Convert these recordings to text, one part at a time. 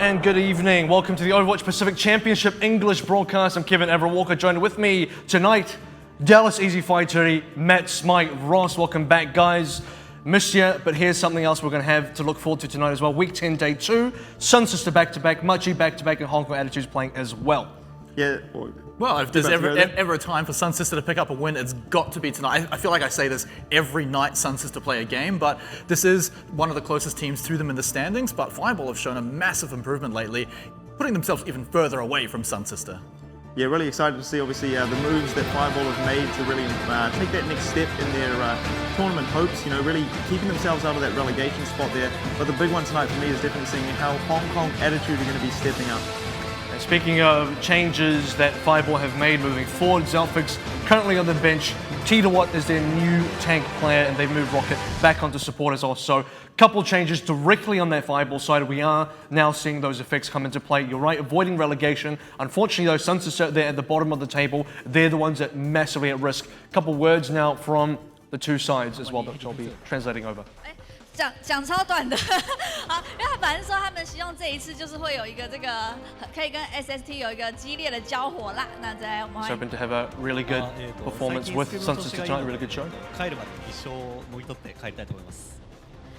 and good evening. Welcome to the Overwatch Pacific Championship English broadcast. I'm Kevin Everett Walker, joined with me tonight, Dallas Easy Fighter, Matt, Smite, Ross. Welcome back, guys. Missed you, but here's something else we're going to have to look forward to tonight as well. Week 10, Day 2, SunSister back-to-back, Machi back-to-back, and Hong Kong Attitudes playing as well. Yeah. Well, if there's ever a time for SunSister to pick up a win, it's got to be tonight. I feel like I say this every night SunSister play a game, but this is one of the closest teams to them in the standings, but Fireball have shown a massive improvement lately, putting themselves even further away from SunSister. Yeah, really excited to see, obviously, the moves that Fireball have made to really take that next step in their tournament hopes, really keeping themselves out of that relegation spot there. But the big one tonight for me is definitely seeing how Hong Kong Attitude are going to be stepping up. And speaking of changes that Fireball have made moving forward, Zelfix currently on the bench. T-Watt is their new tank player, and they've moved Rocket back onto support as well. So couple changes directly on that Fireball side. We are now seeing those effects come into play. You're right, avoiding relegation. Unfortunately, though, SunSister, they're at the bottom of the table. They're the ones that massively at risk. Couple words now from the two sides as well, which I'll be translating over. 讲超短的，好，因为他本来是说他们希望这一次就是会有一个这个可以跟 SST 有一个激烈的交火啦。那在我们 hoping to have a really good performance with SunSister tonight, really good show. 帰るまで一生もぎ取って帰りたいと思います。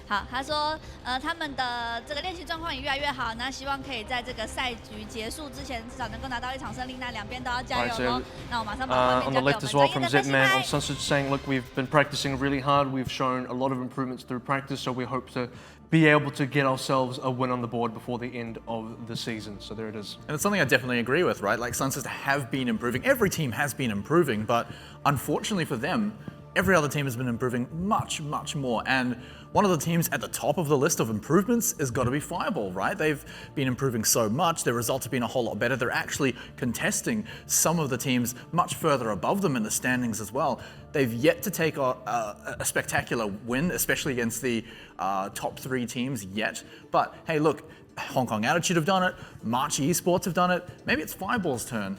好，他说，他们的这个练习状况也越来越好，那希望可以在这个赛局结束之前，至少能够拿到一场胜利。那两边都要加油哦。那我马上把画面 on 交 the 给我 left 们 as well 专 from 业的分析 Zipman on 派。 SunSister saying, look, we've been practicing really hard. We've shown a lot of improvements through practice, so we hope to be able to get ourselves a win on the board before the end of the season. So there it is. And it's something I definitely agree with, right? Like SunSister have been improving. Every team has been improving, but unfortunately for them, every other team has been improving much, much more. And one of the teams at the top of the list of improvements has got to be Fireball, right? They've been improving so much. Their results have been a whole lot better. They're actually contesting some of the teams much further above them in the standings as well. They've yet to take a spectacular win, especially against the top three teams yet. But hey, look, Hong Kong Attitude have done it. Machi Esports have done it. Maybe it's Fireball's turn.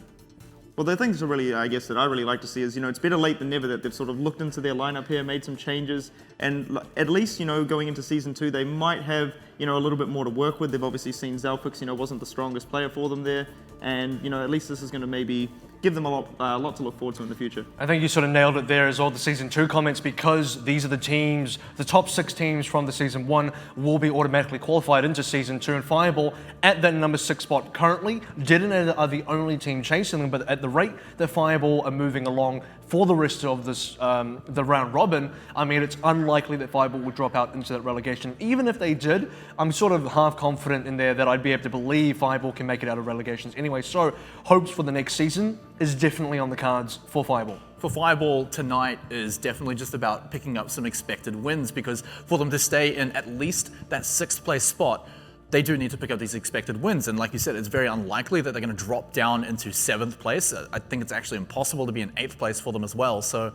Well, the things that really, I guess, that I really like to see is, it's better late than never that they've sort of looked into their lineup here, made some changes, and at least, going into Season 2, they might have, a little bit more to work with. They've obviously seen Zelfix, wasn't the strongest player for them there, and, at least this is going to maybe give them a lot to look forward to in the future. I think you sort of nailed it there as well, the Season 2 comments, because these are the teams, the top 6 teams from the Season 1 will be automatically qualified into Season 2, and Fireball at that number 6 spot currently, Detonator are the only team chasing them, but at the rate that Fireball are moving along for the rest of this, the round robin, I mean, it's unlikely that Fireball will drop out into that relegation. Even if they did, I'm sort of half confident in there that I'd be able to believe Fireball can make it out of relegations anyway. So, hopes for the next season is definitely on the cards for Fireball. For Fireball, tonight is definitely just about picking up some expected wins, because for them to stay in at least that 6th place spot, they do need to pick up these expected wins. And like you said, it's very unlikely that they're going to drop down into 7th place. I think it's actually impossible to be in 8th place for them as well. So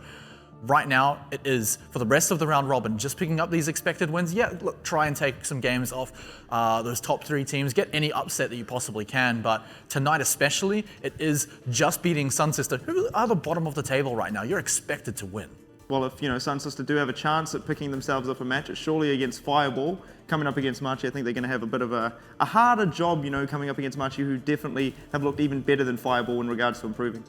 right now, it is, for the rest of the round robin, just picking up these expected wins. Yeah, look, try and take some games off those top 3 teams. Get any upset that you possibly can. But tonight especially, it is just beating SunSister, who are the bottom of the table right now. You're expected to win. Well, if, SunSister do have a chance at picking themselves up a match, it's surely against Fireball. Coming up against Machi, I think they're going to have a bit of a harder job, coming up against Machi, who definitely have looked even better than Fireball in regards to improving.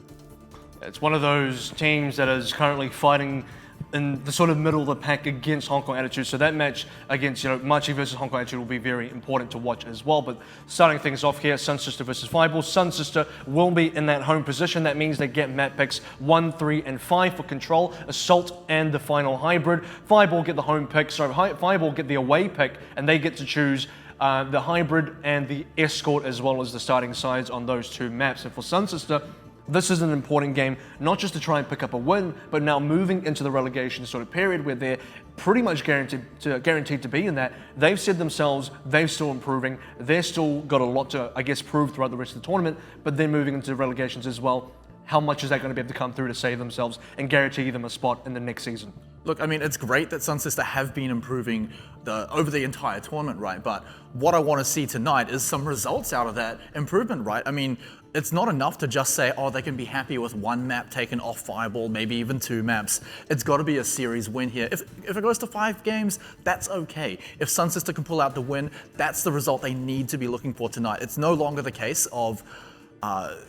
It's one of those teams that is currently fighting in the sort of middle of the pack against Hong Kong Attitude. So that match against, Machi versus Hong Kong Attitude will be very important to watch as well. But starting things off here, SunSister versus Fireball. SunSister will be in that home position. That means they get map picks 1, 3, and 5 for Control, Assault, and the final hybrid. Fireball get the home pick, Fireball get the away pick, and they get to choose the hybrid and the escort as well as the starting sides on those 2 maps. And for SunSister, this is an important game, not just to try and pick up a win, but now moving into the relegation sort of period where they're pretty much guaranteed to be in that. They've said themselves, they're still improving. They're still got a lot to, I guess, prove throughout the rest of the tournament, but they're moving into relegations as well. How much is that going to be able to come through to save themselves and guarantee them a spot in the next season? Look, I mean, it's great that SunSister have been improving over the entire tournament, right? But what I want to see tonight is some results out of that improvement, right? I mean, it's not enough to just say, oh, they can be happy with one map taken off Fireball, maybe even 2 maps. It's got to be a series win here. If it goes to 5 games, that's okay. If SunSister can pull out the win, that's the result they need to be looking for tonight. It's no longer the case of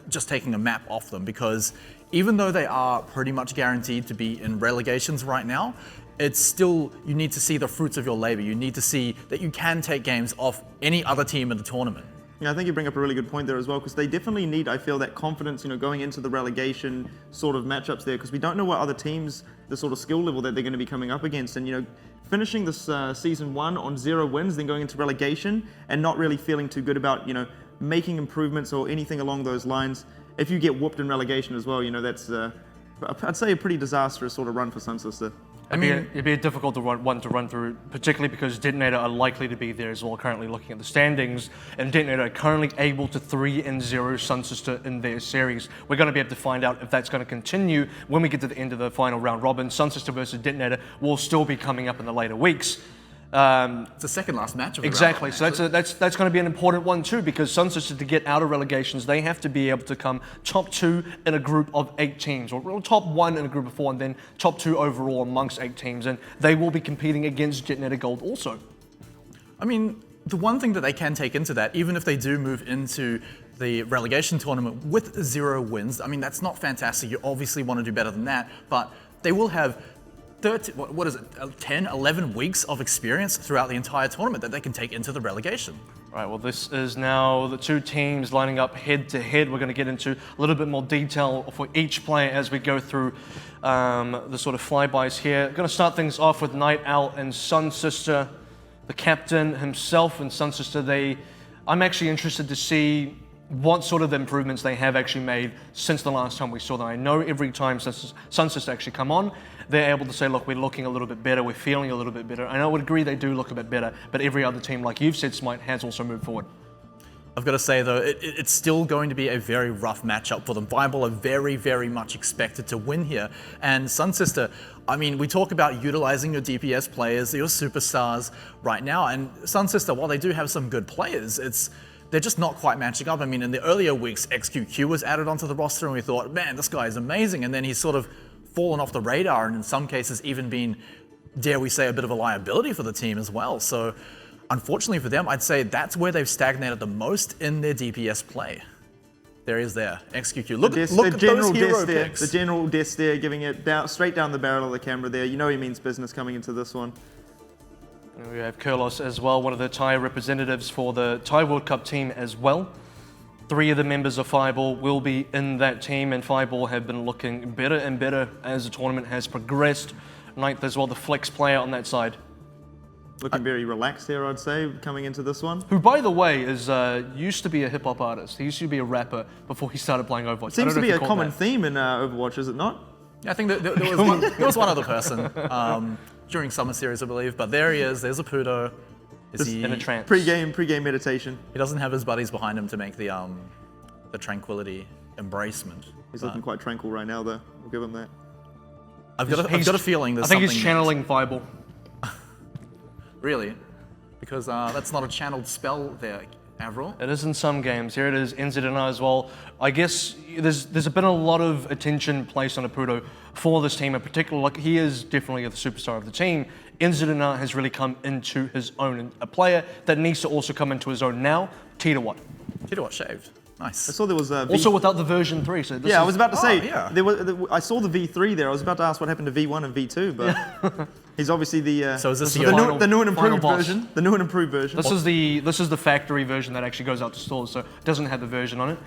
just taking a map off them, because even though they are pretty much guaranteed to be in relegations right now, it's still, you need to see the fruits of your labor. You need to see that you can take games off any other team in the tournament. Yeah, I think you bring up a really good point there as well, because they definitely need, I feel, that confidence, going into the relegation sort of matchups there, because we don't know what other teams, the sort of skill level that they're going to be coming up against. And, finishing this season 1 on 0 wins, then going into relegation and not really feeling too good about, making improvements or anything along those lines. If you get whooped in relegation as well, that's, I'd say, a pretty disastrous sort of run for SunSister. It'd be a difficult one to run through, particularly because Detonator are likely to be there as well, currently looking at the standings, and Detonator are currently able to 3-0 SunSister in their series. We're going to be able to find out if that's going to continue when we get to the end of the final round robin. SunSister versus Detonator will still be coming up in the later weeks. It's the second last match of the exactly. round. So that's going to be an important one too, because SunSister, to get out of relegations, they have to be able to come top 2 in a group of 8 teams, or top 1 in a group of 4, and then top 2 overall amongst 8 teams, and they will be competing against Detonator Gold also. The one thing that they can take into that, even if they do move into the relegation tournament with 0 wins, that's not fantastic. You obviously want to do better than that, but they will have 10, 11 weeks of experience throughout the entire tournament that they can take into the relegation. Right, well, this is now the 2 teams lining up head to head. We're going to get into a little bit more detail for each player as we go through the sort of flybys here. Going to start things off with Night Owl and SunSister. The captain himself and SunSister, I'm actually interested to see what sort of improvements they have actually made since the last time we saw them. I know every time SunSister actually come on, they're able to say, look, we're looking a little bit better, we're feeling a little bit better. And I would agree they do look a bit better, but every other team, like you've said, Smite, has also moved forward. I've got to say, though, it's still going to be a very rough matchup for them. Fireball are very, very much expected to win here. And SunSister, we talk about utilizing your DPS players, your superstars right now. And SunSister, while they do have some good players, they're just not quite matching up. In the earlier weeks, XQQ was added onto the roster, and we thought, man, this guy is amazing. And then he's sort of fallen off the radar, and in some cases even been, dare we say, a bit of a liability for the team as well. So unfortunately for them, I'd say that's where they've stagnated the most in their DPS play. There he is there, XQQ. Look at those hero picks. The general death stare, giving it straight down the barrel of the camera there. He means business coming into this one. And we have Kurlos as well, one of the Thai representatives for the Thai World Cup team as well. 3 of the members of Fireball will be in that team, and Fireball have been looking better and better as the tournament has progressed. Ninth as well, the flex player on that side. Looking very relaxed here, I'd say, coming into this one. Who, by the way, is used to be a hip-hop artist. He used to be a rapper before he started playing Overwatch. Seems to be a common theme in Overwatch, is it not? Yeah, I think there was one other person during Summer Series, I believe. But there he is. There's a Pudo. Is he in a trance? Pre-game meditation. He doesn't have his buddies behind him to make the tranquility embracement. He's looking quite tranquil right now, though. We'll give him that. I've got a feeling there's I think something he's channeling Fireball. Really? Because that's not a channeled spell there, Avril. It is in some games. Here it is, NZNR as well. I guess there's been a lot of attention placed on Apudo for this team in particular. Like, he is definitely the superstar of the team. NZNR has really come into his own. And a player that needs to also come into his own now, Tidawat. Tidawat shaved. Nice. I saw there was also without the version 3. So I was about to say, yeah. I saw the V3 there. I was about to ask what happened to V1 and V2, but he's obviously the so is this the new and improved version. The new and improved version. This is the factory version that actually goes out to stores, so it doesn't have the version on it.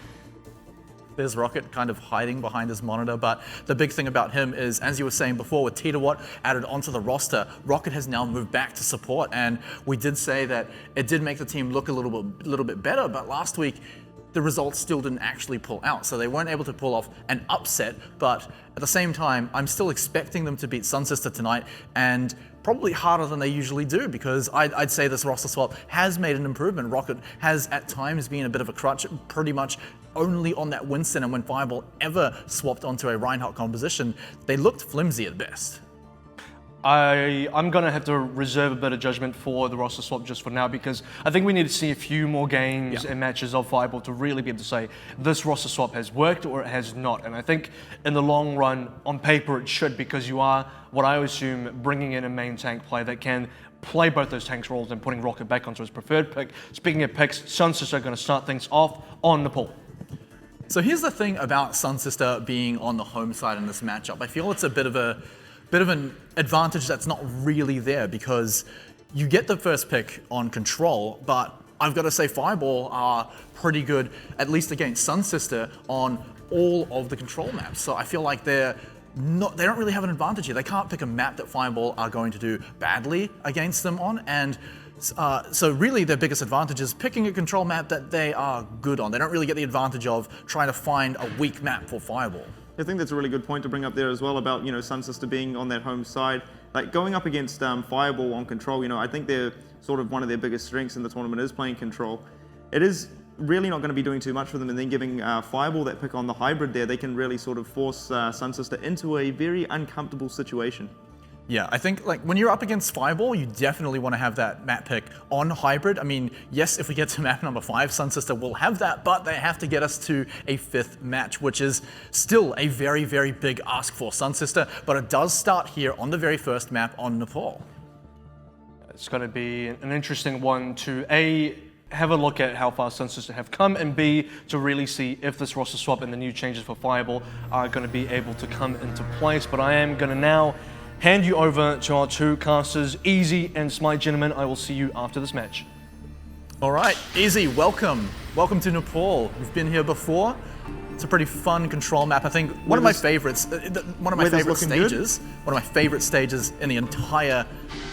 There's Rocket kind of hiding behind his monitor, but the big thing about him is, as you were saying before, with Tidawat added onto the roster, Rocket has now moved back to support, and we did say that it did make the team look a little bit better, but last week the results still didn't actually pull out, so they weren't able to pull off an upset. But at the same time, I'm still expecting them to beat SunSister tonight, and probably harder than they usually do, because I'd say this roster swap has made an improvement. Rocket has at times been a bit of a crutch, pretty much only on that Winston, and when Fireball ever swapped onto a Reinhardt composition, they looked flimsy at best. I'm going to have to reserve a bit of judgment for the roster swap just for now, because I think we need to see a few more games and matches of Fireball to really be able to say this roster swap has worked or it has not. And I think in the long run, on paper, it should, because you are, what I assume, bringing in a main tank player that can play both those tanks roles and putting Rocket back onto his preferred pick. Speaking of picks, SunSister are going to start things off on Nepal. So here's the thing about SunSister being on the home side in this matchup. I feel it's a bit of an advantage that's not really there, because you get the first pick on control, but I've got to say Fireball are pretty good, at least against SunSister, on all of the control maps. So I feel like they don't really have an advantage here. They can't pick a map that Fireball are going to do badly against them on, and so really their biggest advantage is picking a control map that they are good on. They don't really get the advantage of trying to find a weak map for Fireball. I think that's a really good point to bring up there as well about, SunSister being on that home side. Like, going up against Fireball on control, I think they're sort of one of their biggest strengths in the tournament is playing control. It is really not going to be doing too much for them, and then giving Fireball that pick on the hybrid there, they can really sort of force SunSister into a very uncomfortable situation. Yeah, I think like when you're up against Fireball, you definitely want to have that map pick on hybrid. I mean, yes, if we get to map number 5, SunSister will have that, but they have to get us to a 5th match, which is still a very, very big ask for SunSister, but it does start here on the very first map on Nepal. It's going to be an interesting one to A, have a look at how far SunSister have come, and B, to really see if this roster swap and the new changes for Fireball are going to be able to come into place. But I am going to now hand you over to our two casters, Easy and Smite. Gentlemen, I will see you after this match. All right, Easy, welcome. Welcome to Nepal. We've been here before. It's a pretty fun control map. I think one of my favorites, one of my favorite stages in the entire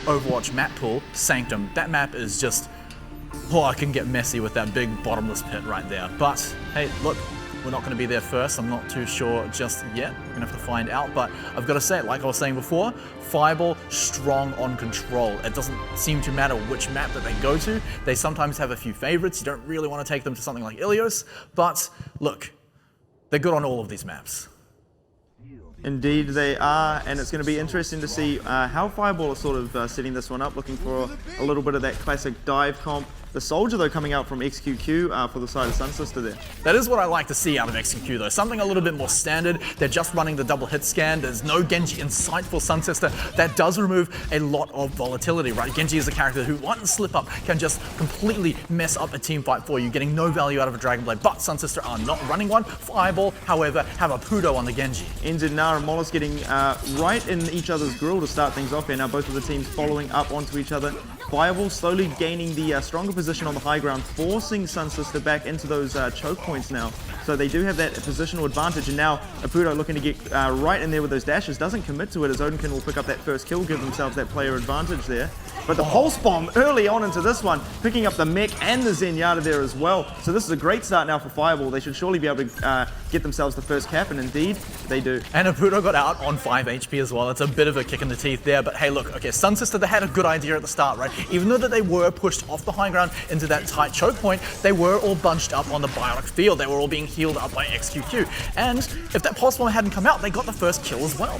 Overwatch map pool, Sanctum. That map is just, I can get messy with that big bottomless pit right there. But hey, look, we're not going to be there first. I'm not too sure just yet. We're going to have to find out. But I've got to say, like I was saying before, Fireball strong on control. It doesn't seem to matter which map that they go to. They sometimes have a few favorites. You don't really want to take them to something like Ilios. But look, they're good on all of these maps. Indeed they are, and it's going to be interesting to see how Fireball is sort of setting this one up, looking for a little bit of that classic dive comp. The Soldier, though, coming out from XQQ for the side of SunSister there. That is what I like to see out of XQQ, though. Something a little bit more standard. They're just running the double hit scan. There's no Genji in sight for SunSister. That does remove a lot of volatility, right? Genji is a character who, one slip up, can just completely mess up a team fight for you, getting no value out of a Dragon Blade. But SunSister are not running one. Fireball, however, have a Pudo on the Genji. NZNR and Mollis getting right in each other's grill to start things off here. Now both of the teams following up onto each other. Fireball slowly gaining the stronger position on the high ground, forcing SunSister back into those choke points now. So they do have that positional advantage, and now Apudo looking to get right in there with those dashes. Doesn't commit to it as Odinkin will pick up that first kill, give themselves that player advantage there. But the pulse bomb early on into this one, picking up the mech and the Zenyatta there as well. So this is a great start now for Fireball. They should surely be able to get themselves the first cap, and indeed they do. And Apudo got out on 5 HP as well. It's a bit of a kick in the teeth there, but hey, look, okay, SunSister, they had a good idea at the start, right? Even though that they were pushed off the high ground into that tight choke point, they were all bunched up on the bionic field. They were all being healed up by XQQ. And if that pulse bomb hadn't come out, they got the first kill as well.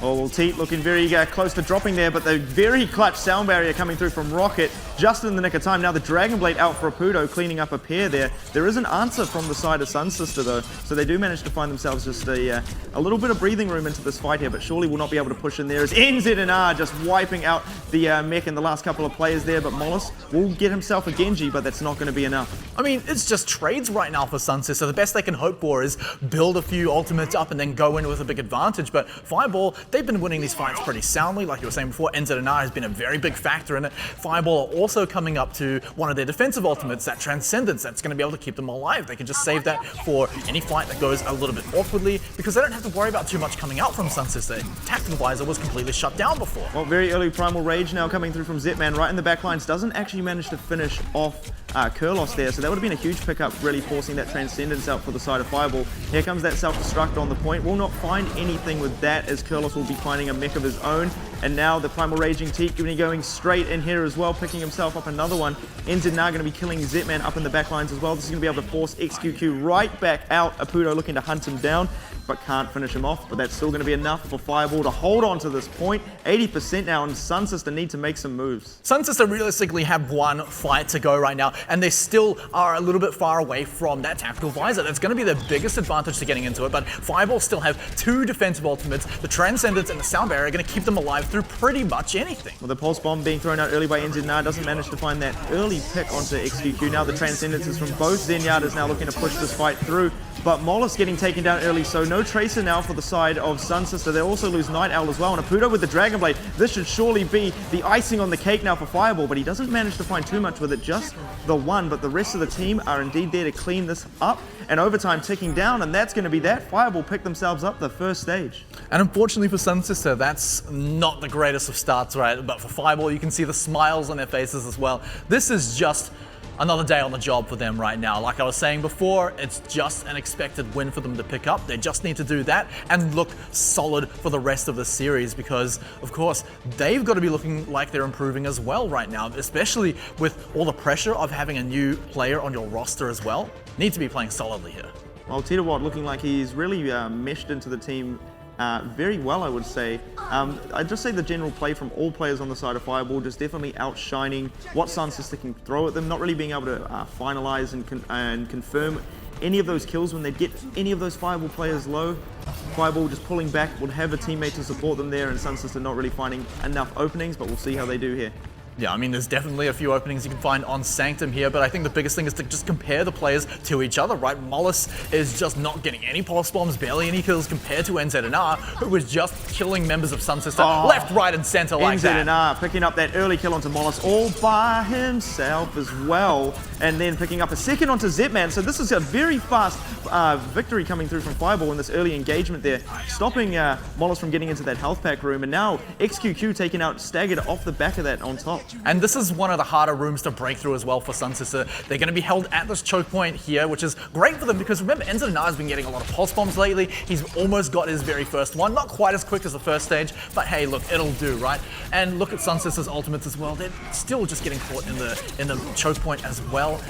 Oh, well, Teat looking very close to dropping there, but the very clutch sound barrier coming through from Rocket just in the nick of time. Now the Dragon Blade out for Apudo, cleaning up a pair there. There is an answer from the side of SunSister though, so they do manage to find themselves just a little bit of breathing room into this fight here, but surely will not be able to push in there as NZNR just wiping out the mech and the last couple of players there, but Mollis will get himself a Genji, but that's not going to be enough. I mean, it's just trades right now for SunSister. The best they can hope for is build a few ultimates up and then go in with a big advantage, but Fireball, they've been winning these fights pretty soundly. Like you were saying before, NZNR has been a very big factor in it. Fireball are also coming up to one of their defensive ultimates, that Transcendence, that's going to be able to keep them alive. They can just save that for any fight that goes a little bit awkwardly, because they don't have to worry about too much coming out from SunSister. Tactical Visor was completely shut down before. Well, very early Primal Rage now coming through from Zetman right in the back lines. Doesn't actually manage to finish off Kurlos there, so that would have been a huge pickup, really forcing that Transcendence out for the side of Fireball. Here comes that self-destruct on the point. Will not find anything with that, as Kurlos will be finding a mech of his own, And now the Primal Raging Teak going to be going straight in here as well, picking himself up another one. NZ now going to be killing Zetman up in the back lines as well. This is going to be able to force XQQ right back out. Apudo looking to hunt him down, but can't finish him off. But that's still going to be enough for Fireball to hold on to this point. 80% now, and SunSister need to make some moves. SunSister realistically have one fight to go right now, and they still are a little bit far away from that tactical visor. That's going to be their biggest advantage to getting into it, but Fireball still have 2 defensive ultimates. The Transcendence and the Sound Barrier are going to keep them alive through pretty much anything. Well, the Pulse Bomb being thrown out early by NZ doesn't manage to find that early pick onto XQQ. Now the Transcendences from both Zenyatta's now looking to push this fight through, but Mollis getting taken down early, so no Tracer now for the side of SunSister. They also lose Night Owl as well, and Apudo with the Dragon Blade. This should surely be the icing on the cake now for Fireball, but he doesn't manage to find too much with it, just the one, but the rest of the team are indeed there to clean this up, and overtime ticking down, and that's going to be that. Fireball pick themselves up the first stage. And unfortunately for SunSister, that's not the greatest of starts, right? But for Fireball, you can see the smiles on their faces as well. This is just another day on the job for them right now. Like I was saying before, it's just an expected win for them to pick up. They just need to do that and look solid for the rest of the series because, of course, they've got to be looking like they're improving as well right now, especially with all the pressure of having a new player on your roster as well. Need to be playing solidly here. Well, Titawat looking like he's really meshed into the team very well, I would say. I'd just say the general play from all players on the side of Fireball just definitely outshining what SunSister can throw at them, not really being able to finalize and confirm any of those kills when they get any of those Fireball players low. Fireball just pulling back, would have a teammate to support them there, and SunSister not really finding enough openings, but we'll see how they do here. Yeah, I mean, there's definitely a few openings you can find on Sanctum here, but I think the biggest thing is to just compare the players to each other, right? Mollis is just not getting any pulse bombs, barely any kills compared to NZNR, who was just killing members of SunSister left, right, and center like that. NZNR picking up that early kill onto Mollis all by himself as well, and then picking up a second onto Zetman. So this is a very fast victory coming through from Fireball in this early engagement there, stopping Mollis from getting into that health pack room, and now XQQ taking out Staggered off the back of that on top. And this is one of the harder rooms to break through as well for SunSister. They're going to be held at this choke point here, which is great for them because remember, NZNR has been getting a lot of pulse bombs lately. He's almost got his very first one. Not quite as quick as the first stage, but hey, look, it'll do, right? And look at SunSister's ultimates as well. They're still just getting caught in the choke point as well.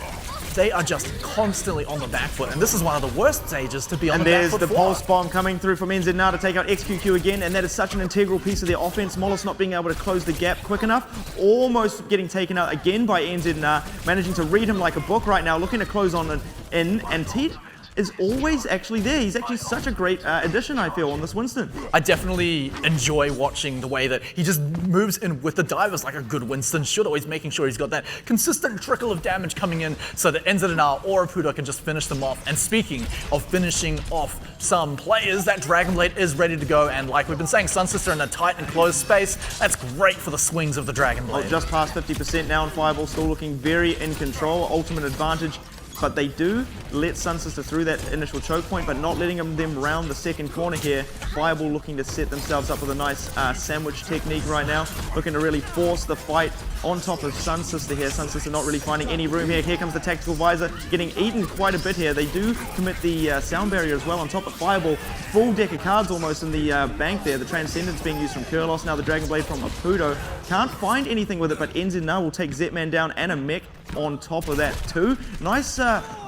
They are just constantly on the back foot, and this is one of the worst stages to be on the back foot. And there's the Pulse Bomb coming through from NZ to take out XQQ again, and that is such an integral piece of their offense. Mollis not being able to close the gap quick enough, almost getting taken out again by NZ, managing to read him like a book right now, looking to close on in, and Ted is always actually there. He's actually such a great addition, I feel, on this Winston. I definitely enjoy watching the way that he just moves in with the divers like a good Winston should, always making sure he's got that consistent trickle of damage coming in so that NZNR or Apudo can just finish them off. And speaking of finishing off some players, that Dragon Blade is ready to go, and like we've been saying, SunSister in a tight and closed space, that's great for the swings of the Dragon Blade. Well, just past 50% now, and Fireball still looking very in control, ultimate advantage. But they do let SunSister through that initial choke point, but not letting them round the second corner here. Fireball looking to set themselves up with a nice sandwich technique right now, looking to really force the fight on top of SunSister here. SunSister not really finding any room here. Here comes the tactical visor, getting eaten quite a bit here. They do commit the sound barrier as well on top of Fireball. Full deck of cards almost in the bank there. The Transcendence being used from Kurlos, now the Dragon Blade from Apudo. Can't find anything with it, but NZ now will take Zetman down and a mech on top of that too. Nice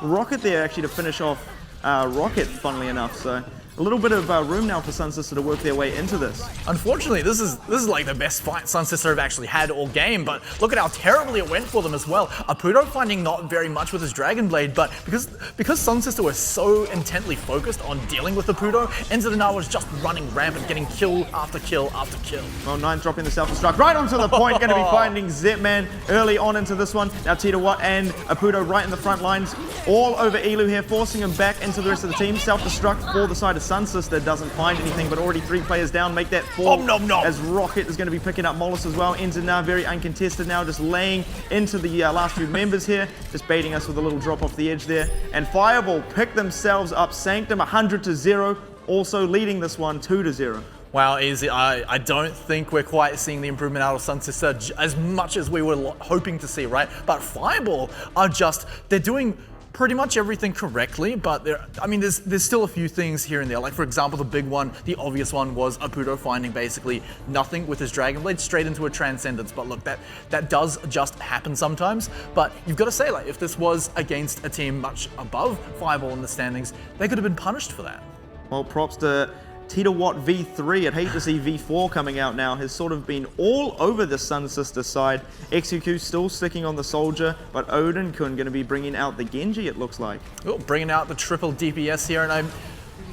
rocket there actually to finish off Rocket, funnily enough. So a little bit of room now for SunSister to work their way into this. Unfortunately, this is like the best fight SunSister have actually had all game, but look at how terribly it went for them as well. Apudo finding not very much with his Dragon Blade, but because SunSister was so intently focused on dealing with Apudo, NZNR was just running rampant, getting kill after kill after kill. Well, 9 dropping the self-destruct right onto the point, going to be finding Zetman early on into this one. Now Titawat and Apudo right in the front lines, all over Elu here, forcing him back into the rest of the team. Self-destruct for the side of SunSister, doesn't find anything, but already 3 players down, make that 4 as Rocket is going to be picking up Mollis as well. NZ very uncontested now, just laying into the last few members here, just baiting us with a little drop off the edge there. And Fireball pick themselves up Sanctum 100-0, also leading this one 2-0. Wow, easy. I don't think we're quite seeing the improvement out of SunSister as much as we were hoping to see, right? But Fireball are just, they're doing pretty much everything correctly, but there's still a few things here and there. Like for example, the big one, the obvious one was Apudo finding basically nothing with his Dragon Blade straight into a Transcendence. But look, that does just happen sometimes. But you've got to say, like, if this was against a team much above Fireball in the standings, they could have been punished for that. Well, props to Titawatt V3. I'd hate to see V4 coming out now. Has sort of been all over the SunSister side. XQQ still sticking on the Soldier, but Odin Kun going to be bringing out the Genji, it looks like. Oh, bringing out the triple DPS here, and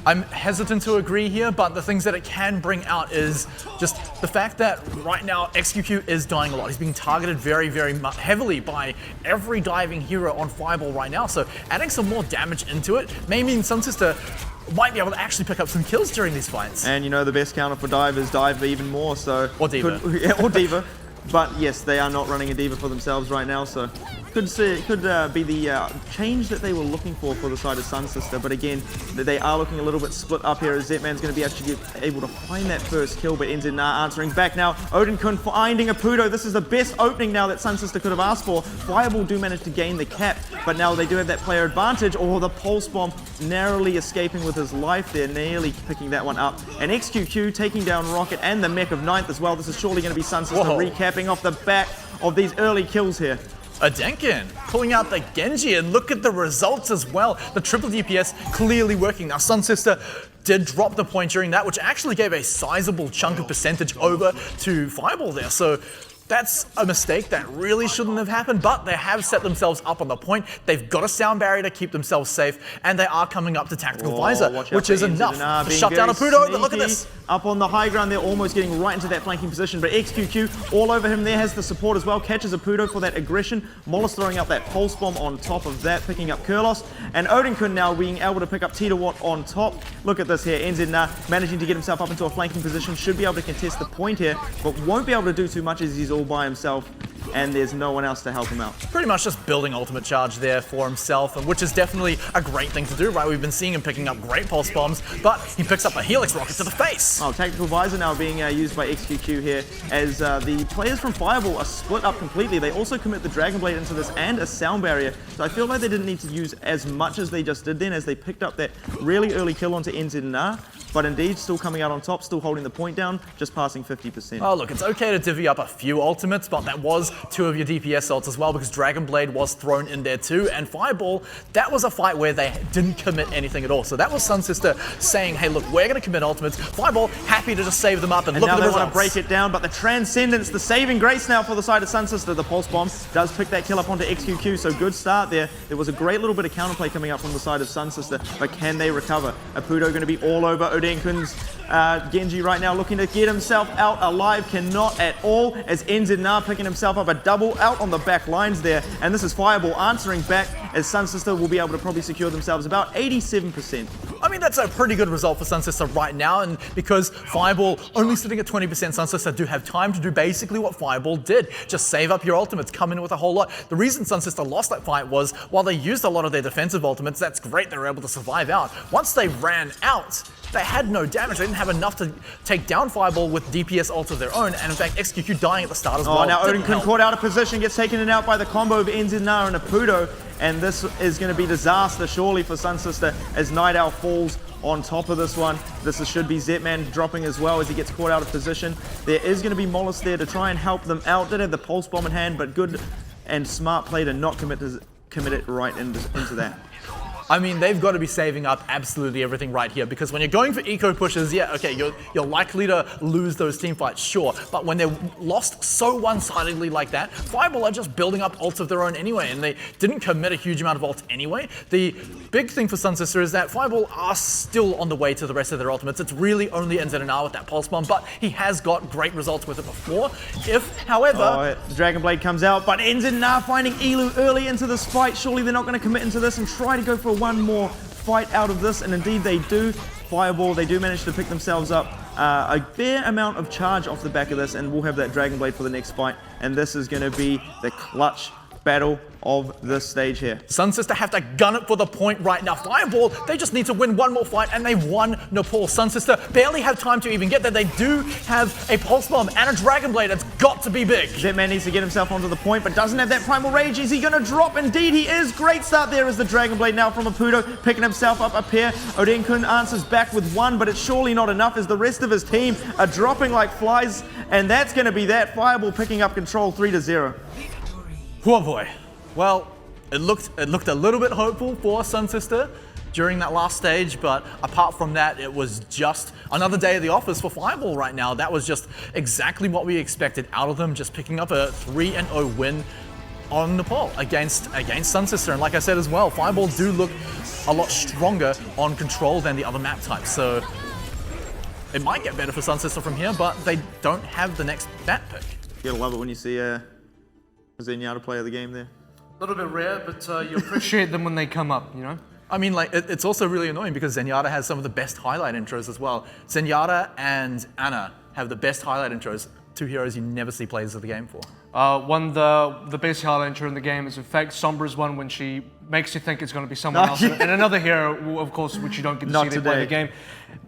I'm hesitant to agree here, but the things that it can bring out is just the fact that right now XQQ is dying a lot. He's being targeted very, very heavily by every diving hero on Fireball right now, so adding some more damage into it may mean SunSister might be able to actually pick up some kills during these fights. And you know the best counter for Dive is Dive even more, so... Or Diva. Or Diva. But yes, they are not running a Diva for themselves right now, so could be the change that they were looking for the side of SunSister. But again, they are looking a little bit split up here as Zetman's going to be actually able to find that first kill, but ends in answering back now. Odin Kun finding Apudo. This is the best opening now that SunSister could have asked for. Fireball do manage to gain the cap, but now they do have that player advantage. Or the Pulse Bomb narrowly escaping with his life there, nearly picking that one up. And XQQ taking down Rocket and the Mech of Ninth as well. This is surely going to be SunSister recapping off the back of these early kills here. Adenkin pulling out the Genji, and look at the results as well. The triple DPS clearly working. Now SunSister did drop the point during that, which actually gave a sizable chunk of percentage over to Fireball there. So that's a mistake that really shouldn't have happened, but they have set themselves up on the point. They've got a sound barrier to keep themselves safe, and they are coming up to Tactical Visor, which is enough to shut down Apudo. But look at this. Up on the high ground, they're almost getting right into that flanking position, but XQQ all over him there, has the support as well, catches Apudo for that aggression. Mollis throwing out that Pulse Bomb on top of that, picking up Kurlos, and Odin Kun now being able to pick up Titawatt on top. Look at this here, NZ managing to get himself up into a flanking position, should be able to contest the point here, but won't be able to do too much as he's all by himself, and there's no one else to help him out. Pretty much just building ultimate charge there for himself, which is definitely a great thing to do, right? We've been seeing him picking up great pulse bombs, but he picks up a Helix Rocket to the face. Oh, Tactical Visor now being used by XQQ here, as the players from Fireball are split up completely. They also commit the Dragon Blade into this and a sound barrier, so I feel like they didn't need to use as much as they just did then, as they picked up that really early kill onto NZ. But indeed, still coming out on top, still holding the point down, just passing 50%. Oh, look, it's okay to divvy up a few ultimates, but that was two of your DPS ults as well, because Dragon Blade was thrown in there too, and Fireball, that was a fight where they didn't commit anything at all. So that was SunSister saying, hey, look, we're going to commit ultimates. Fireball, happy to just save them up, and look at the results. Now they want to break it down, but the Transcendence, the saving grace now for the side of SunSister. The Pulse Bomb does pick that kill up onto XQQ, so good start there. There was a great little bit of counterplay coming up from the side of SunSister, but can they recover? Apudo going to be all over Odin Kun's Genji right now, looking to get himself out alive, cannot at all, as NZ picking himself up a double out on the back lines there, and this is Fireball answering back, as SunSister will be able to probably secure themselves about 87%. I mean, that's a pretty good result for SunSister right now, and because Fireball only sitting at 20%, SunSister do have time to do basically what Fireball did. Just save up your ultimates, come in with a whole lot. The reason SunSister lost that fight was, while they used a lot of their defensive ultimates, that's great, they were able to survive out. Once they ran out, they had no damage. They didn't have enough to take down Fireball with DPS ults of their own, and in fact, XQQ dying at the start as well. Oh, now Odin Kun caught out of position, gets taken in out by the combo of NZ and Apudo, and this is going to be disaster surely for SunSister as Night Owl falls on top of this one. This should be Zetman dropping as well as he gets caught out of position. There is going to be Mollis there to try and help them out. Did have the Pulse Bomb in hand, but good and smart play to not commit it right into that. I mean, they've got to be saving up absolutely everything right here, because when you're going for eco pushes, yeah, okay, you're likely to lose those team fights, sure, but when they're lost so one-sidedly like that, Fireball are just building up ults of their own anyway, and they didn't commit a huge amount of ults anyway. The big thing for SunSister is that Fireball are still on the way to the rest of their ultimates. It's really only NZ with that Pulse Bomb, but he has got great results with it before. If, however... the Dragon Blade comes out, but NZ finding Elu early into this fight. Surely they're not going to commit into this and try to go for one more fight out of this, and indeed they do. Fireball, they do manage to pick themselves up a fair amount of charge off the back of this, and we'll have that Dragon Blade for the next fight, and this is going to be the clutch battle of this stage here. SunSister have to gun it for the point right now. Fireball, they just need to win one more fight, and they won Nepal. SunSister barely have time to even get there. They do have a Pulse Bomb and a Dragon Blade. It's got to be big. Zetman needs to get himself onto the point, but doesn't have that Primal Rage. Is he going to drop? Indeed, he is. Great start there as the Dragon Blade now from Apudo, picking himself up here. Odenkun answers back with one, but it's surely not enough as the rest of his team are dropping like flies, and that's going to be that. Fireball picking up control 3-0. Oh boy. Well, it looked a little bit hopeful for SunSister during that last stage, but apart from that, it was just another day at the office for Fireball right now. That was just exactly what we expected out of them, just picking up a 3-0 win on Nepal against SunSister. And like I said as well, Fireball do look a lot stronger on control than the other map types. So it might get better for SunSister from here, but they don't have the next map pick. You gotta love it when you see Zenyatta play of the game there. A little bit rare, but you appreciate them when they come up, you know? I mean, like, it's also really annoying because Zenyatta has some of the best highlight intros as well. Zenyatta and Ana have the best highlight intros, two heroes you never see players of the game for. The best highlight intro in the game is in fact Sombra's one when she makes you think it's going to be someone else. And another hero, of course, which you don't get to see them play the game.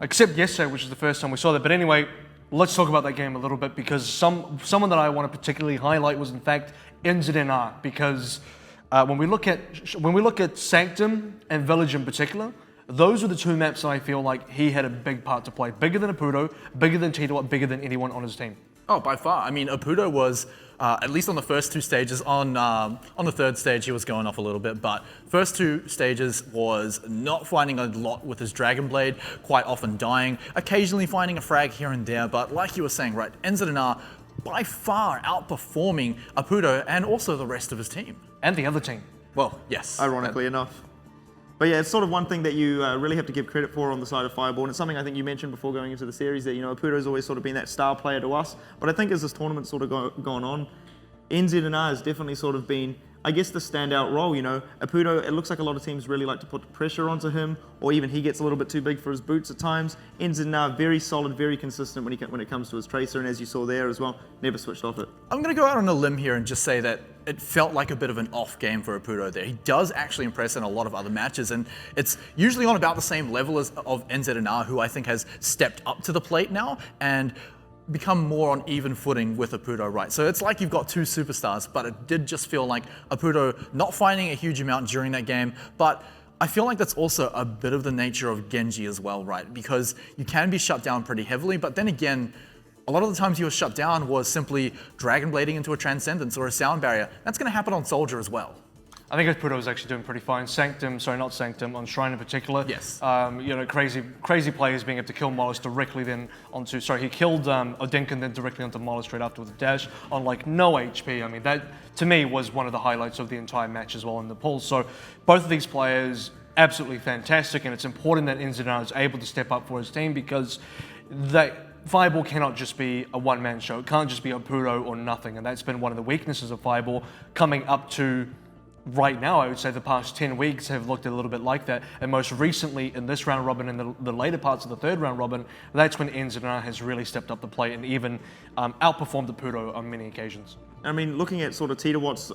Except yesterday, which is the first time we saw that. But anyway, let's talk about that game a little bit because someone that I want to particularly highlight was in fact NZNR, because when we look at Sanctum and Village in particular, those are the two maps that I feel like he had a big part to play. Bigger than Apudo, bigger than Tito, bigger than anyone on his team. Oh, by far. I mean, Apudo was, at least on the first two stages, on the third stage he was going off a little bit, but first two stages was not finding a lot with his Dragon Blade, quite often dying, occasionally finding a frag here and there, but like you were saying, right, NZNR by far outperforming Apudo and also the rest of his team. And the other team. Well, yes. Ironically enough. But yeah, it's sort of one thing that you really have to give credit for on the side of Fireball, and it's something I think you mentioned before going into the series that, you know, Apudo's always sort of been that star player to us, but I think as this tournament's sort of gone on, NZNR has definitely sort of been, I guess, the standout role, you know. Apudo, it looks like a lot of teams really like to put pressure onto him, or even he gets a little bit too big for his boots at times. NZNR, very solid, very consistent when it comes to his Tracer, and as you saw there as well, never switched off it. I'm going to go out on a limb here and just say that it felt like a bit of an off game for Apudo there. He does actually impress in a lot of other matches, and it's usually on about the same level as of NZNR, who I think has stepped up to the plate now and become more on even footing with Apudo, right? So it's like you've got two superstars, but it did just feel like Apudo not finding a huge amount during that game, but I feel like that's also a bit of the nature of Genji as well, right? Because you can be shut down pretty heavily, but then again, a lot of the times you were shut down was simply Dragon Blading into a Transcendence or a Sound Barrier. That's going to happen on Soldier as well. I think Apudo was actually doing pretty fine. Sanctum, sorry, not Sanctum, on Shrine in particular. Yes. You know, crazy players being able to kill Mollis directly then onto, sorry, he killed Odenkin then directly onto Mollis straight after with a dash on like no HP. I mean, that to me was one of the highlights of the entire match as well in the pool. So both of these players, absolutely fantastic, and it's important that NZNR is able to step up for his team because Fireball cannot just be a one-man show. It can't just be Apudo or nothing, and that's been one of the weaknesses of Fireball coming up to right now. I would say the past 10 weeks have looked a little bit like that, and most recently in this round robin and the later parts of the third round robin, that's when NZNR has really stepped up the plate and even outperformed Apudo on many occasions. I mean, looking at sort of Titawatt's,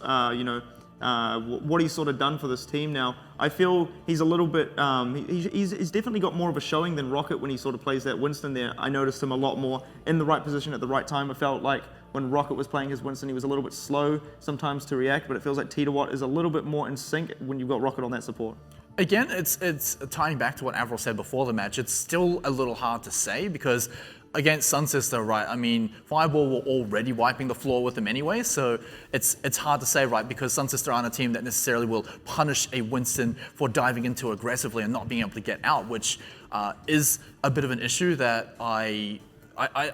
what he's sort of done for this team now, I feel he's a little bit, he's definitely got more of a showing than Rocket when he sort of plays that Winston there. I noticed him a lot more in the right position at the right time. I felt like when Rocket was playing his Winston, he was a little bit slow sometimes to react, but it feels like Titawatt is a little bit more in sync when you've got Rocket on that support. Again, it's tying back to what Avril said before the match. It's still a little hard to say because against SunSister, right, I mean, Fireball were already wiping the floor with them anyway, so it's hard to say, right, because SunSister aren't a team that necessarily will punish a Winston for diving into aggressively and not being able to get out, which is a bit of an issue that I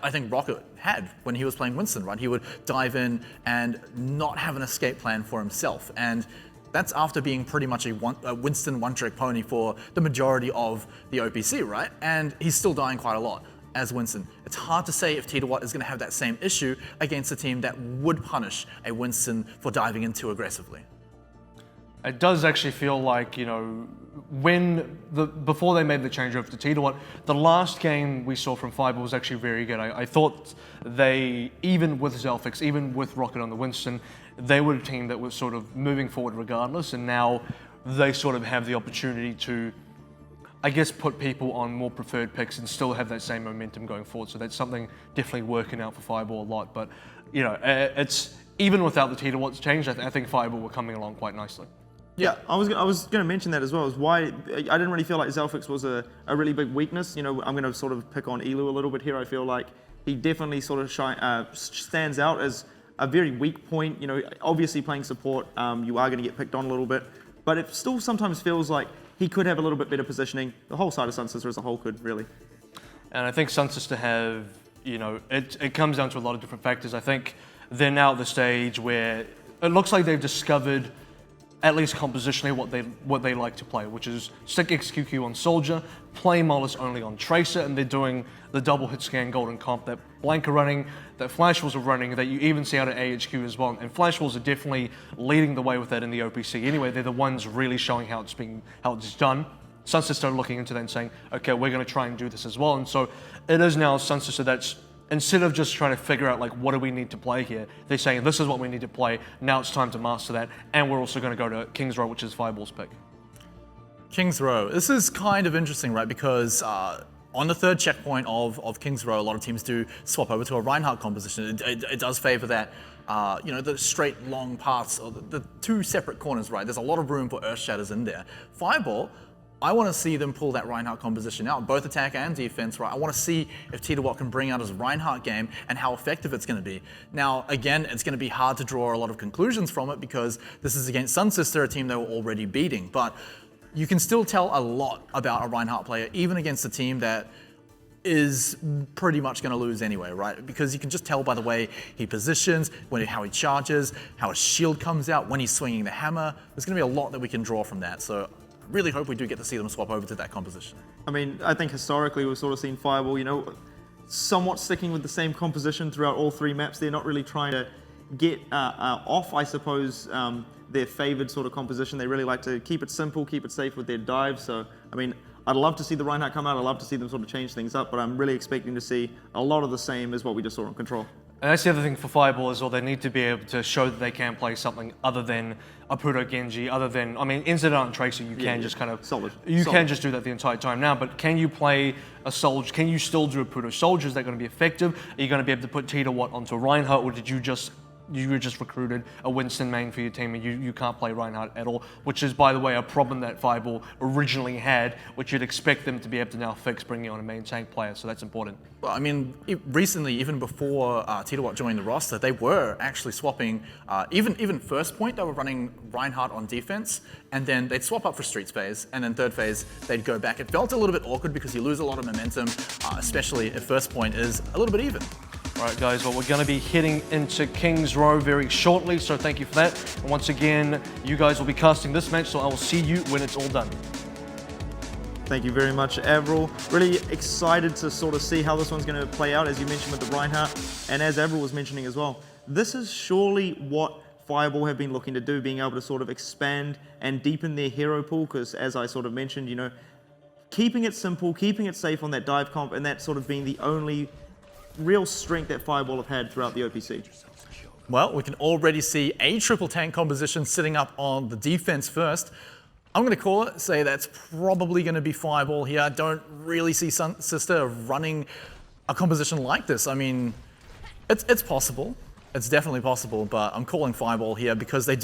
think Rocket had when he was playing Winston, right? He would dive in and not have an escape plan for himself, and that's after being pretty much a Winston one-trick pony for the majority of the OPC, right? And he's still dying quite a lot as Winston. It's hard to say if Titawatt is going to have that same issue against a team that would punish a Winston for diving in too aggressively. It does actually feel like, you know, before they made the change over to Tita, the last game we saw from Fireball was actually very good. I thought they, even with Zelfix, even with Rocket on the Winston, they were a team that was sort of moving forward regardless, and now they sort of have the opportunity to, I guess, put people on more preferred picks and still have that same momentum going forward. So that's something definitely working out for Fireball a lot. But, you know, it's even without the Tita Watts change, I think Fireball were coming along quite nicely. Yeah, I was going to mention that as well. Is why I didn't really feel like Zelfix was a really big weakness. You know, I'm going to sort of pick on Elu a little bit here. I feel like he definitely sort of stands out as a very weak point. You know, obviously playing support, you are going to get picked on a little bit, but it still sometimes feels like he could have a little bit better positioning. The whole side of SunSister as a whole could really. And I think SunSister have, you know, it comes down to a lot of different factors. I think they're now at the stage where it looks like they've discovered, at least compositionally, what they like to play, which is stick XQQ on Soldier, play Mollis only on Tracer, and they're doing the double hit scan golden comp that Blank are running, that Flash Wolves are running, that you even see out at AHQ as well. And Flash Wolves are definitely leading the way with that in the OPC. Anyway, they're the ones really showing how it's done. SunSister are looking into that and saying, okay, we're going to try and do this as well. And so it is now SunSister that's, instead of just trying to figure out like what do we need to play here, they're saying this is what we need to play, now it's time to master that, and we're also going to go to King's Row, which is Fireball's pick. King's Row. This is kind of interesting, right? Because on the third checkpoint of King's Row, a lot of teams do swap over to a Reinhardt composition. It does favor that, you know, the straight long paths, or the two separate corners, right? There's a lot of room for Earth Shatters in there. Fireball, I want to see them pull that Reinhardt composition out, both attack and defense, right? I want to see if Tita Watt can bring out his Reinhardt game and how effective it's going to be. Now, again, it's going to be hard to draw a lot of conclusions from it because this is against SunSister, a team they were already beating, but you can still tell a lot about a Reinhardt player, even against a team that is pretty much going to lose anyway, right? Because you can just tell by the way he positions, how he charges, how his shield comes out, when he's swinging the hammer. There's going to be a lot that we can draw from that. So really hope we do get to see them swap over to that composition. I mean, I think historically we've sort of seen Fireball, you know, somewhat sticking with the same composition throughout all three maps. They're not really trying to get off, I suppose, their favored sort of composition. They really like to keep it simple, keep it safe with their dives. So, I mean, I'd love to see the Reinhardt come out. I'd love to see them sort of change things up, but I'm really expecting to see a lot of the same as what we just saw on Control. And that's the other thing for Fireball as well. They need to be able to show that they can play something other than a Puto Genji, other than, I mean, Incident and Tracer, you can just kind of... Solid. Can just do that the entire time now, but can you play a Soldier? Can you still do a Puto Soldier? Is that going to be effective? Are you going to be able to put Tita Watt onto Reinhardt, or did you were just recruited a Winston main for your team and you can't play Reinhardt at all, which is, by the way, a problem that Fireball originally had, which you'd expect them to be able to now fix, bringing on a main tank player, so that's important. Well, I mean, recently, even before Tita Watt joined the roster, they were actually swapping, even first point, they were running Reinhardt on defense, and then they'd swap up for Streets phase, and then third phase, they'd go back. It felt a little bit awkward because you lose a lot of momentum, especially if first point is a little bit even. All right, guys, well, we're going to be heading into King's Row very shortly, so thank you for that. And once again, you guys will be casting this match, so I will see you when it's all done. Thank you very much, Avril. Really excited to sort of see how this one's going to play out, as you mentioned with the Reinhardt, and as Avril was mentioning as well. This is surely what Fireball have been looking to do, being able to sort of expand and deepen their hero pool, because as I sort of mentioned, you know, keeping it simple, keeping it safe on that dive comp, and that sort of being the only real strength that Fireball have had throughout the OPC. Well, we can already see a triple tank composition sitting up on the defense first. I'm going to call it, say that's probably going to be Fireball here. I don't really see SunSister running a composition like this. I mean, it's possible. It's definitely possible, but I'm calling Fireball here because they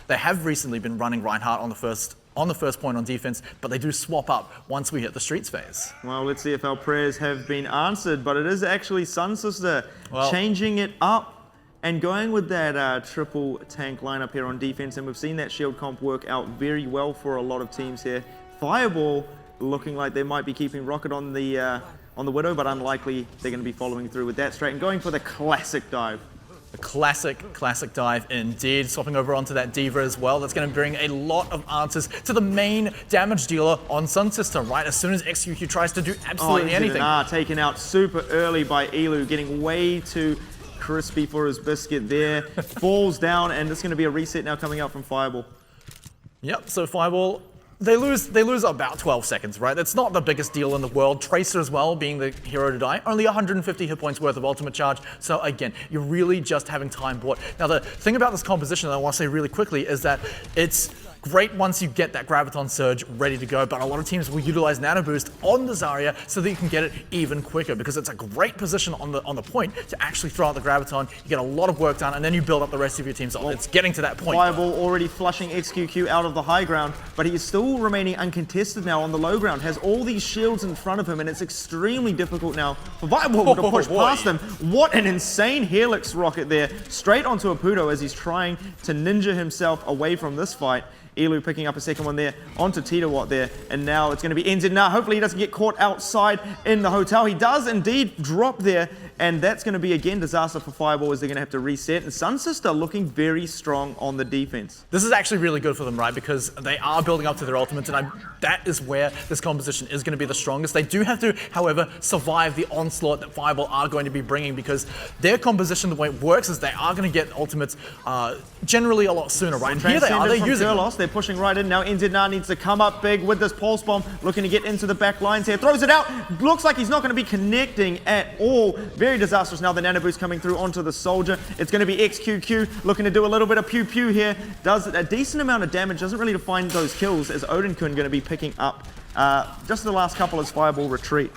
have recently been running Reinhardt on the first point on defense, but they do swap up once we hit the Streets phase. Well, let's see if our prayers have been answered, but it is actually SunSister changing it up and going with that triple tank lineup here on defense, and we've seen that shield comp work out very well for a lot of teams here. Fireball looking like they might be keeping Rocket on the Widow, but unlikely they're going to be following through with that straight and going for the classic dive. A classic dive indeed. Swapping over onto that Diva as well. That's going to bring a lot of answers to the main damage dealer on SunSister, right? As soon as XQQ tries to do absolutely anything. Taken out super early by Elu, getting way too crispy for his biscuit there. Falls down, and it's going to be a reset now coming out from Fireball. Yep, so Fireball, they lose about 12 seconds, right? That's not the biggest deal in the world. Tracer as well, being the hero to die, only 150 hit points worth of ultimate charge. So again, you're really just having time bought. Now the thing about this composition that I want to say really quickly is that it's great once you get that Graviton Surge ready to go, but a lot of teams will utilize Nano Boost on the Zarya so that you can get it even quicker, because it's a great position on the point to actually throw out the Graviton. You get a lot of work done, and then you build up the rest of your team. So it's getting to that point. Fireball already flushing XQQ out of the high ground, but he is still remaining uncontested now on the low ground. Has all these shields in front of him, and it's extremely difficult now for Fireball to push past them. What an insane Helix rocket there, straight onto Apudo as he's trying to ninja himself away from this fight. Elu picking up a second one there onto Titawat there, and now it's going to be NZ. Now hopefully he doesn't get caught outside in the hotel. He does indeed drop there, and that's going to be again disaster for Fireball as they're going to have to reset. And SunSister looking very strong on the defense. This is actually really good for them, right? Because they are building up to their ultimates, and that is where this composition is going to be the strongest. They do have to, however, survive the onslaught that Fireball are going to be bringing, because their composition, the way it works, is they are going to get ultimates generally a lot sooner, right? And here they are, they're using them. They're pushing right in now. NZ needs to come up big with this pulse bomb, looking to get into the back lines here. Throws it out. Looks like he's not going to be connecting at all. Very disastrous now. The Nano Boost coming through onto the soldier. It's going to be XQQ looking to do a little bit of pew pew here. Does a decent amount of damage. Doesn't really find those kills, as Odinkun going to be picking up just the last couple as Fireball retreat.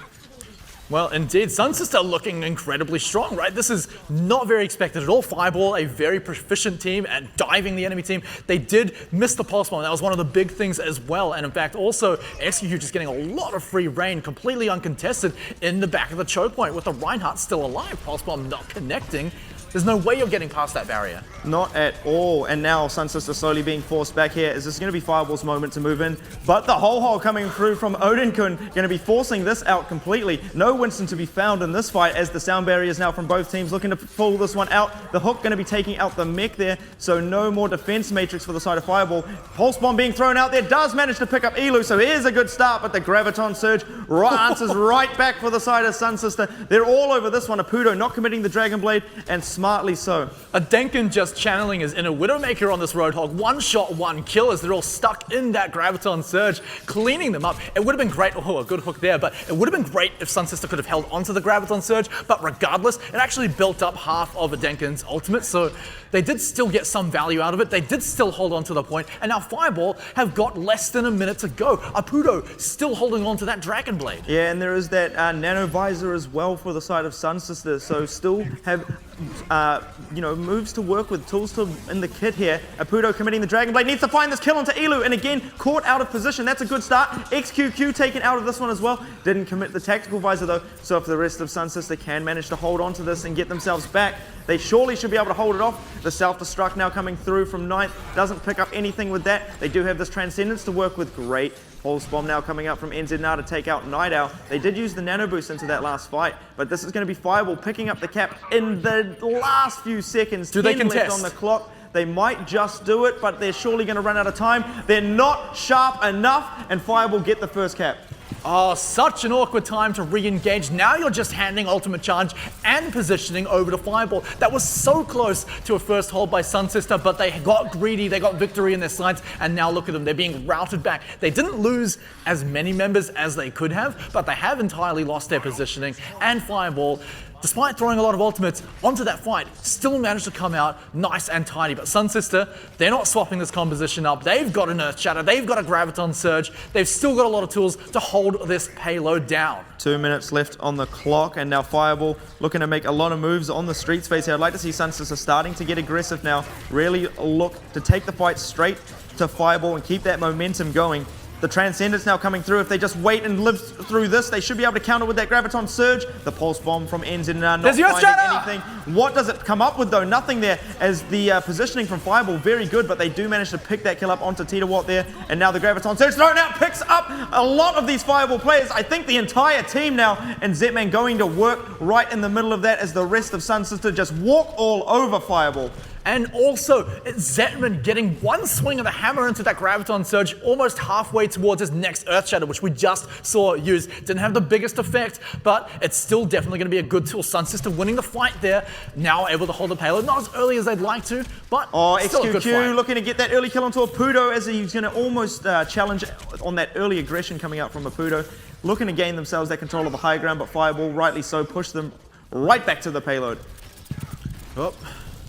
Well, indeed, SunSister looking incredibly strong, right? This is not very expected at all. Fireball, a very proficient team at diving the enemy team. They did miss the pulse bomb. That was one of the big things as well. And in fact, also, XQQ just getting a lot of free reign, completely uncontested in the back of the choke point with the Reinhardt still alive. Pulse bomb not connecting. There's no way you're getting past that barrier. Not at all. And now SunSister slowly being forced back here. Is this going to be Fireball's moment to move in? But the whole coming through from Odinkun going to be forcing this out completely. No Winston to be found in this fight, as the sound barriers now from both teams looking to pull this one out. The hook going to be taking out the mech there, so no more defense matrix for the side of Fireball. Pulse bomb being thrown out there, does manage to pick up Elu, so here's a good start, but the Graviton Surge answers right back for the side of SunSister. They're all over this one. Apudo not committing the Dragon Blade, and smartly so. Adenkin just channeling his inner Widowmaker on this Roadhog. One shot, one kill, as they're all stuck in that Graviton Surge, cleaning them up. It would have been great, oh, a good hook there, but it would have been great if SunSister could have held onto the Graviton Surge, but regardless, it actually built up half of Adenkin's ultimate, so they did still get some value out of it. They did still hold on to the point, and now Fireball have got less than a minute to go. Apudo still holding on to that Dragon Blade. Yeah, and there is that Nano Visor as well for the side of SunSister, so still have moves to work with, tools in the kit here. Apudo committing the Dragon Blade, needs to find this kill onto Elu, and again, caught out of position. That's a good start. XQQ taken out of this one as well. Didn't commit the tactical visor though, so if the rest of SunSister can manage to hold on to this and get themselves back, they surely should be able to hold it off. The self-destruct now coming through from 9th, doesn't pick up anything with that. They do have this Transcendence to work with, great. Pulse bomb now coming out from NZ now to take out Night Owl. They did use the Nano Boost into that last fight, but this is going to be Fireball picking up the cap in the last few seconds. Do they 10 contest? left on the clock. They might just do it, but they're surely going to run out of time. They're not sharp enough, and Fireball get the first cap. Oh, such an awkward time to re-engage. Now you're just handing ultimate charge and positioning over to Fireball. That was so close to a first hold by SunSister, but they got greedy, they got victory in their sights, and now look at them, they're being routed back. They didn't lose as many members as they could have, but they have entirely lost their positioning, and Fireball, despite throwing a lot of ultimates onto that fight, still managed to come out nice and tidy. But SunSister, they're not swapping this composition up. They've got an Earth Shatter, they've got a Graviton Surge, they've still got a lot of tools to hold this payload down. 2 minutes left on the clock, and now Fireball looking to make a lot of moves on the street space here. I'd like to see SunSister starting to get aggressive now, really look to take the fight straight to Fireball and keep that momentum going. The Transcendence now coming through. If they just wait and live through this, they should be able to counter with that Graviton Surge. The Pulse Bomb from NZ not finding anything. What does it come up with though? Nothing there, as the positioning from Fireball very good, but they do manage to pick that kill up onto Titawat there. And now the Graviton Surge thrown out picks up a lot of these Fireball players. I think the entire team now, and Zetman going to work right in the middle of that as the rest of SunSister just walk all over Fireball. And also, Zetman getting one swing of the hammer into that Graviton Surge almost halfway towards his next Earth Shatter, which we just saw used. Didn't have the biggest effect, but it's still definitely going to be a good tool. SunSister winning the fight there, now able to hold the payload. Not as early as they'd like to, but still a good fight. XQQ looking to get that early kill onto Apudo as he's going to almost challenge on that early aggression coming out from Apudo. Looking to gain themselves that control of the high ground, but Fireball, rightly so, push them right back to the payload. Oh,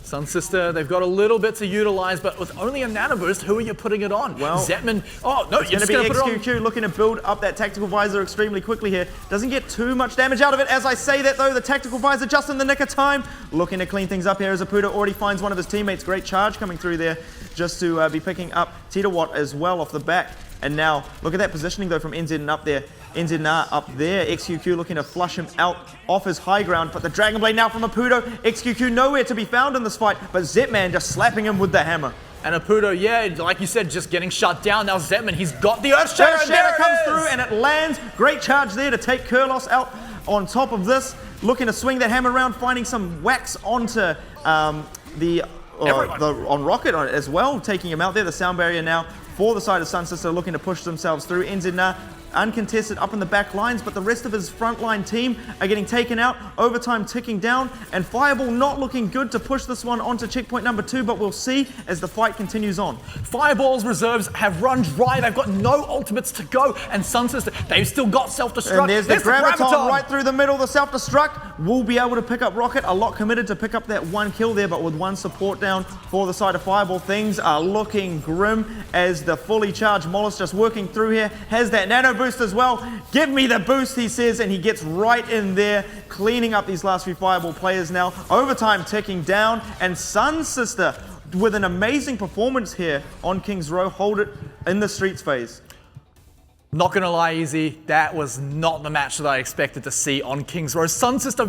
SunSister, they've got a little bit to utilize, but with only a nano boost, who are you putting it on? Well, Zetman, oh no, you're just going to put be XQQ looking to build up that tactical visor extremely quickly here. Doesn't get too much damage out of it. As I say that though, the tactical visor just in the nick of time. Looking to clean things up here as Apudo already finds one of his teammates. Great charge coming through there just to be picking up Titawat as well off the back. And now, look at that positioning though from NZ up there. NZ up there, XQQ looking to flush him out off his high ground, but the Dragon Blade now from Apudo. XQQ nowhere to be found in this fight, but Zetman just slapping him with the hammer. And Apudo, yeah, like you said, just getting shut down. Now Zetman, he's got the Earth Shatter. Earth Shatter comes through and it lands. Great charge there to take Kurlos out on top of this. Looking to swing that hammer around, finding some wax onto on Rocket as well, taking him out there. The sound barrier now for the side of SunSister looking to push themselves through. NZ uncontested up in the back lines, but the rest of his frontline team are getting taken out. Overtime ticking down, and Fireball not looking good to push this one onto checkpoint number 2, but we'll see as the fight continues on. Fireball's reserves have run dry. They've got no ultimates to go, and SunSister, they've still got self-destruct. And there's the Graviton right through the middle. The self-destruct will be able to pick up Rocket. A lot committed to pick up that one kill there, but with one support down for the side of Fireball, things are looking grim as the fully charged Mollis just working through here. Has that nano boost as well. Give me the boost, he says, and he gets right in there, cleaning up these last few Fireball players now. Overtime ticking down, and SunSister with an amazing performance here on Kings Row, hold it in the streets phase. Not gonna lie, Easy, that was not the match that I expected to see on Kings Row. SunSister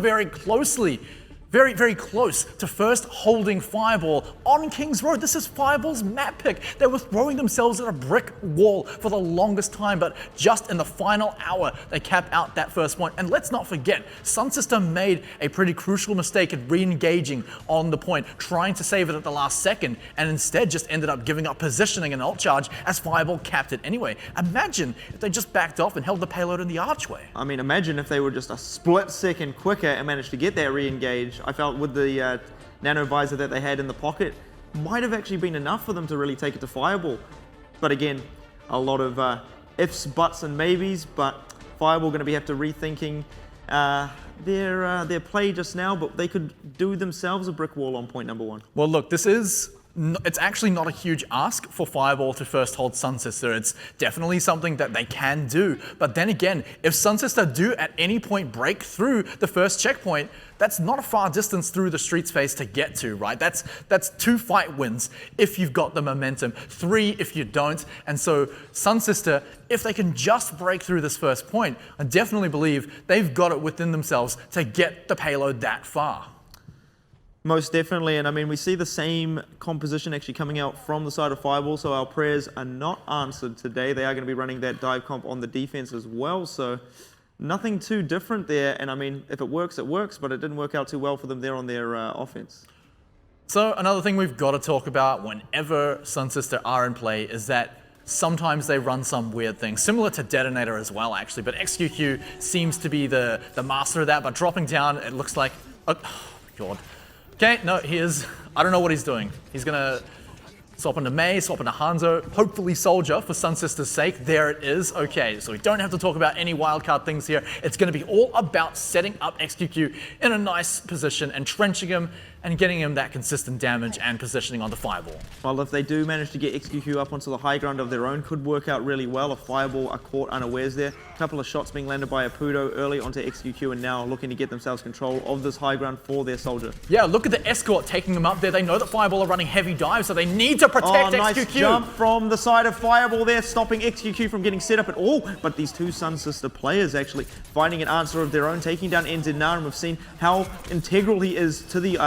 very, very close to first holding Fireball on Kings Road. This is Fireball's map pick. They were throwing themselves at a brick wall for the longest time, but just in the final hour, they cap out that first point. And let's not forget, SunSister made a pretty crucial mistake at re-engaging on the point, trying to save it at the last second, and instead just ended up giving up positioning and ult charge as Fireball capped it anyway. Imagine if they just backed off and held the payload in the archway. I mean, imagine if they were just a split second quicker and managed to get that re-engage. I felt with the nano visor that they had in the pocket, might have actually been enough for them to really take it to Fireball. But again, a lot of ifs, buts, and maybes. But Fireball going to have to rethinking their play just now. But they could do themselves a brick wall on point number 1. Well, look, it's actually not a huge ask for Fireball to first hold SunSister. It's definitely something that they can do. But then again, if SunSister do at any point break through the first checkpoint, that's not a far distance through the street space to get to, right? That's 2 fight wins if you've got the momentum, 3 if you don't. And so SunSister, if they can just break through this first point, I definitely believe they've got it within themselves to get the payload that far. Most definitely, and I mean, we see the same composition actually coming out from the side of Fireball, so our prayers are not answered today. They are going to be running that dive comp on the defense as well, so nothing too different there. And I mean, if it works, but it didn't work out too well for them there on their offense. So another thing we've got to talk about whenever SunSister are in play is that sometimes they run some weird things, similar to Detonator as well, actually, but XQQ seems to be the master of that, but dropping down, it looks like, oh God. Okay, no, I don't know what he's doing. He's gonna swap into Mei, swap into Hanzo, hopefully Soldier for SunSister's sake. There it is. Okay, so we don't have to talk about any wildcard things here. It's gonna be all about setting up XQQ in a nice position and trenching him and getting him that consistent damage and positioning on the Fireball. Well, if they do manage to get XQQ up onto the high ground of their own, could work out really well if Fireball are caught unawares there. A couple of shots being landed by Apudo early onto XQQ and now looking to get themselves control of this high ground for their Soldier. Yeah, look at the escort taking them up there. They know that Fireball are running heavy dives, so they need to protect XQQ. Nice jump from the side of Fireball there, stopping XQQ from getting set up at all. But these two SunSister players actually finding an answer of their own, taking down NZ, and we've seen how integral he is to the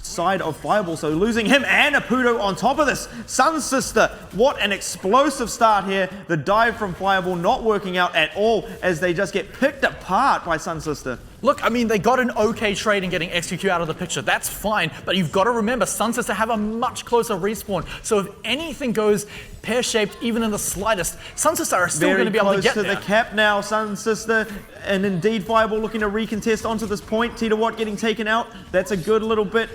side of Fireball, so losing him and Apudo on top of this. SunSister, what an explosive start here. The dive from Fireball not working out at all as they just get picked apart by SunSister. Look, I mean, they got an okay trade in getting XQQ out of the picture. That's fine, but you've got to remember, SunSister have a much closer respawn. So if anything goes pear-shaped, even in the slightest, SunSister are still going to be able to get there. Very close to the cap now, SunSister, and indeed Fireball looking to recontest onto this point. Tita getting taken out. That's a good little bit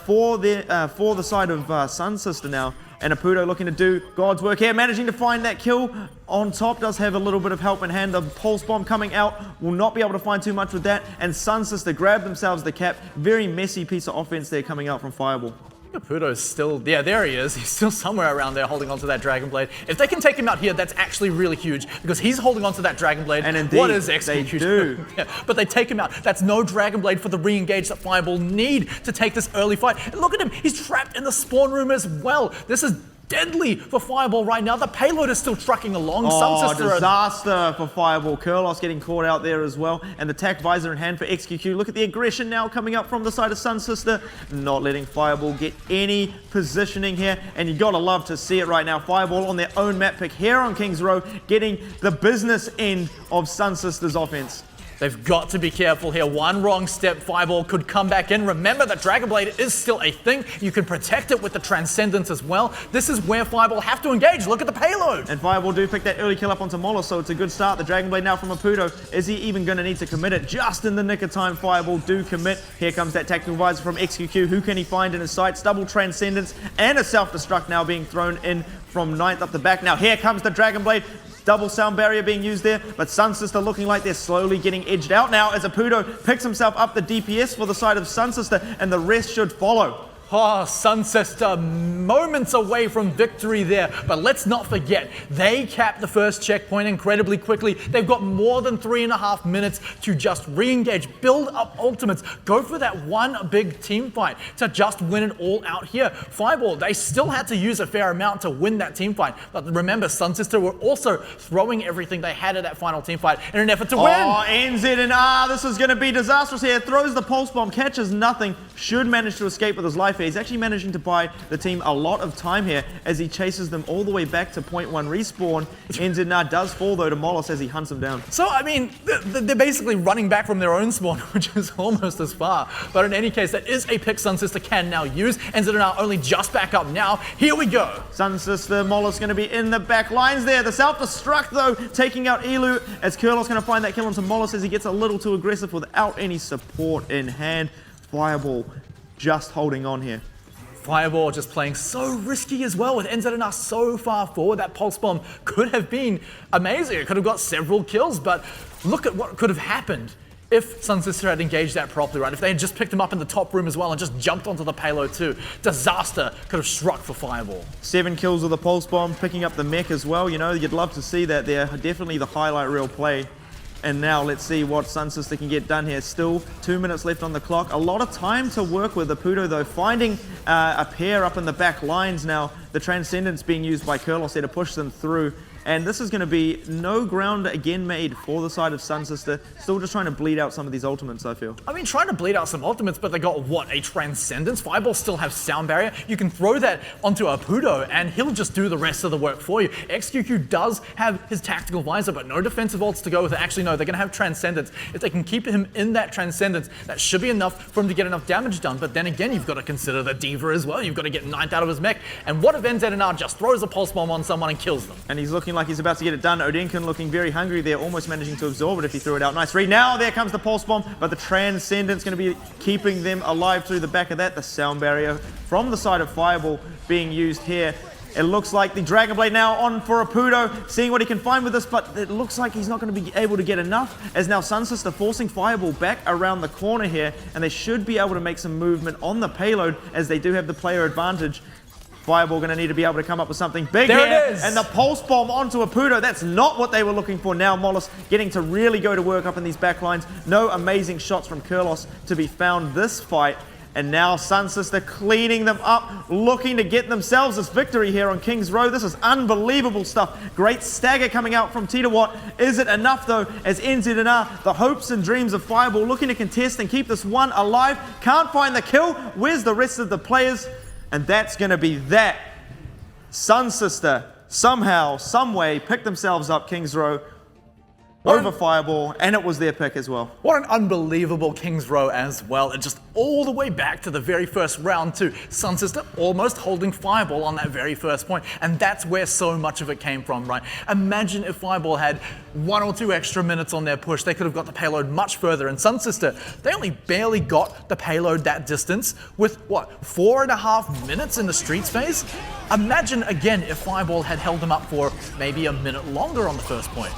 for the side of SunSister now. And Apudo looking to do God's work here, managing to find that kill. On top does have a little bit of help in hand. The pulse bomb coming out will not be able to find too much with that. And SunSister grab themselves the cap. Very messy piece of offense there coming out from Fireball. Caputo's still, yeah, there he is. He's still somewhere around there holding onto that Dragon Blade. If they can take him out here, that's actually really huge because he's holding onto that Dragon Blade. And indeed, what is they execution? do. Yeah, but they take him out. That's no Dragon Blade for the re-engage that Fireball need to take this early fight. And look at him. He's trapped in the spawn room as well. This is deadly for Fireball right now. The payload is still trucking along. Oh, disaster for Fireball. Kurlos getting caught out there as well. And the tack visor in hand for XQQ. Look at the aggression now coming up from the side of SunSister. Not letting Fireball get any positioning here. And you gotta love to see it right now. Fireball on their own map pick here on Kings Row, getting the business end of SunSister's offense. They've got to be careful here. One wrong step, Fireball could come back in. Remember that Dragon Blade is still a thing. You can protect it with the Transcendence as well. This is where Fireball have to engage. Look at the payload. And Fireball do pick that early kill up onto Moller, so it's a good start. The Dragon Blade now from Apudo. Is he even going to need to commit it? Just in the nick of time, Fireball do commit. Here comes that tactical visor from XQQ. Who can he find in his sights? Double Transcendence and a self-destruct now being thrown in from 9th up the back. Now here comes the Dragon Blade. Double sound barrier being used there, but SunSister looking like they're slowly getting edged out now as Apudo picks himself up the DPS for the side of SunSister, and the rest should follow. Oh, SunSister moments away from victory there, but let's not forget, they capped the first checkpoint incredibly quickly. They've got more than 3.5 minutes to just re-engage, build up ultimates, go for that one big team fight to just win it all out here. Fireball, they still had to use a fair amount to win that team fight, but remember, SunSister were also throwing everything they had at that final team fight in an effort to win. Oh, NZ, this is going to be disastrous here. Throws the pulse bomb, catches nothing, should manage to escape with his life. He's actually managing to buy the team a lot of time here as he chases them all the way back to point 1 respawn. NZ does fall though to Molos as he hunts him down. So, I mean, they're basically running back from their own spawn, which is almost as far. But in any case, that is a pick SunSister can now use. NZ only just back up now. Here we go. SunSister, Molos going to be in the back lines there. The self-destruct though, taking out Elu as Kurlos going to find that kill onto Molos as he gets a little too aggressive without any support in hand. Fireball just holding on here. Fireball just playing so risky as well with NZ so far forward. That pulse bomb could have been amazing. It could have got several kills, but look at what could have happened if SunSister had engaged that properly, right? If they had just picked him up in the top room as well and just jumped onto the payload too. Disaster could have struck for Fireball. 7 kills with the pulse bomb, picking up the mech as well. You know, you'd love to see that there. Definitely the highlight reel play. And now let's see what SunSister can get done here. Still 2 minutes left on the clock. A lot of time to work with. Apudo though finding a pair up in the back lines now. The Transcendence being used by Kurlos there to push them through. And this is going to be no ground again made for the side of SunSister. Still just trying to bleed out some of these ultimates, I feel. I mean, trying to bleed out some ultimates, but they got, what, a Transcendence? Fireball still have Sound Barrier. You can throw that onto Apudo, and he'll just do the rest of the work for you. XQQ does have his Tactical Visor, but no defensive ults to go with it. Actually, no, they're going to have Transcendence. If they can keep him in that Transcendence, that should be enough for him to get enough damage done. But then again, you've got to consider the Diva as well. You've got to get 9th out of his mech. And what if NZNR just throws a Pulse Bomb on someone and kills them? And he's looking like he's about to get it done. Odenkin looking very hungry there, almost managing to absorb it if he threw it out. Nice read. Now there comes the Pulse Bomb, but the Transcendence going to be keeping them alive through the back of that. The Sound Barrier from the side of Fireball being used here. It looks like the Dragon Blade now on for Apudo, seeing what he can find with this, but it looks like he's not going to be able to get enough, as now SunSister forcing Fireball back around the corner here, and they should be able to make some movement on the payload, as they do have the player advantage. Fireball going to need to be able to come up with something big there here. It is. And the Pulse Bomb onto Apudo. That's not what they were looking for. Now Molos getting to really go to work up in these back lines. No amazing shots from Kurlos to be found this fight. And now SunSister cleaning them up, looking to get themselves this victory here on Kings Row. This is unbelievable stuff. Great stagger coming out from Tita. Is it enough though, as NZNR, the hopes and dreams of Fireball, looking to contest and keep this one alive. Can't find the kill. Where's the rest of the players? And that's going to be that. SunSister somehow, some way, picked themselves up Kings Row. over Fireball, and it was their pick as well. What an unbelievable King's Row as well. And just all the way back to the very first round to SunSister almost holding Fireball on that very first point. And that's where so much of it came from, right? Imagine if Fireball had 1 or 2 extra minutes on their push. They could have got the payload much further. And SunSister, they only barely got the payload that distance with, what, 4.5 minutes in the Streets phase? Imagine again if Fireball had held them up for maybe a minute longer on the first point.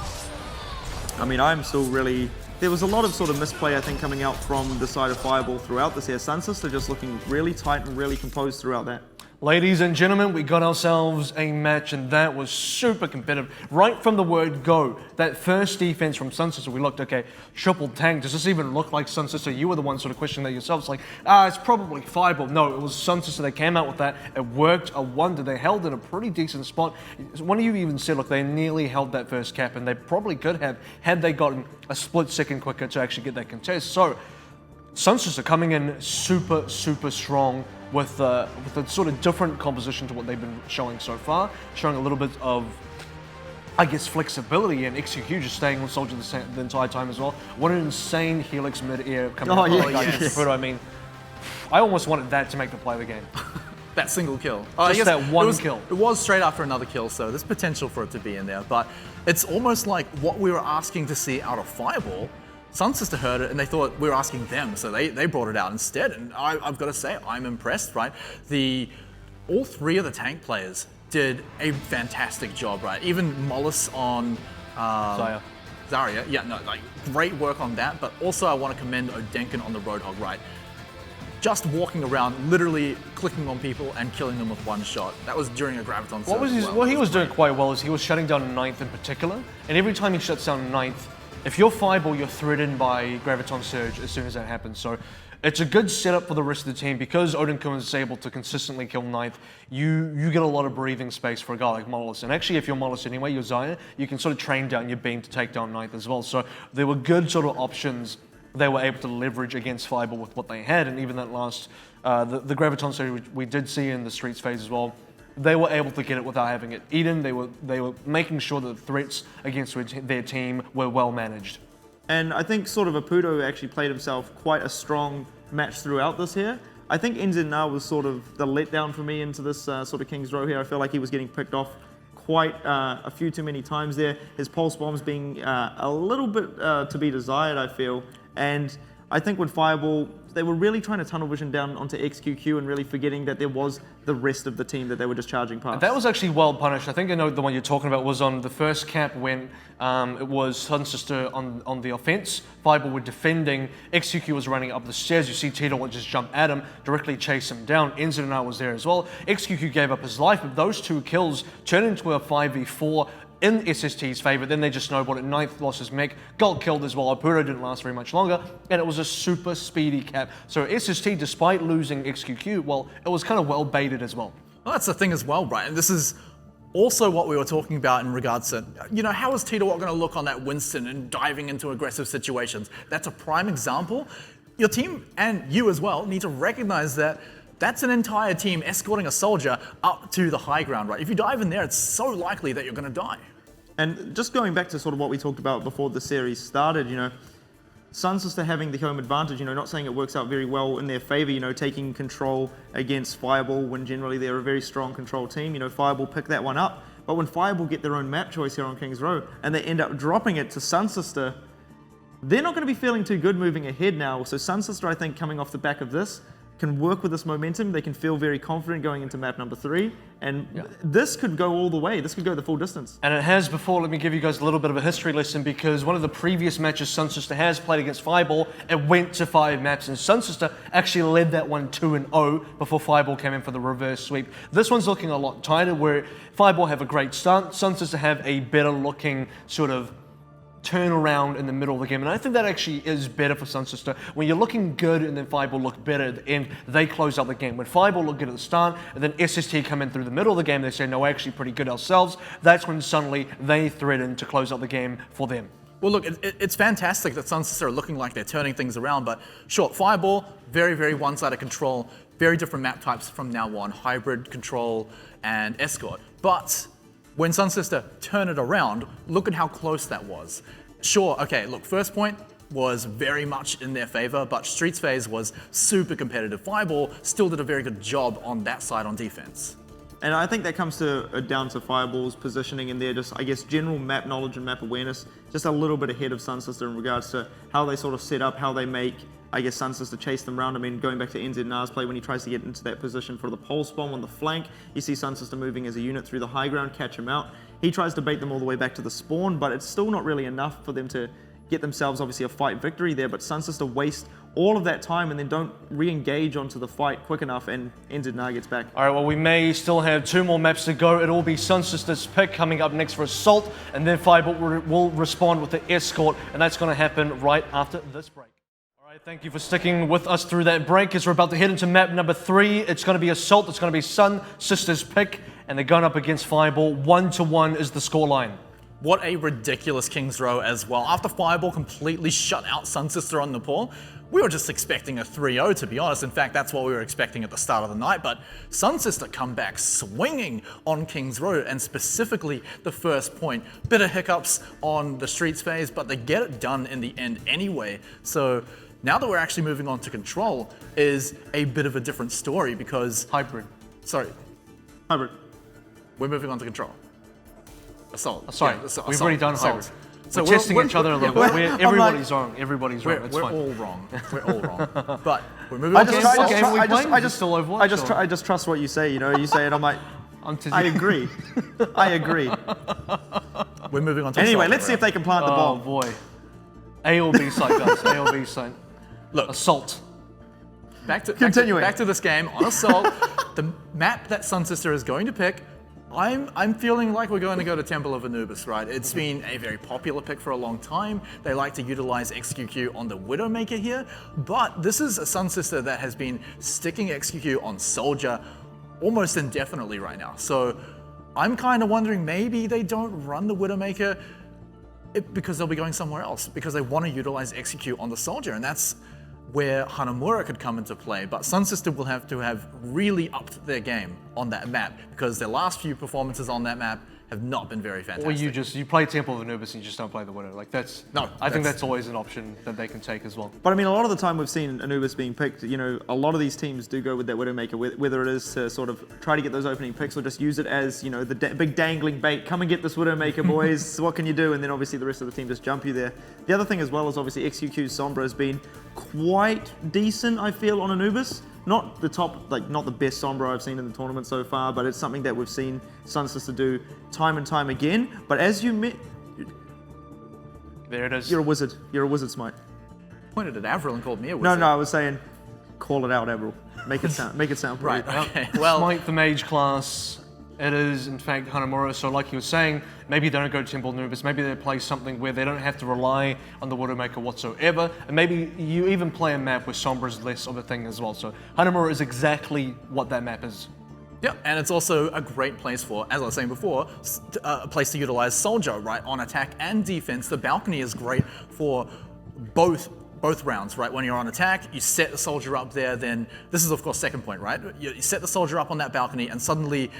I mean, I'm still really... There was a lot of sort of misplay, I think, coming out from the side of Fireball throughout this here. SunSister just looking really tight and really composed throughout that. Ladies and gentlemen, we got ourselves a match, and that was super competitive. Right from the word go, that first defense from SunSister, we looked, okay, triple tank. Does this even look like SunSister? You were the one sort of questioning that yourselves, like, it's probably Fireball. No, it was SunSister that came out with that. It worked a wonder. They held in a pretty decent spot. One of you even said, look, they nearly held that first cap, and they probably could have had they gotten a split second quicker to actually get that contest. So, SunSister coming in super, super strong with a sort of different composition to what they've been showing so far, showing a little bit of, I guess, flexibility, and XQQ just staying on Soldier the entire time as well. What an insane Helix mid-air coming out. Yes. I mean, I almost wanted that to make the play of the game. That single kill. Just that one kill. It was straight after another kill, so there's potential for it to be in there. But it's almost like what we were asking to see out of Fireball. SunSister heard it and they thought we were asking them, so they brought it out instead. And I've got to say, I'm impressed, right? All 3 of the tank players did a fantastic job, right? Even Mollis on Zarya, yeah, no, like great work on that. But also I want to commend Odenkin on the Roadhog, right? Just walking around, literally clicking on people and killing them with one shot. That was during a Graviton surge. What he was doing quite well is he was shutting down 9th in particular, and every time he shuts down 9th, if you're Fireball, you're threatened by Graviton Surge as soon as that happens. So it's a good setup for the rest of the team because Odenkin is able to consistently kill 9th. You get a lot of breathing space for a guy like Mollis. And actually, if you're Mollis anyway, you're Zaya, you can sort of train down your beam to take down 9th as well. So there were good sort of options they were able to leverage against Fireball with what they had. And even that last, the Graviton Surge which we did see in the Streets phase as well, they were able to get it without having it eaten. They were making sure that the threats against their team were well managed. And I think sort of Apudo actually played himself quite a strong match throughout this here. I think NZNR was sort of the letdown for me into this sort of King's Row here. I feel like he was getting picked off quite a few too many times there. His pulse bombs being a little bit to be desired, I feel. And I think with Fireball, they were really trying to tunnel vision down onto XQQ and really forgetting that there was the rest of the team that they were just charging past. That was actually well punished. I think I know the one you're talking about was on the first cap when it was SunSister on the offense. Fireball were defending. XQQ was running up the stairs. You see Tito would just jump at him, directly chase him down. NZNR was there as well. XQQ gave up his life, but those 2 kills turned into a 5v4 in SST's favor. Then they just snowballed it. 9th lost his mech, got killed as well. Apudo didn't last very much longer, and it was a super speedy cap. So SST, despite losing XQQ, well, it was kind of well baited as well. Well, that's the thing as well, right? And this is also what we were talking about in regards to, how is Tito going to look on that Winston and diving into aggressive situations? That's a prime example. Your team and you as well need to recognize that that's an entire team escorting a soldier up to the high ground, right? If you dive in there, it's so likely that you're going to die. And just going back to sort of what we talked about before the series started, SunSister having the home advantage, not saying it works out very well in their favor, taking control against Fireball when generally they're a very strong control team. Fireball pick that one up. But when Fireball get their own map choice here on King's Row and they end up dropping it to SunSister, they're not going to be feeling too good moving ahead now. So SunSister, I think, coming off the back of this, can work with this momentum. They can feel very confident going into map number 3. And this could go all the way. This could go the full distance. And it has before. Let me give you guys a little bit of a history lesson because one of the previous matches SunSister has played against Fireball, it went to 5 maps and SunSister actually led that one 2-0 before Fireball came in for the reverse sweep. This one's looking a lot tighter where Fireball have a great start. SunSister have a better looking sort of turn around in the middle of the game. And I think that actually is better for SunSister. When you're looking good and then Fireball look better at the end, they close out the game. When Fireball look good at the start and then SST come in through the middle of the game, they say, no, we're actually pretty good ourselves. That's when suddenly they threaten to close out the game for them. Well, look, it's fantastic that SunSister are looking like they're turning things around, but sure, Fireball, very, very one-sided control, very different map types from now on, hybrid, control, and escort. But when SunSister turn it around, look at how close that was. sure, okay, look, first point was very much in their favor, but Streets phase was super competitive. Fireball still did a very good job on that side on defense. And I think that comes down to Fireball's positioning and their just, I guess, general map knowledge and map awareness, just a little bit ahead of SunSister in regards to how they sort of set up, how they make, I guess, SunSister chase them around. I mean, going back to NZNA's play, when he tries to get into that position for the pole spawn on the flank, you see SunSister moving as a unit through the high ground, catch him out. He tries to bait them all the way back to the spawn, but it's still not really enough for them to get themselves, obviously, a fight victory there. But SunSister waste all of that time and then don't re-engage onto the fight quick enough, and NZNA gets back. All right, well, we may still have 2 more maps to go. It'll be SunSister's pick coming up next for Assault, and then Fireball will respond with the Escort, and that's going to happen right after this break. All right, thank you for sticking with us through that break. As we're about to head into map number 3, it's going to be Assault. It's going to be SunSister's pick, and they're going up against Fireball. 1-1 is the scoreline. What a ridiculous King's Row as well. After Fireball completely shut out SunSister on Nepal, we were just expecting a 3-0, to be honest. In fact, that's what we were expecting at the start of the night, but SunSister come back swinging on King's Row, and specifically the first point. Bit of hiccups on the Streets phase, but they get it done in the end anyway. So now that we're actually moving on to Control is a bit of a different story because... Hybrid. Sorry, Hybrid. we're moving on to Control. Assault. Sorry, Yeah, we've already done Hybrid. So we're testing each other a little bit. Everybody's wrong. Everybody's wrong. It's We're fine. all wrong. We're all wrong. But we're moving on to just- Assault. game are we playing? Is it still Overwatch, or- I just trust what you say. You know, you say it, I'm like, I agree. I agree. We're moving on to Anyway, Assault. let's see if they can plant the Oh ball. boy. A or B side, guys. A or B side. Look, Assault. Continuing. Back to this game on Assault. The map that SunSister is going to pick, I'm feeling like we're going to go to Temple of Anubis, right? It's been a very popular pick for a long time. They like to utilize XQQ on the Widowmaker here, but this is a SunSister that has been sticking XQQ on Soldier almost indefinitely right now. So I'm kind of wondering maybe they don't run the Widowmaker because they'll be going somewhere else, because they want to utilize XQQ on the Soldier, and that's where Hanamura could come into play. But SunSister will have to have really upped their game on that map, because their last few performances on that map have not been very fantastic. Or you play Temple of Anubis and you just don't play the Widow. Like that's No, I think that's always an option that they can take as well. But I mean, a lot of the time we've seen Anubis being picked, you know, a lot of these teams do go with that Widowmaker, whether it is to sort of try to get those opening picks or just use it as, you know, the big dangling bait. Come and get this Widowmaker, boys. What can you do? And then obviously the rest of the team just jump you there. The other thing as well is obviously XQQ's Sombra has been quite decent, I feel, on Anubis. Not the top, like not the best Sombra I've seen in the tournament so far, but it's something that we've seen SunSister do time and time again. But as you met, There it is. you're a wizard. You're a wizard, Smite. Pointed at Avril and called me a wizard. No, I was saying, call it out, Avril. Make it sound pretty. Right, okay. Well, Smite the mage class. It is, in fact, Hanamura. So like you were saying, maybe they don't go to Temple of Anubis. Maybe they play something where they don't have to rely on the Widowmaker whatsoever. And maybe you even play a map where Sombra is less of a thing as well. So Hanamura is exactly what that map is. yeah, and it's also a great place for, as I was saying before, a place to utilize Soldier, right, on attack and defense. The balcony is great for both rounds, right? When you're on attack, you set the Soldier up there, then this is of course second point, right? You set the Soldier up on that balcony, and suddenly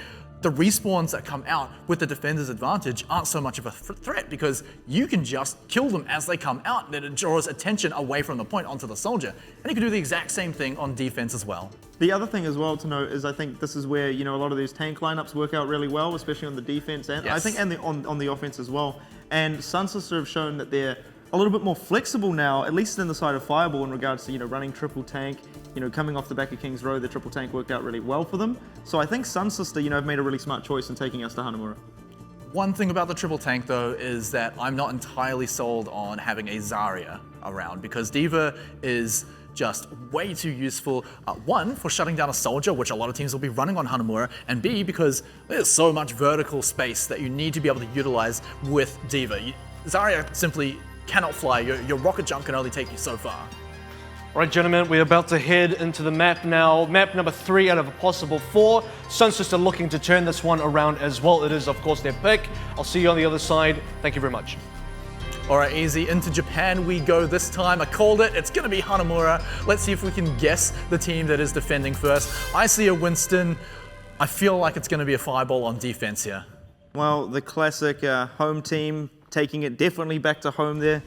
the respawns that come out with the defender's advantage aren't so much of a threat, because you can just kill them as they come out, and it draws attention away from the point onto the Soldier. And you can do the exact same thing on defense as well. The other thing as well to note is I think this is where, you know, a lot of these tank lineups work out really well, especially on the defense and I Yes. think on the offense as well. And SunSister have shown that they're a little bit more flexible now, at least in the side of Fireball, in regards to, you know, running triple tank. You know, coming off the back of King's Row, the triple tank worked out really well for them. So I think SunSister, you know, have made a really smart choice in taking us to Hanamura. One thing about the triple tank though is that I'm not entirely sold on having a Zarya around, because Diva is just way too useful. One, for shutting down a Soldier, which a lot of teams will be running on Hanamura, and B, because there's so much vertical space that you need to be able to utilize with Diva. Zarya simply cannot fly. Your rocket jump can only take you so far. All right, gentlemen, we're about to head into the map now. Map number 3 out of a possible 4. SunSister looking to turn this one around as well. It is, of course, their pick. I'll see you on the other side. Thank you very much. All right, easy. Into Japan we go this time. I called it. It's going to be Hanamura. Let's see if we can guess the team that is defending first. I see a Winston. I feel like it's going to be a Fireball on defense here. Well, the classic home team taking it definitely back to home there.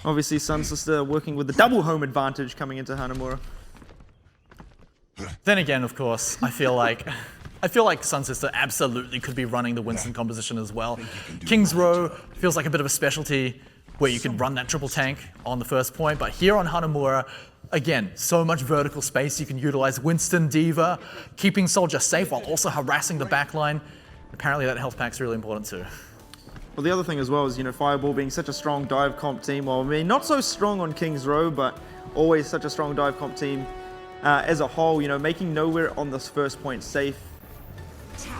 Obviously, SunSister working with the double home advantage coming into Hanamura. Then again, of course, I feel like SunSister absolutely could be running the Winston composition as well. King's Row feels like a bit of a specialty where you can run that triple tank on the first point, but here on Hanamura, again, so much vertical space. You can utilize Winston, Diva, keeping Soldier safe while also harassing the backline. Apparently that health pack's really important too. Well, the other thing as well is, Fireball being such a strong dive comp team. Well, I mean, not so strong on King's Row, but always such a strong dive comp team as a whole, making Nowhere on this first point safe.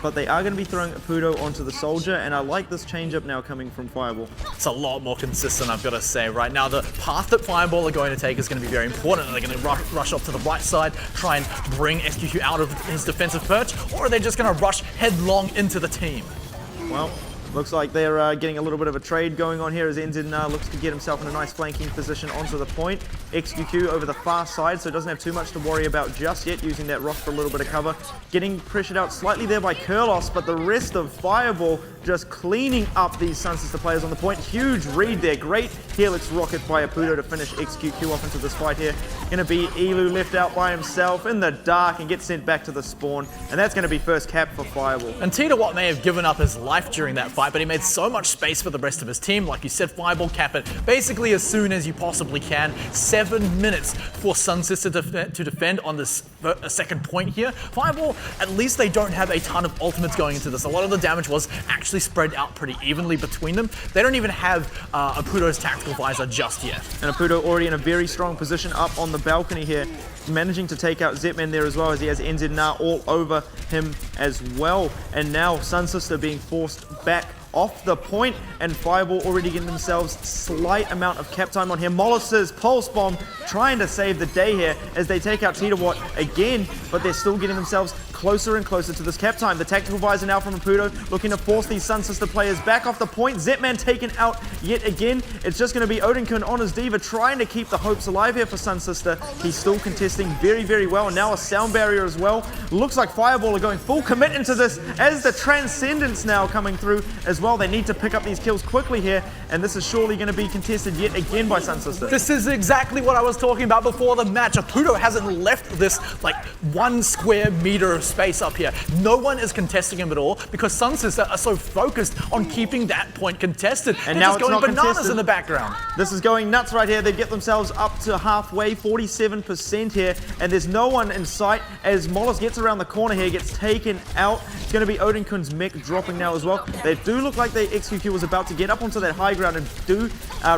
But they are going to be throwing Apudo onto the Soldier, and I like this change-up now coming from Fireball. It's a lot more consistent, I've got to say. Right now, the path that Fireball are going to take is going to be very important. Are they going to rush up to the right side, try and bring SQQ out of his defensive perch, or are they just going to rush headlong into the team? Well, looks like they're getting a little bit of a trade going on here as NZNR looks to get himself in a nice flanking position onto the point. XQQ over the far side, so doesn't have too much to worry about just yet, using that rock for a little bit of cover. Getting pressured out slightly there by Kurlos, but the rest of Fireball just cleaning up these SunSister players on the point. Huge read there. Great Helix rocket by Apudo to finish XQQ off into this fight here. Going to be Elu left out by himself in the dark and get sent back to the spawn, and that's going to be first cap for Fireball. And Tita Watt may have given up his life during that fight, but he made so much space for the rest of his team. Like you said, Fireball cap it basically as soon as you possibly can. 7 minutes for SunSister to defend on this second point here. Fireball, at least they don't have a ton of ultimates going into this. A lot of the damage was actually spread out pretty evenly between them. They don't even have Apudo's tactical visor just yet. And Apudo already in a very strong position up on the balcony here, managing to take out Zetman there as well, as he has NZNR all over him as well. And now SunSister being forced back off the point, and Fireball already getting themselves slight amount of cap time on here. Mollis's Pulse Bomb trying to save the day here as they take out Tita Watt again, but they're still getting themselves closer and closer to this cap time. The tactical visor now from Apudo, looking to force these SunSister players back off the point. Zetman taken out yet again. It's just going to be Odinkun on his Diva, trying to keep the hopes alive here for SunSister. He's still contesting very, very well, and now a sound barrier as well. Looks like Fireball are going full commit into this as the Transcendence now coming through as well. They need to pick up these kills quickly here, and this is surely going to be contested yet again by SunSister. This is exactly what I was talking about before the match. Apudo hasn't left this like 1 square meter of space up here. No one is contesting him at all because SunSister are so focused on keeping that point contested. And they're now just it's going not bananas contested in the background. This is going nuts right here. They get themselves up to halfway, 47% here, and there's no one in sight as Mollis gets around the corner here, gets taken out. It's going to be Odinkun's mech dropping now as well. They do look like the XQQ was about to get up onto that high ground and do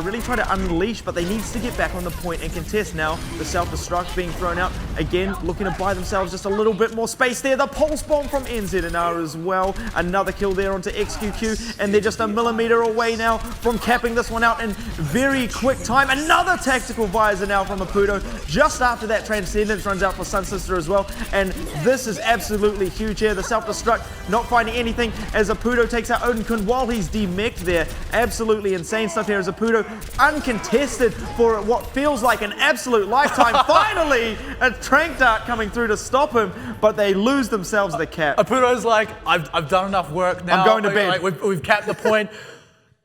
really try to unleash, but they need to get back on the point and contest now. The self-destruct being thrown out again, looking to buy themselves just a little bit more space there. The Pulse Bomb from NZNR as well. Another kill there onto XQQ, and they're just a millimeter away now from capping this one out in very quick time. Another tactical visor now from Apudo just after that Transcendence runs out for SunSister as well, and this is absolutely huge here. The self-destruct not finding anything as Apudo takes out Odinkun while he's demech'd there. Absolutely insane stuff here as Apudo uncontested for what feels like an absolute lifetime. Finally, a Trank Dart coming through to stop him, but they lose themselves the cap. Apudo's like, I've done enough work now. I'm going to bed. Like, we've capped the point.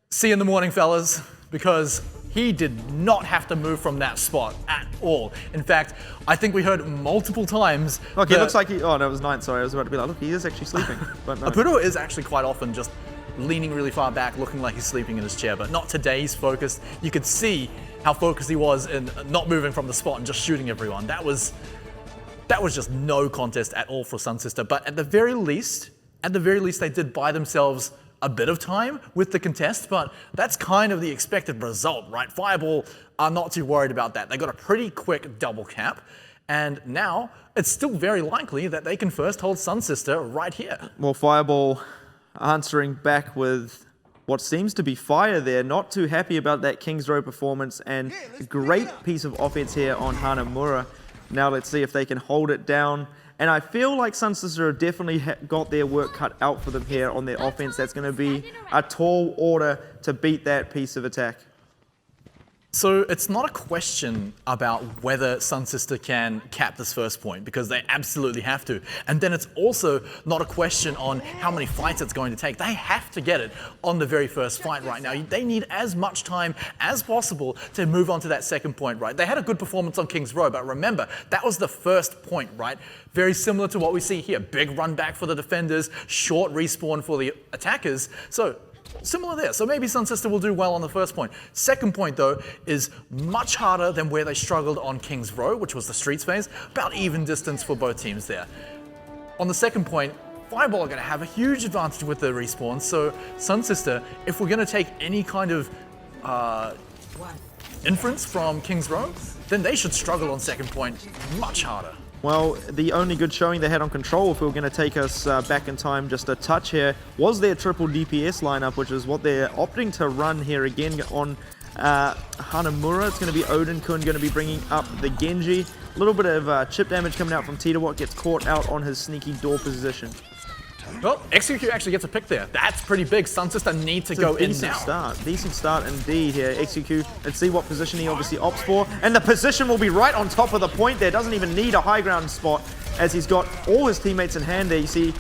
See you in the morning, fellas, because he did not have to move from that spot at all. In fact, I think we heard multiple times. Look, it looks like he. Oh, no, it was 9. Sorry, I was about to be like, look, he is actually sleeping. But no. Apudo is actually quite often just leaning really far back, looking like he's sleeping in his chair, but not today. He's focused. You could see how focused he was in not moving from the spot and just shooting everyone. That was just no contest at all for SunSister. But at the very least, they did buy themselves a bit of time with the contest, but that's kind of the expected result, right? Fireball are not too worried about that. They got a pretty quick double cap, and now it's still very likely that they can first hold SunSister right here. Well, Fireball answering back with what seems to be fire there. Not too happy about that King's Row performance, and a great piece of offense here on Hanamura. Now let's see if they can hold it down. And I feel like SunSister have definitely got their work cut out for them here on their offense. That's going to be a tall order to beat that piece of attack. So it's not a question about whether SunSister can cap this first point, because they absolutely have to. And then it's also not a question on how many fights it's going to take. They have to get it on the very first fight right now. They need as much time as possible to move on to that second point, right? They had a good performance on King's Row, but remember, that was the first point, right? Very similar to what we see here. Big run back for the defenders, short respawn for the attackers. So similar there. So maybe SunSister will do well on the first point. Second point, though, is much harder than where they struggled on King's Row, which was the streets phase. About even distance for both teams there. On the second point, Fireball are going to have a huge advantage with the respawn. So SunSister, if we're going to take any kind of inference from King's Row, then they should struggle on second point much harder. Well, the only good showing they had on Control, if we were going to take us back in time just a touch here, was their triple DPS lineup, which is what they're opting to run here again on Hanamura. It's going to be Odin-kun going to be bringing up the Genji. A little bit of chip damage coming out from Titawat, gets caught out on his sneaky door position. Well, XQQ actually gets a pick there. That's pretty big. SunSister need to go in now. Decent start indeed here. XQQ, let's see what position he obviously opts for. And the position will be right on top of the point there. Doesn't even need a high ground spot, as he's got all his teammates in hand there. You see,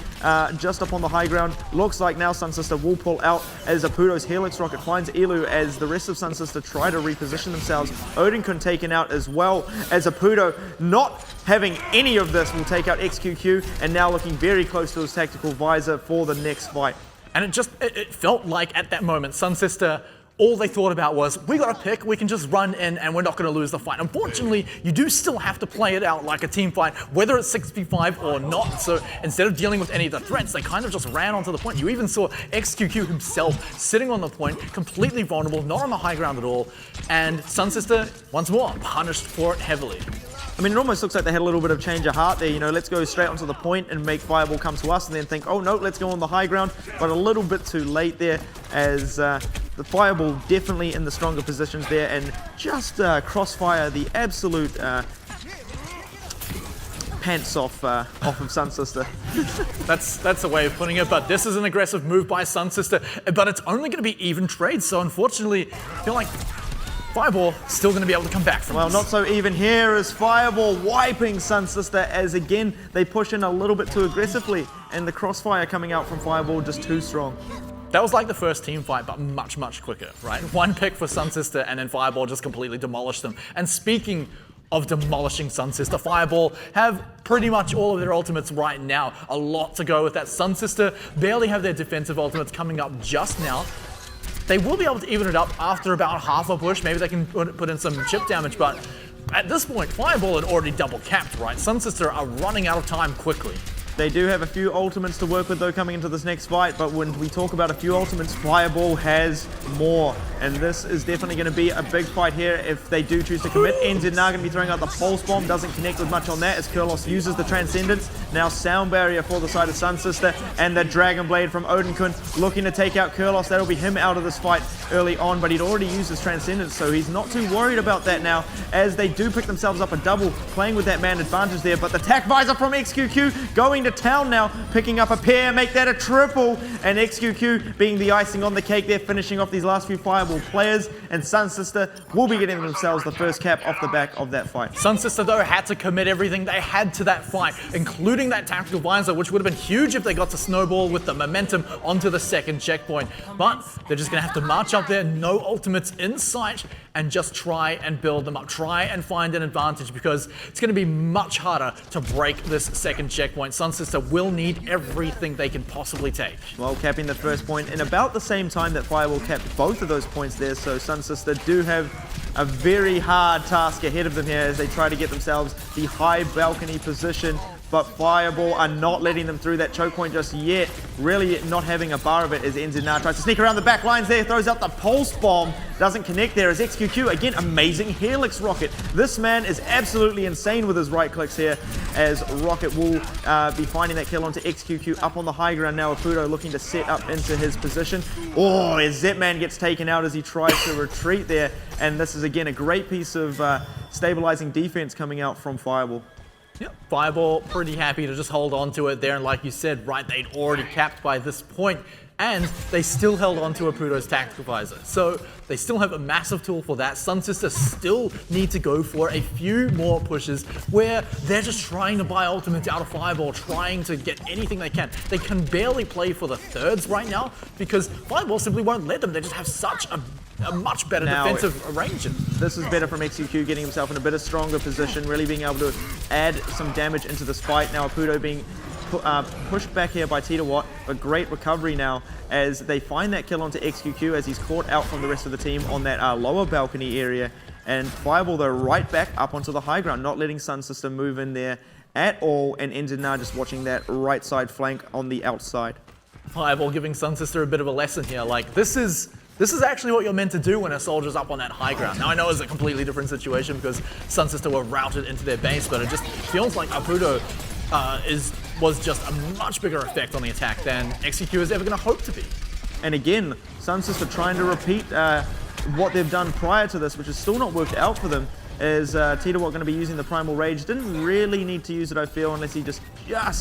just up on the high ground. Looks like now SunSister will pull out as Apudo's Helix Rocket finds Elu as the rest of SunSister try to reposition themselves. Odin-kun taken out as well, as Apudo, not having any of this, will take out XQQ, and now looking very close to his tactical visor for the next fight. And it felt like at that moment, SunSister, all they thought about was, we got a pick, we can just run in and we're not going to lose the fight. Unfortunately, you do still have to play it out like a team fight, whether it's 6v5 or not. So instead of dealing with any of the threats, they kind of just ran onto the point. You even saw XQQ himself sitting on the point, completely vulnerable, not on the high ground at all. And SunSister, once more, punished for it heavily. I mean, it almost looks like they had a little bit of change of heart there. You know, let's go straight onto the point and make Fireball come to us, and then think, oh no, let's go on the high ground. But a little bit too late there, as the Fireball definitely in the stronger positions there, and just crossfire the absolute pants off of SunSister. That's a way of putting it, but this is an aggressive move by SunSister, but it's only going to be even trade, so unfortunately, I feel like Fireball still going to be able to come back from Well, this. not so even here as Fireball wiping SunSister, as again they push in a little bit too aggressively, and the crossfire coming out from Fireball just too strong. That was like the first team fight, but much, much quicker, right? One pick for SunSister, and then Fireball just completely demolished them. And speaking of demolishing SunSister, Fireball have pretty much all of their ultimates right now. A lot to go with that. SunSister barely have their defensive ultimates coming up just now. They will be able to even it up after about half a push. Maybe they can put in some chip damage, but at this point, Fireball had already double capped, right? SunSister are running out of time quickly. They do have a few ultimates to work with though coming into this next fight, but when we talk about a few ultimates, Fireball has more. And this is definitely going to be a big fight here if they do choose to commit. NZ now going to be throwing out the Pulse Bomb, doesn't connect with much on that as Kurlos uses the Transcendence. Now Sound Barrier for the side of SunSister, and the Dragon Blade from Odin-kun looking to take out Kurlos. That'll be him out of this fight early on, but he'd already used his Transcendence, so he's not too worried about that now, as they do pick themselves up a double, playing with that man advantage there. But the Tac Visor from XQQ going to town now, picking up a pair, make that a triple, and XQQ being the icing on the cake there, finishing off these last few Fireball players, and SunSister will be getting themselves the first cap off the back of that fight. SunSister though had to commit everything they had to that fight, including that tactical visor, which would have been huge if they got to snowball with the momentum onto the second checkpoint. But they're just going to have to march up there, no ultimates in sight, and just try and build them up, try and find an advantage, because it's going to be much harder to break this second checkpoint. SunSister will need everything they can possibly take. Well, capping the first point in about the same time that Fireball capped both of those points there, so SunSister do have a very hard task ahead of them here as they try to get themselves the high balcony position. But Fireball are not letting them through that choke point just yet. Really not having a bar of it as NZ now tries to sneak around the back lines there, throws out the Pulse Bomb. Doesn't connect there as XQQ, again, amazing Helix Rocket. This man is absolutely insane with his right clicks here, as Rocket will be finding that kill onto XQQ up on the high ground now. Apudo looking to set up into his position. Oh, as Zetman gets taken out as he tries to retreat there. And this is, again, a great piece of stabilizing defense coming out from Fireball. Yep. Fireball pretty happy to just hold on to it there, and like you said, right, they'd already capped by this point. and they still held on to Apudo's tactical visor. So they still have a massive tool for that. SunSister still need to go for a few more pushes where they're just trying to buy ultimates out of Fireball, trying to get anything they can. They can barely play for the thirds right now because Fireball simply won't let them. They just have such a much better defensive arrangement. This is better from XQQ, getting himself in a bit of stronger position, really being able to add some damage into this fight. Now Apudo being pushed back here by Tita, but great recovery now as they find that kill onto XQQ as he's caught out from the rest of the team on that lower balcony area. And Fireball, though, right back up onto the high ground, not letting SunSister move in there at all, and Enginar just watching that right side flank on the outside. Fireball giving SunSister a bit of a lesson here. Like, this is actually what you're meant to do when a soldier's up on that high ground. Now I know it's a completely different situation because SunSister were routed into their base, but it just feels like Apudo was just a much bigger effect on the attack than XQQ is ever going to hope to be. And again, SunSister trying to repeat what they've done prior to this, which has still not worked out for them, is Tita going to be using the Primal Rage. Didn't really need to use it, I feel, unless he just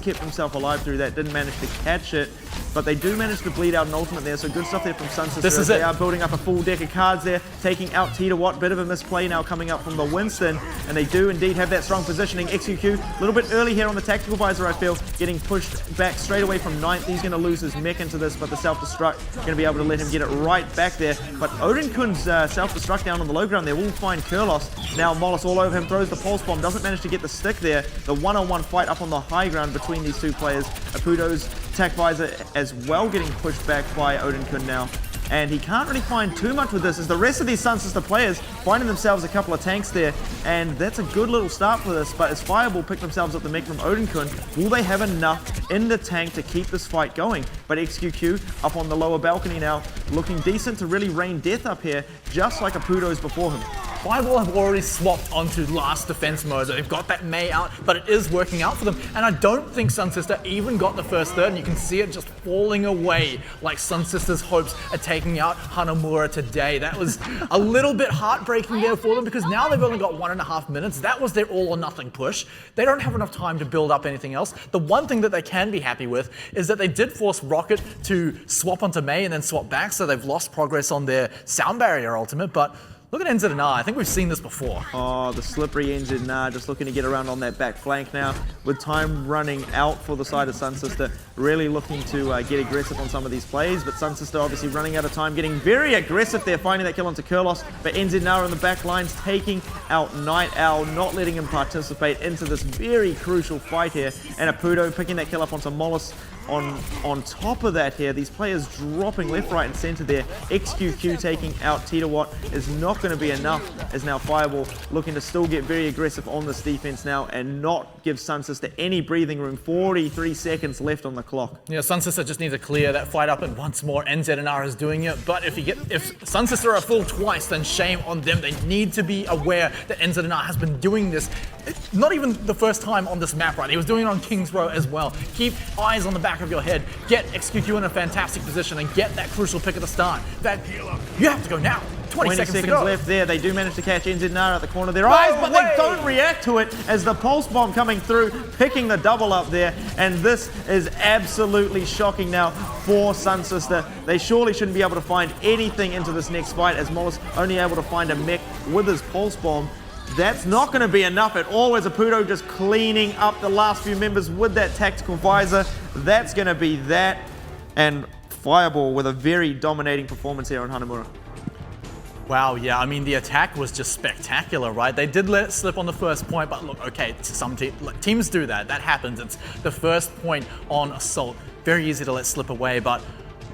kept himself alive through that. Didn't manage to catch it, but they do manage to bleed out an ultimate there, so good stuff there from SunSister. This is They are building up a full deck of cards there, taking out Tita. Bit of a misplay now coming up from the Winston, and they do indeed have that strong positioning. XQQ, a little bit early here on the tactical visor, I feel, getting pushed back straight away from 9th. He's going to lose his mech into this, but the self-destruct going to be able to let him get it right back there. But Odinkun's self-destruct down on the low ground there will find Kurlos. Now Mollis all over him, throws the pulse bomb, doesn't manage to get the stick there. The one-on-one fight up on the high ground between these two players. Apudo's attack visor as well getting pushed back by Odinkun now. And he can't really find too much with this as the rest of these SunSister players finding themselves a couple of tanks there. And that's a good little start for this, but as Fireball pick themselves up the mech from Odinkun, will they have enough in the tank to keep this fight going? But XQQ up on the lower balcony now, looking decent to really rain death up here, just like Apudo's before him. Fireball have already swapped onto last defense mode. They've got that Mei out, but it is working out for them. And I don't think SunSister even got the first third, and you can see it just falling away like SunSister's hopes at taking out Hanamura today. That was a little bit heartbreaking there for them because now they've only got 1.5 minutes. That was their all or nothing push. They don't have enough time to build up anything else. The one thing that they can be happy with is that they did force Rocket to swap onto Mei and then swap back, so they've lost progress on their sound barrier ultimate, but look at NZNR, I think we've seen this before. Oh, the slippery NZNR just looking to get around on that back flank now. With time running out for the side of SunSister, really looking to get aggressive on some of these plays, but SunSister obviously running out of time, getting very aggressive there, finding that kill onto Kurlos, but NZNR in the back lines taking out Night Owl, not letting him participate into this very crucial fight here, and Apudo picking that kill up onto Mollis. On top of that here, these players dropping left, right, and center there. XQQ taking out Tita is not going to be enough, as now Fireball looking to still get very aggressive on this defense now and not give SunSister any breathing room. 43 seconds left on the clock. Yeah, SunSister just needs to clear that fight up, and once more NZNR is doing it. But if SunSister are full twice, then shame on them. They need to be aware that NZNR has been doing this. Not even the first time on this map, right? He was doing it on King's Row as well. Keep eyes on the back of your head. Get XQQ in a fantastic position and get that crucial pick at the start. You have to go now. 20 seconds to go. Left there. They do manage to catch NZNR at the corner of their eyes, but they don't react to it as the pulse bomb coming through, picking the double up there. And this is absolutely shocking now for SunSister. They surely shouldn't be able to find anything into this next fight, as Mollis only able to find a mech with his pulse bomb. That's not going to be enough at all, as Apudo just cleaning up the last few members with that tactical visor. That's going to be that. And Fireball with a very dominating performance here on Hanamura. Wow, yeah, I mean, the attack was just spectacular, right? They did let it slip on the first point, but look, okay, some teams do that. That happens. It's the first point on Assault. Very easy to let slip away, but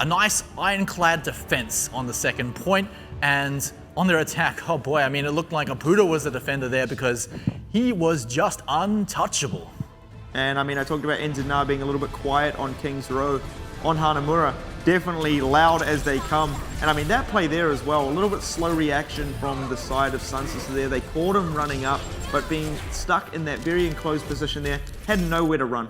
a nice ironclad defense on the second point, and on their attack, oh boy, I mean, it looked like Apudo was the defender there because he was just untouchable. And I mean, I talked about NZNR being a little bit quiet on King's Row. On Hanamura, definitely loud as they come. And I mean, that play there as well, a little bit slow reaction from the side of SunSister there. They caught him running up, but being stuck in that very enclosed position there, had nowhere to run.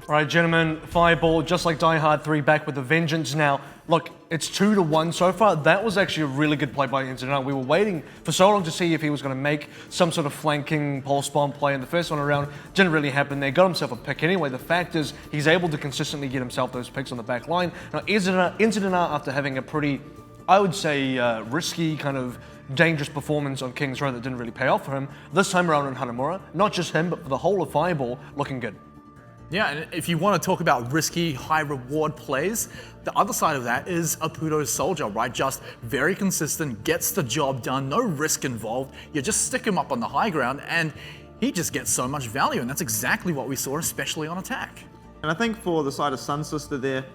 All right, gentlemen, Fireball, just like Die Hard 3, back with a vengeance now. Look, it's 2-1 so far. That was actually a really good play by Incident. We were waiting for so long to see if he was going to make some sort of flanking pulse bomb play in the first one around. Didn't really happen there. Got himself a pick anyway. The fact is, he's able to consistently get himself those picks on the back line. Now, Incident, after having a pretty, I would say, risky kind of dangerous performance on King's Row that didn't really pay off for him, this time around on Hanamura, not just him, but for the whole of Fireball, looking good. Yeah, and if you want to talk about risky, high reward plays, the other side of that is Apudo's Soldier, right? Just very consistent, gets the job done, no risk involved. You just stick him up on the high ground and he just gets so much value, and that's exactly what we saw, especially on attack. And I think for the side of SunSister there,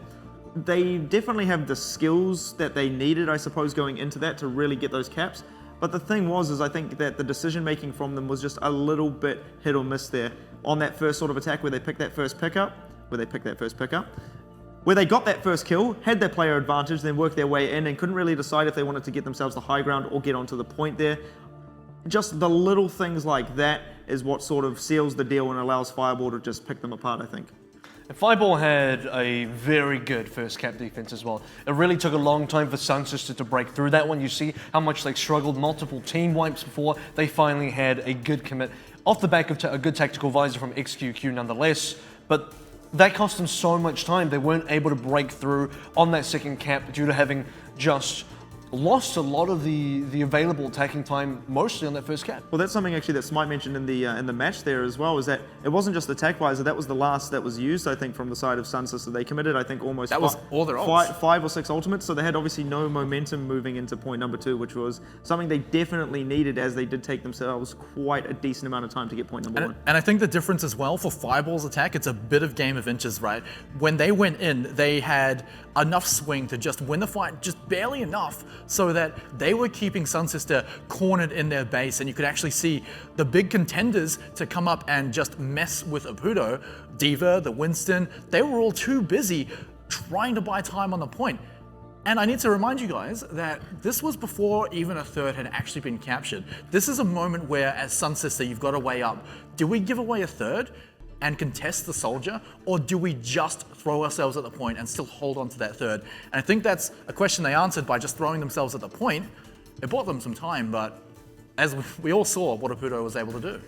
they definitely have the skills that they needed, I suppose, going into that to really get those caps. But the thing was, I think that the decision making from them was just a little bit hit or miss there on that first sort of attack where they picked that first pickup, where they got that first kill, had their player advantage, then worked their way in and couldn't really decide if they wanted to get themselves the high ground or get onto the point there. Just the little things like that is what sort of seals the deal and allows Fireball to just pick them apart, I think. And Fireball had a very good first cap defense as well. It really took a long time for SunSister to break through that one. You see how much they struggled, multiple team wipes before they finally had a good commit off the back of a good tactical visor from XQQ nonetheless. But that cost them so much time. They weren't able to break through on that second cap due to having just lost a lot of the available attacking time, mostly on that first cap. Well, that's something actually that Smite mentioned in the match there as well, is that it wasn't just the attack visor, that was the last that was used, I think, from the side of SunSister. They committed, I think, almost That was all their ults. 5 or 6 ultimates, so they had obviously no momentum moving into point number 2, which was something they definitely needed, as they did take themselves quite a decent amount of time to get point number 1. And I think the difference as well for Fireball's attack, it's a bit of game of inches, right? When they went in, they had enough swing to just win the fight, just barely enough, so that they were keeping SunSister cornered in their base, and you could actually see the big contenders to come up and just mess with Apudo. D.Va, the Winston, they were all too busy trying to buy time on the point. And I need to remind you guys that this was before even a third had actually been captured. This is a moment where, as SunSister, you've got to weigh up. Do we give away a third and contest the Soldier, or do we just throw ourselves at the point and still hold on to that third? And I think that's a question they answered by just throwing themselves at the point. It bought them some time, but as we all saw what Apudo was able to do.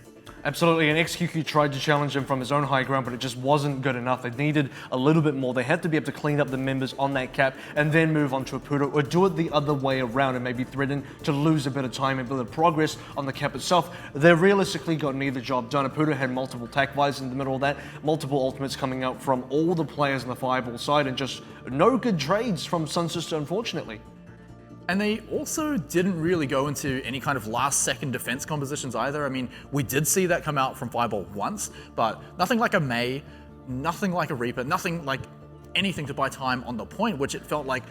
Absolutely, and XQQ tried to challenge him from his own high ground, but it just wasn't good enough. They needed a little bit more. They had to be able to clean up the members on that cap and then move on to Apudo, or do it the other way around and maybe threaten to lose a bit of time and a bit of progress on the cap itself. They realistically got neither job done. Apudo had multiple tac visors in the middle of that, multiple ultimates coming out from all the players on the Fireball side, and just no good trades from SunSister, unfortunately. And they also didn't really go into any kind of last-second defense compositions either. I mean, we did see that come out from Fireball once, but nothing like a Mei, nothing like a Reaper, nothing like anything to buy time on the point, which it felt like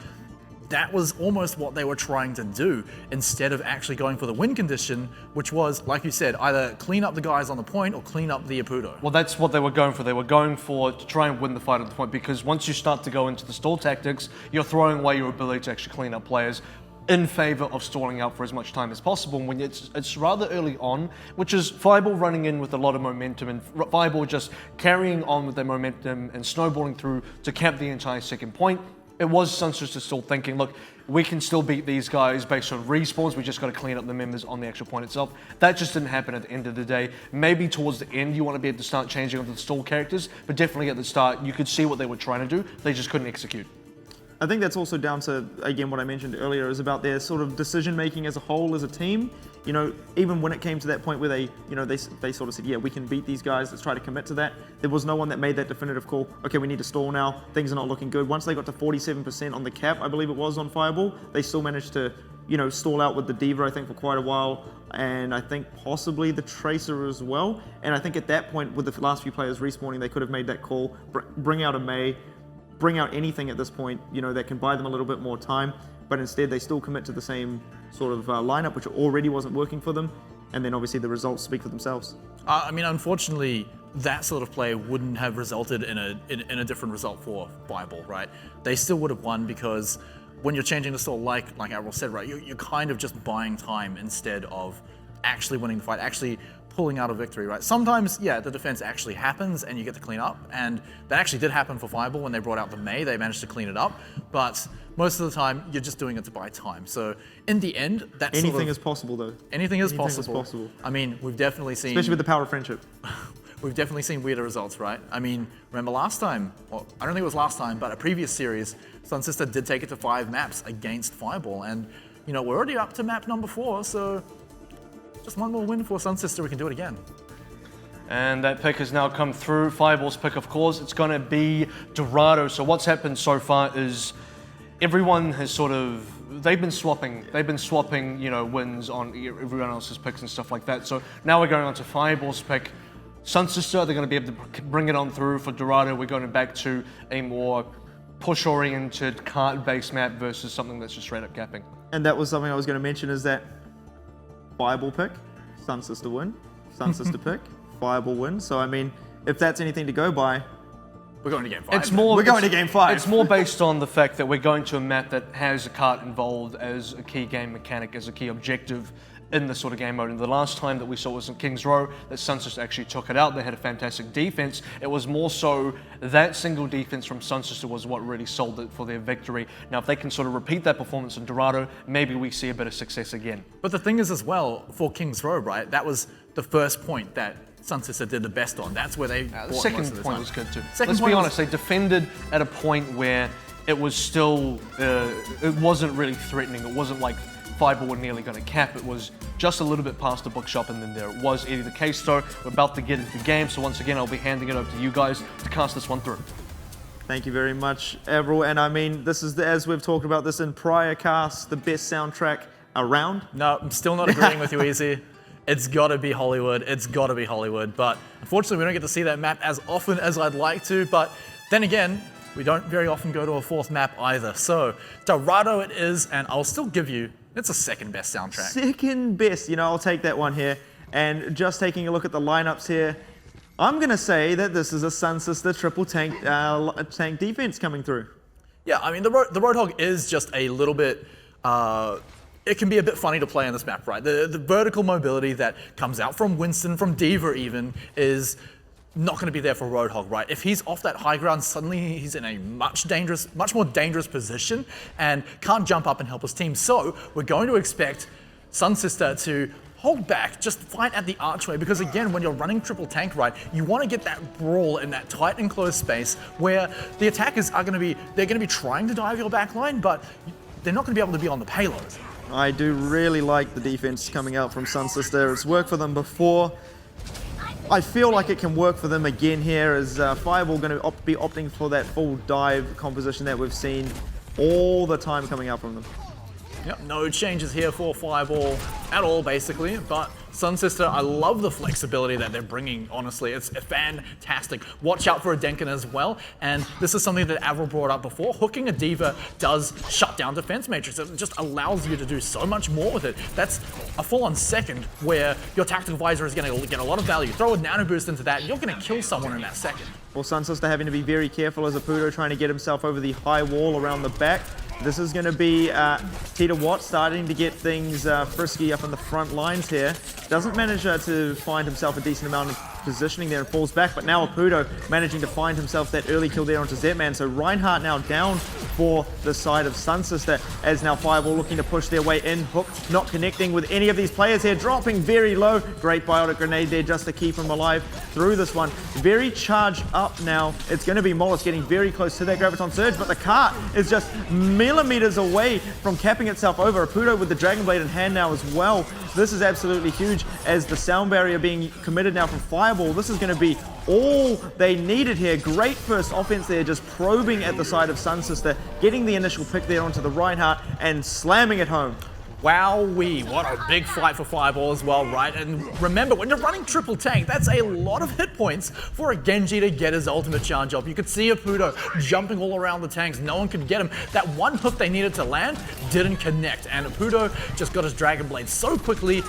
that was almost what they were trying to do, instead of actually going for the win condition, which was, like you said, either clean up the guys on the point or clean up the Apudo. Well, that's what they were going for. They were going for to try and win the fight at the point, because once you start to go into the stall tactics, you're throwing away your ability to actually clean up players in favor of stalling out for as much time as possible. And when it's rather early on, which is Fireball running in with a lot of momentum and Fireball just carrying on with their momentum and snowballing through to cap the entire second point, it was SunSister still thinking, look, we can still beat these guys based on respawns, we just got to clean up the members on the actual point itself. That just didn't happen at the end of the day. Maybe towards the end you want to be able to start changing onto the stall characters, but definitely at the start you could see what they were trying to do, they just couldn't execute. I think that's also down to, again, what I mentioned earlier is about their sort of decision making as a whole, as a team. You know, even when it came to that point where they, you know, they sort of said, yeah, we can beat these guys, let's try to commit to that. There was no one that made that definitive call, okay, we need to stall now, things are not looking good. Once they got to 47% on the cap, I believe it was, on Fireball, they still managed to, you know, stall out with the D.Va, I think, for quite a while, and I think possibly the Tracer as well. And I think at that point, with the last few players respawning, they could have made that call, bring out a Mei, bring out anything at this point, you know, that can buy them a little bit more time, but instead they still commit to the same sort of lineup, which already wasn't working for them, and then obviously the results speak for themselves. I mean, unfortunately, that sort of play wouldn't have resulted in a different result for Fireball, right? They still would have won, because when you're changing the stall, like Avril said, right, you're kind of just buying time instead of actually winning the fight, actually pulling out a victory, right? Sometimes, yeah, the defense actually happens and you get to clean up, and that actually did happen for Fireball when they brought out the Mei. They managed to clean it up, but most of the time, you're just doing it to buy time. So in the end, that's Anything is possible, though. Anything is Anything is possible. possible. I mean, we've definitely seen... Especially with the power of friendship. We've definitely seen weirder results, right? I mean, remember last time, well, I don't think it was last time, but a previous series, SunSister did take it to 5 maps against Fireball, and you know, we're already up to map number 4, so just one more win for SunSister, we can do it again. And that pick has now come through. Fireball's pick, of course, it's going to be Dorado. So what's happened so far is everyone has sort of, they've been swapping, you know, wins on everyone else's picks and stuff like that. So now we're going on to Fireball's pick. SunSister, they're going to be able to bring it on through. For Dorado, we're going back to a more push-oriented, cart-based map versus something that's just straight-up capping. And that was something I was going to mention, is that Fireball pick, SunSister win, SunSister pick, Fireball win. So, I mean, if that's anything to go by, we're going to game 5. We're going to game 5. It's more based on the fact that we're going to a map that has a cart involved as a key game mechanic, as a key objective in this sort of game mode. And the last time that we saw was in King's Row that SunSister actually took it out. They had a fantastic defense. It was more so that single defense from SunSister was what really sold it for their victory. Now, if they can sort of repeat that performance in Dorado, maybe we see a bit of success again. But the thing is as well, for King's Row, right, that was the first point that SunSister did the best on. That's where they The second point was good too. Second Let's be honest, they defended at a point where it was still, it wasn't really threatening. It wasn't like Fireball were nearly going to cap. It was just a little bit past the bookshop, and then there it was. Eddie the K-Star, we're about to get into the game, so once again, I'll be handing it over to you guys to cast this one through. Thank you very much, Avril. And I mean, this is, as we've talked about this in prior casts, the best soundtrack around. No, I'm still not agreeing with you, Easy. It's got to be Hollywood. It's got to be Hollywood. But unfortunately, we don't get to see that map as often as I'd like to. But then again, we don't very often go to a 4th map either. So Dorado it is, and I'll still give you, it's a second best soundtrack. Second best, you know, I'll take that one here. And just taking a look at the lineups here, I'm going to say that this is a SunSister triple tank tank defense coming through. Yeah, I mean, the Roadhog is just a little bit, it can be a bit funny to play on this map, right? The vertical mobility that comes out from Winston, from D.Va even, is not going to be there for Roadhog, right? If he's off that high ground, suddenly he's in a much more dangerous position and can't jump up and help his team. So we're going to expect SunSister to hold back, just fight at the archway, because again, when you're running triple tank, right, you want to get that brawl in that tight enclosed space where the attackers are going to be, they're going to be trying to dive your back line, but they're not going to be able to be on the payload. I do really like the defense coming out from SunSister. It's worked for them before. I feel like it can work for them again here, as Fireball going to be opting for that full dive composition that we've seen all the time coming out from them. Yep, no changes here for Fireball at all, basically, but SunSister, I love the flexibility that they're bringing, honestly. It's fantastic. Watch out for a Denkin as well, and this is something that Avril brought up before. Hooking a D.Va does shut down defense matrix. It just allows you to do so much more with it. That's a full-on second where your tactical visor is going to get a lot of value. Throw a nano boost into that, and you're going to kill someone in that second. Well, SunSister having to be very careful as Apudo trying to get himself over the high wall around the back. This is going to be Tita Watt starting to get things frisky up in the front lines here. Doesn't manage to find himself a decent amount of positioning there and falls back, but now Apudo managing to find himself that early kill there onto Zetman. So Reinhardt now down for the side of SunSister, as now Fireball looking to push their way in. Hook not connecting with any of these players here, dropping very low. Great biotic grenade there just to keep him alive through this one. Very charged up now. It's going to be Mollis getting very close to that Graviton Surge, but the cart is just millimeters away from capping itself over. Apudo with the Dragon Blade in hand now as well. This is absolutely huge, as the sound barrier being committed now from Fireball. This is going to be all they needed here. Great first offense there, just probing at the side of SunSister, getting the initial pick there onto the Reinhardt and slamming it home. Wowee, what a big fight for Fireball as well, right? And remember, when you're running triple tank, that's a lot of hit points for a Genji to get his ultimate charge up. You could see Apudo jumping all around the tanks. No one could get him. That one hook they needed to land didn't connect, and Apudo just got his Dragon Blade so quickly.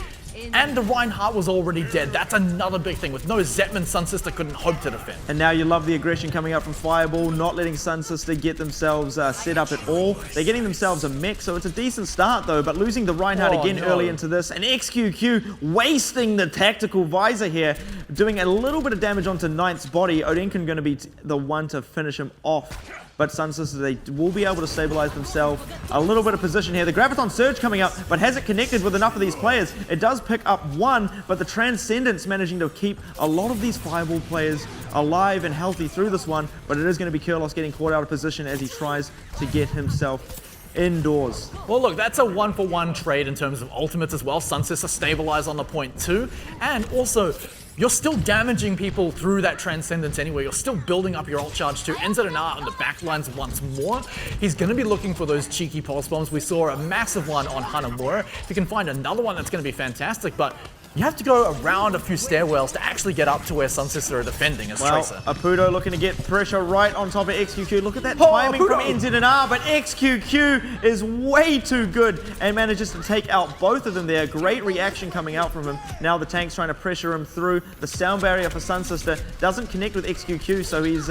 And the Reinhardt was already dead. That's another big thing. With no Zetman, SunSister couldn't hope to defend. And now you love the aggression coming out from Fireball, not letting SunSister get themselves set up at all. They're getting themselves a mech, so it's a decent start though, but losing the Reinhardt again early into this. And XQQ wasting the tactical visor here, doing a little bit of damage onto Knight's body. Odenkin going to be the one to finish him off. But SunSister, they will be able to stabilize themselves. A little bit of position here. The Graviton Surge coming up, but has it connected with enough of these players? It does pick up one, but the Transcendence managing to keep a lot of these Fireball players alive and healthy through this one, but it is going to be Kurlos getting caught out of position as he tries to get himself indoors. Well, look, that's a 1-for-1 trade in terms of ultimates as well. SunSister stabilize on the point too, and also you're still damaging people through that Transcendence anyway. You're still building up your ult charge too. NZNR on the backlines once more. He's going to be looking for those cheeky pulse bombs. We saw a massive one on Hanamura. If you can find another one, that's going to be fantastic, but you have to go around a few stairwells to actually get up to where SunSister are defending as Tracer. Apudo looking to get pressure right on top of XQQ. Look at that timing from NZNR, but XQQ is way too good and manages to take out both of them there. Great reaction coming out from him. Now the tank's trying to pressure him through. The sound barrier for SunSister doesn't connect with XQQ, so he's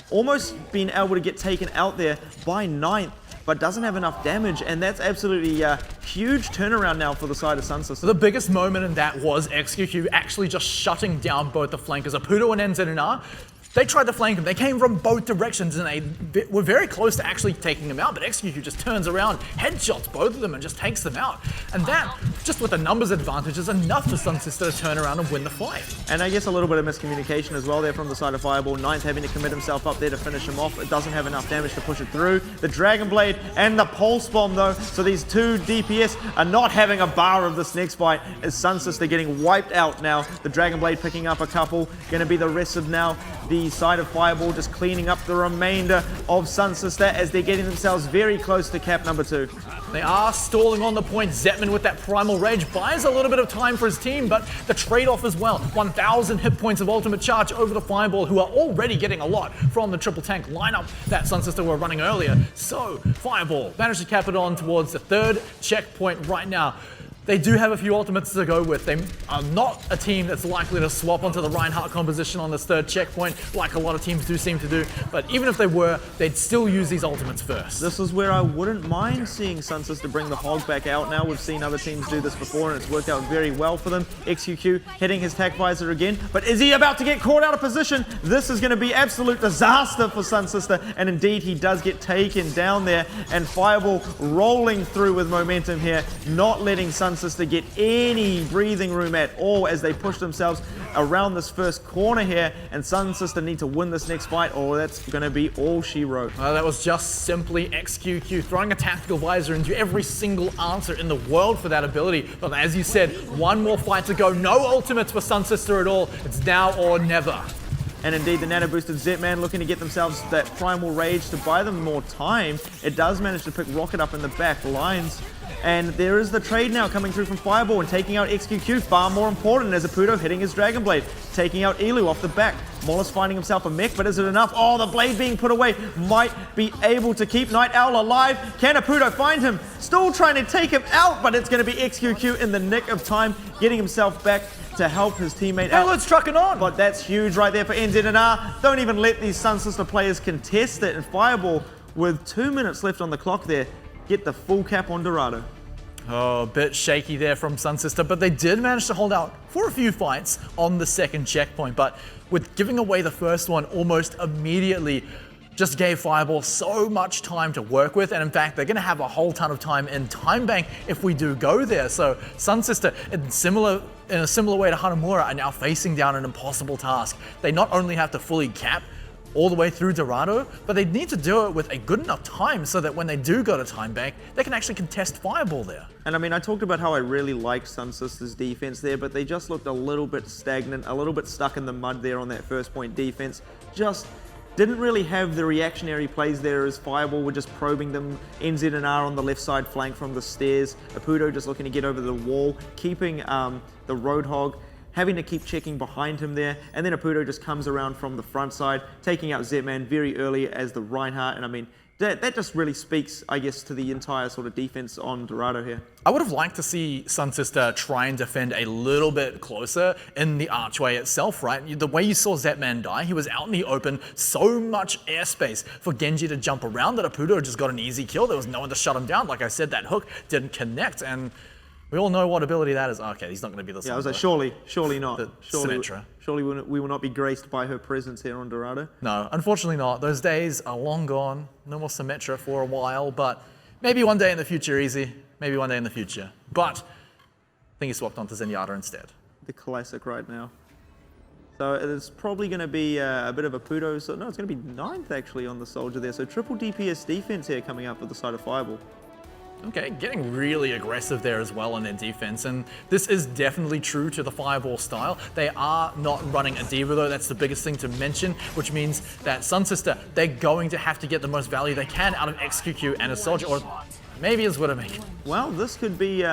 almost been able to get taken out there by 9th. But doesn't have enough damage, and that's absolutely a huge turnaround now for the side of SunSister. So the biggest moment in that was XQQ actually just shutting down both the flankers, Apudo and NZNR. They tried to flank him. They came from both directions, and they were very close to actually taking him out, but XQQ just turns around, headshots both of them, and just takes them out. And that, just with the numbers advantage, is enough for SunSister to turn around and win the fight. And I guess a little bit of miscommunication as well there from the side of Fireball. 9th having to commit himself up there to finish him off. It doesn't have enough damage to push it through. The Dragon Blade and the Pulse Bomb though, so these two DPS are not having a bar of this next fight as SunSister getting wiped out now. The Dragon Blade picking up a couple, going to be the rest of now the side of Fireball just cleaning up the remainder of SunSister as they're getting themselves very close to cap number 2. They are stalling on the point. Zetman with that Primal Rage buys a little bit of time for his team, but the trade-off as well. 1,000 hit points of ultimate charge over the Fireball, who are already getting a lot from the triple tank lineup that SunSister were running earlier. So Fireball managed to cap it on towards the 3rd checkpoint right now. They do have a few ultimates to go with. They are not a team that's likely to swap onto the Reinhardt composition on this 3rd checkpoint, like a lot of teams do seem to do. But even if they were, they'd still use these ultimates first. This is where I wouldn't mind seeing SunSister bring the Hog back out now. We've seen other teams do this before, and it's worked out very well for them. XQQ hitting his tac visor again, but is he about to get caught out of position? This is going to be absolute disaster for SunSister, and indeed he does get taken down there, and Fireball rolling through with momentum here, not letting SunSister get any breathing room at all as they push themselves around this first corner here, and SunSister need to win this next fight or that's going to be all she wrote. That was just simply XQQ throwing a tactical visor into every single answer in the world for that ability. But as you said, one more fight to go. No ultimates for SunSister at all. It's now or never. And indeed, the nano-boosted Zetman looking to get themselves that Primal Rage to buy them more time. It does manage to pick Rocket up in the back lines. And there is the trade now coming through from Fireball and taking out XQQ, far more important as Apudo hitting his Dragon Blade, taking out Elu off the back. Mollis finding himself a mech, but is it enough? Oh, the blade being put away might be able to keep Night Owl alive. Can Apudo find him? Still trying to take him out, but it's going to be XQQ in the nick of time, getting himself back to help his teammate out. Let's truck it on. But that's huge right there for NZNR. Don't even let these SunSister players contest it. And Fireball, with 2 minutes left on the clock there, get the full cap on Dorado. Oh, a bit shaky there from SunSister, but they did manage to hold out for a few fights on the 2nd checkpoint. But with giving away the first one almost immediately, just gave Fireball so much time to work with, and in fact, they're going to have a whole ton of time in Time Bank if we do go there. So SunSister, in a similar way to Hanamura, are now facing down an impossible task. They not only have to fully cap all the way through Dorado, but they need to do it with a good enough time so that when they do go to Time Bank, they can actually contest Fireball there. And I mean, I talked about how I really liked SunSister's defense there, but they just looked a little bit stagnant, a little bit stuck in the mud there on that first point defense. Just didn't really have the reactionary plays there as Fireball were just probing them. NZNR on the left side flank from the stairs. Apudo just looking to get over the wall, keeping the Roadhog, having to keep checking behind him there, and then Apudo just comes around from the front side, taking out Zetman very early as the Reinhardt, and I mean, that just really speaks, I guess, to the entire sort of defense on Dorado here. I would have liked to see SunSister try and defend a little bit closer in the archway itself, right? The way you saw Zetman die, he was out in the open, so much airspace for Genji to jump around that Apudo just got an easy kill. There was no one to shut him down. Like I said, that hook didn't connect, and we all know what ability that is. Okay, he's not going to be the Yeah, I was like, surely not. Symmetra. Surely we will not be graced by her presence here on Dorado. No, unfortunately not. Those days are long gone. No more Symmetra for a while, but maybe one day in the future, Easy. Maybe one day in the future. But I think he swapped onto Zenyatta instead. The classic right now. So it's probably going to be a bit of a Apudo. So no, it's going to be 9th actually on the Soldier there. So triple DPS defense here coming up with the side of Fireball. Okay, getting really aggressive there as well on their defense, and this is definitely true to the Fireball style. They are not running a Diva though, that's the biggest thing to mention, which means that SunSister, they're going to have to get the most value they can out of XQQ and a Soldier, or maybe as Widowmaker. Well, this could be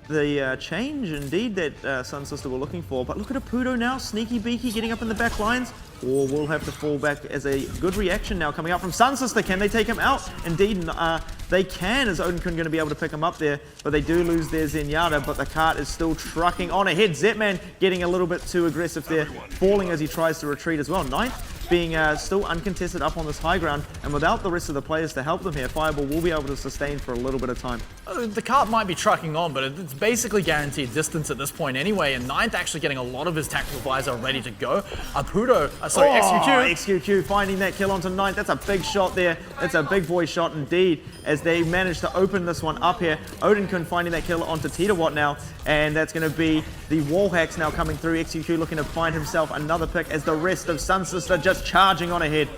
the change indeed that SunSister were looking for, but look at Apudo now, sneaky beaky getting up in the back lines. Or will have to fall back as a good reaction now coming up from SunSister. Can they take him out? Indeed, they can, as Odenkirk going to be able to pick him up there, but they do lose their Zenyatta, but the cart is still trucking on ahead. Zetman getting a little bit too aggressive there, falling as he tries to retreat as well. 9th being still uncontested up on this high ground, and without the rest of the players to help them here, Fireball will be able to sustain for a little bit of time. The cart might be trucking on, but it's basically guaranteed distance at this point anyway, and 9th actually getting a lot of his tactical visor ready to go. Apudo, XQQ finding that kill onto 9th. That's a big shot there. That's a big boy shot indeed, as they managed to open this one up here. Odenkirk finding that kill onto Titawatt now, and that's going to be the wall hacks now coming through. XQQ looking to find himself another pick as the rest of SunSister just charging on ahead.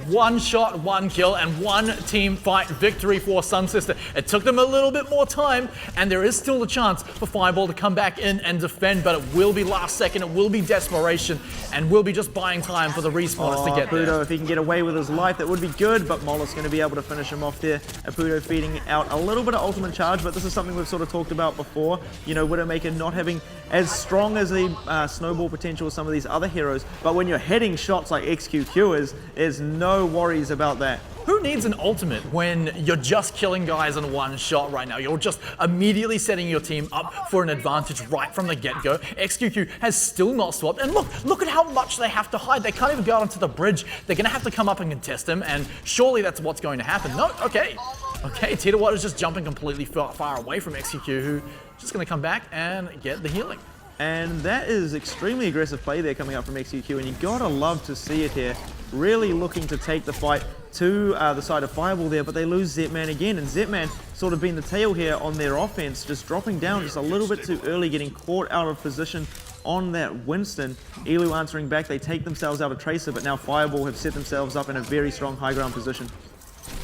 One shot, one kill, and one team fight victory for SunSister. It took them a little bit more time, and there is still a chance for Fireball to come back in and defend, but it will be last second, it will be desperation, and will be just buying time for the respawners to get Apudo, there. if he can get away with his life, that would be good, but Molo's going to be able to finish him off there. Apudo feeding out a little bit of ultimate charge, but this is something we've sort of talked about before. You know, Widowmaker not having as strong as a snowball potential as some of these other heroes, but when you're hitting shots like XQQ is, there's no worries about that. Who needs an ultimate when you're just killing guys in one shot right now? You're just immediately setting your team up for an advantage right from the get-go. XQQ has still not swapped, and look at how much they have to hide. They can't even go out onto the bridge. They're going to have to come up and contest him, and surely that's what's going to happen. No, okay, Titawatt is just jumping completely far away from XQQ, who's just going to come back and get the healing. And that is extremely aggressive play there coming up from XQQ, and you gotta love to see it here. Really looking to take the fight to the side of Fireball there, but they lose Zetman again, and Zetman sort of being the tail here on their offense, just dropping down just a little bit too early, getting caught out of position on that Winston. Elu answering back, they take themselves out of Tracer, but now Fireball have set themselves up in a very strong high ground position.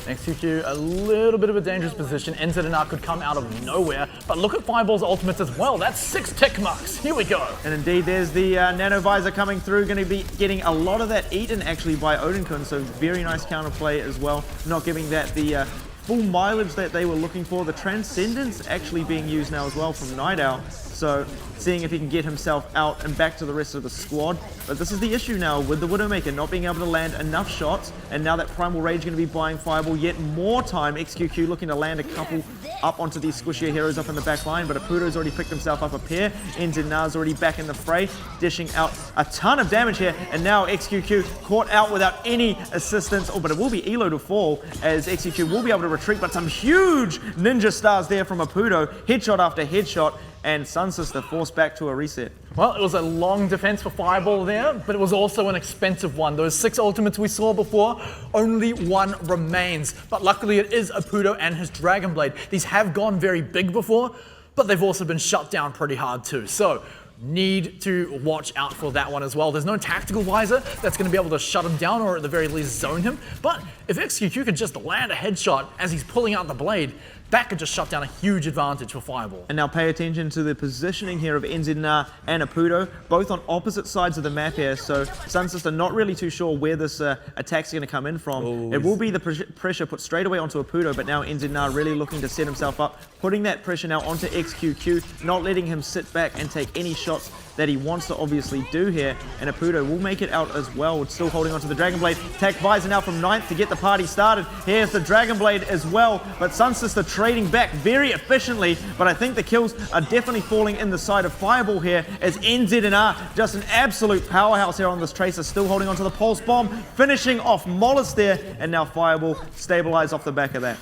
XQQ, a little bit of a dangerous position. Enzenar could come out of nowhere, but look at Fireball's ultimates as well. That's 6 tick marks. Here we go. And indeed, there's the Nano Visor coming through, going to be getting a lot of that eaten actually by Odenkirk, so very nice counterplay as well, not giving that the full mileage that they were looking for. The Transcendence actually being used now as well from Night Owl, so seeing if he can get himself out and back to the rest of the squad. But this is the issue now with the Widowmaker not being able to land enough shots, and now that Primal Rage going to be buying Fireball yet more time. XQQ looking to land a couple up onto these squishier heroes up in the back line, but Apudo's already picked himself up a pair. Enzenar's already back in the fray, dishing out a ton of damage here, and now XQQ caught out without any assistance. Oh, but it will be Elo to fall, as XQQ will be able to retreat, but some huge ninja stars there from Apudo, headshot after headshot, and SunSister forced back to a reset. Well, it was a long defense for Fireball there, but it was also an expensive one. Those 6 ultimates we saw before, only one remains. But luckily it is Apudo and his Dragon Blade. These have gone very big before, but they've also been shut down pretty hard too. So, need to watch out for that one as well. There's no tactical visor that's going to be able to shut him down or at the very least zone him. But if XQQ could just land a headshot as he's pulling out the blade, that could just shut down a huge advantage for Fireball. And now pay attention to the positioning here of Enzenar and Apudo, both on opposite sides of the map here. So SunSister not really too sure where this attack's going to come in from. Oh, it will be the pressure put straight away onto Apudo, but now Enzenar really looking to set himself up, putting that pressure now onto XQQ, not letting him sit back and take any shots that he wants to obviously do here, and Apudo will make it out as well. It's still holding onto the Dragon Blade. Tech Visor now from 9th to get the party started. Here's the Dragon Blade as well, but SunSister trading back very efficiently, but I think the kills are definitely falling in the side of Fireball here, as NZNR, just an absolute powerhouse here on this Tracer, still holding onto the Pulse Bomb, finishing off Mollis there, and now Fireball stabilize off the back of that.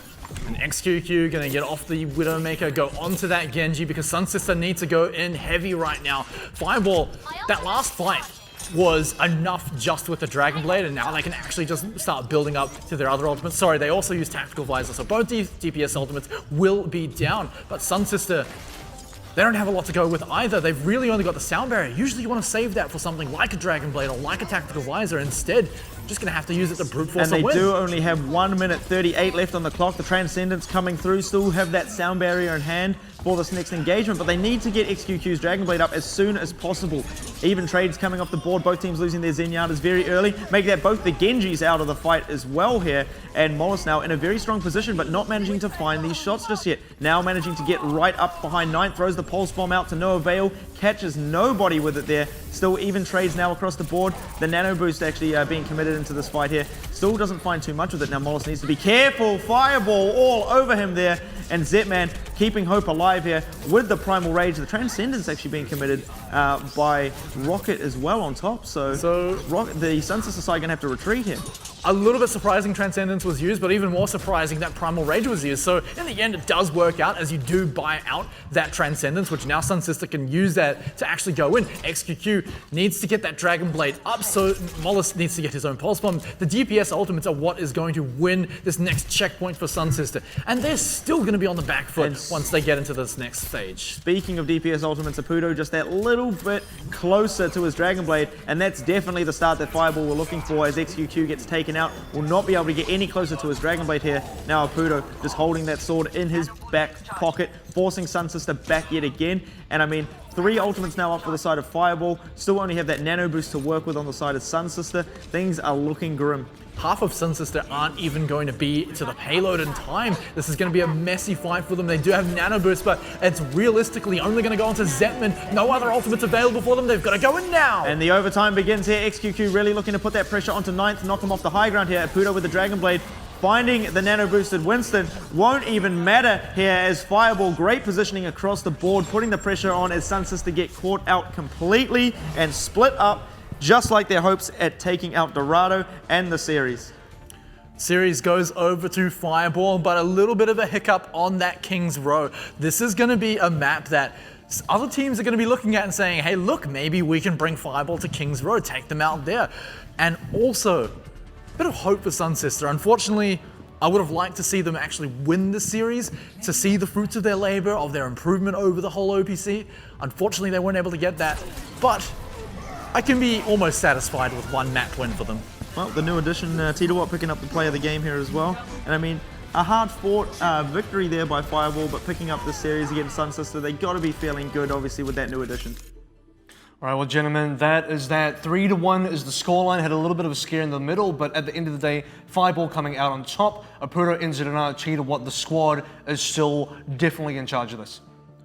And XQQ gonna get off the Widowmaker, go onto that Genji, because SunSister need to go in heavy right now. Fireball, that last fight was enough just with the Dragon Blade, and now they can actually just start building up to their other ultimates. Sorry, they also use Tactical Visor, so both these DPS ultimates will be down, but SunSister, they don't have a lot to go with either. They've really only got the sound barrier. Usually you want to save that for something like a Dragon Blade or like a Tactical Visor. Instead, just going to have to use it to brute force a win. And they do only have 1 minute 38 left on the clock. The Transcendence coming through, still have that sound barrier in hand for this next engagement, but they need to get XQQ's Dragon Blade up as soon as possible. Even trades coming off the board, both teams losing their Zenyatas very early, making that both the Genjis out of the fight as well here, and Mollis now in a very strong position, but not managing to find these shots just yet. Now managing to get right up behind 9th, throws the Pulse Bomb out to no avail, catches nobody with it there. Still even trades now across the board. The Nano Boost actually being committed into this fight here. Still doesn't find too much with it. Now Mollis needs to be careful. Fireball all over him there. And Zetman keeping hope alive here with the Primal Rage. The Transcendence actually being committed by Rocket as well on top. So the SunSister side going to have to retreat here. A little bit surprising Transcendence was used, but even more surprising that Primal Rage was used. So in the end, it does work out as you do buy out that Transcendence, which now SunSister can use that to actually go in. XQQ needs to get that Dragon Blade up, so Mollis needs to get his own Pulse Bomb. The DPS ultimates are what is going to win this next checkpoint for SunSister. And they're still going to be on the back foot once they get into this next stage. Speaking of DPS ultimates, Apudo just that little bit closer to his Dragon Blade, and that's definitely the start that Fireball were looking for as XQQ gets taken out. Will not be able to get any closer to his Dragon Blade here. Now Apudo just holding that sword in his back pocket, forcing SunSister back yet again. And I mean, 3 ultimates now up for the side of Fireball. Still only have that Nano Boost to work with on the side of SunSister. Things are looking grim. Half of SunSister aren't even going to be to the payload in time. This is going to be a messy fight for them. They do have Nano Boost, but it's realistically only going to go onto Zetman. No other ultimates available for them. They've got to go in now. And the overtime begins here. XQQ really looking to put that pressure onto 9th, knock him off the high ground here. Apudo with the Dragon Blade, finding the Nano Boosted Winston. Won't even matter here as Fireball, great positioning across the board, putting the pressure on as SunSister get caught out completely and split up, just like their hopes at taking out Dorado and the series. Series goes over to Fireball, but a little bit of a hiccup on that King's Row. This is going to be a map that other teams are going to be looking at and saying, hey, look, maybe we can bring Fireball to King's Row, take them out there. And also, a bit of hope for SunSister. Unfortunately, I would have liked to see them actually win the series, to see the fruits of their labor, of their improvement over the whole OPC. Unfortunately, they weren't able to get that, but I can be almost satisfied with one map win for them. Well, the new addition, Titawat picking up the play of the game here as well. And I mean, a hard-fought victory there by Fireball, but picking up the series against SunSister, they got to be feeling good, obviously, with that new addition. All right, well, gentlemen, that is that. 3-1 is the scoreline. Had a little bit of a scare in the middle, but at the end of the day, Fireball coming out on top. Apudo, NZNR, Titawat, the squad is still definitely in charge of this.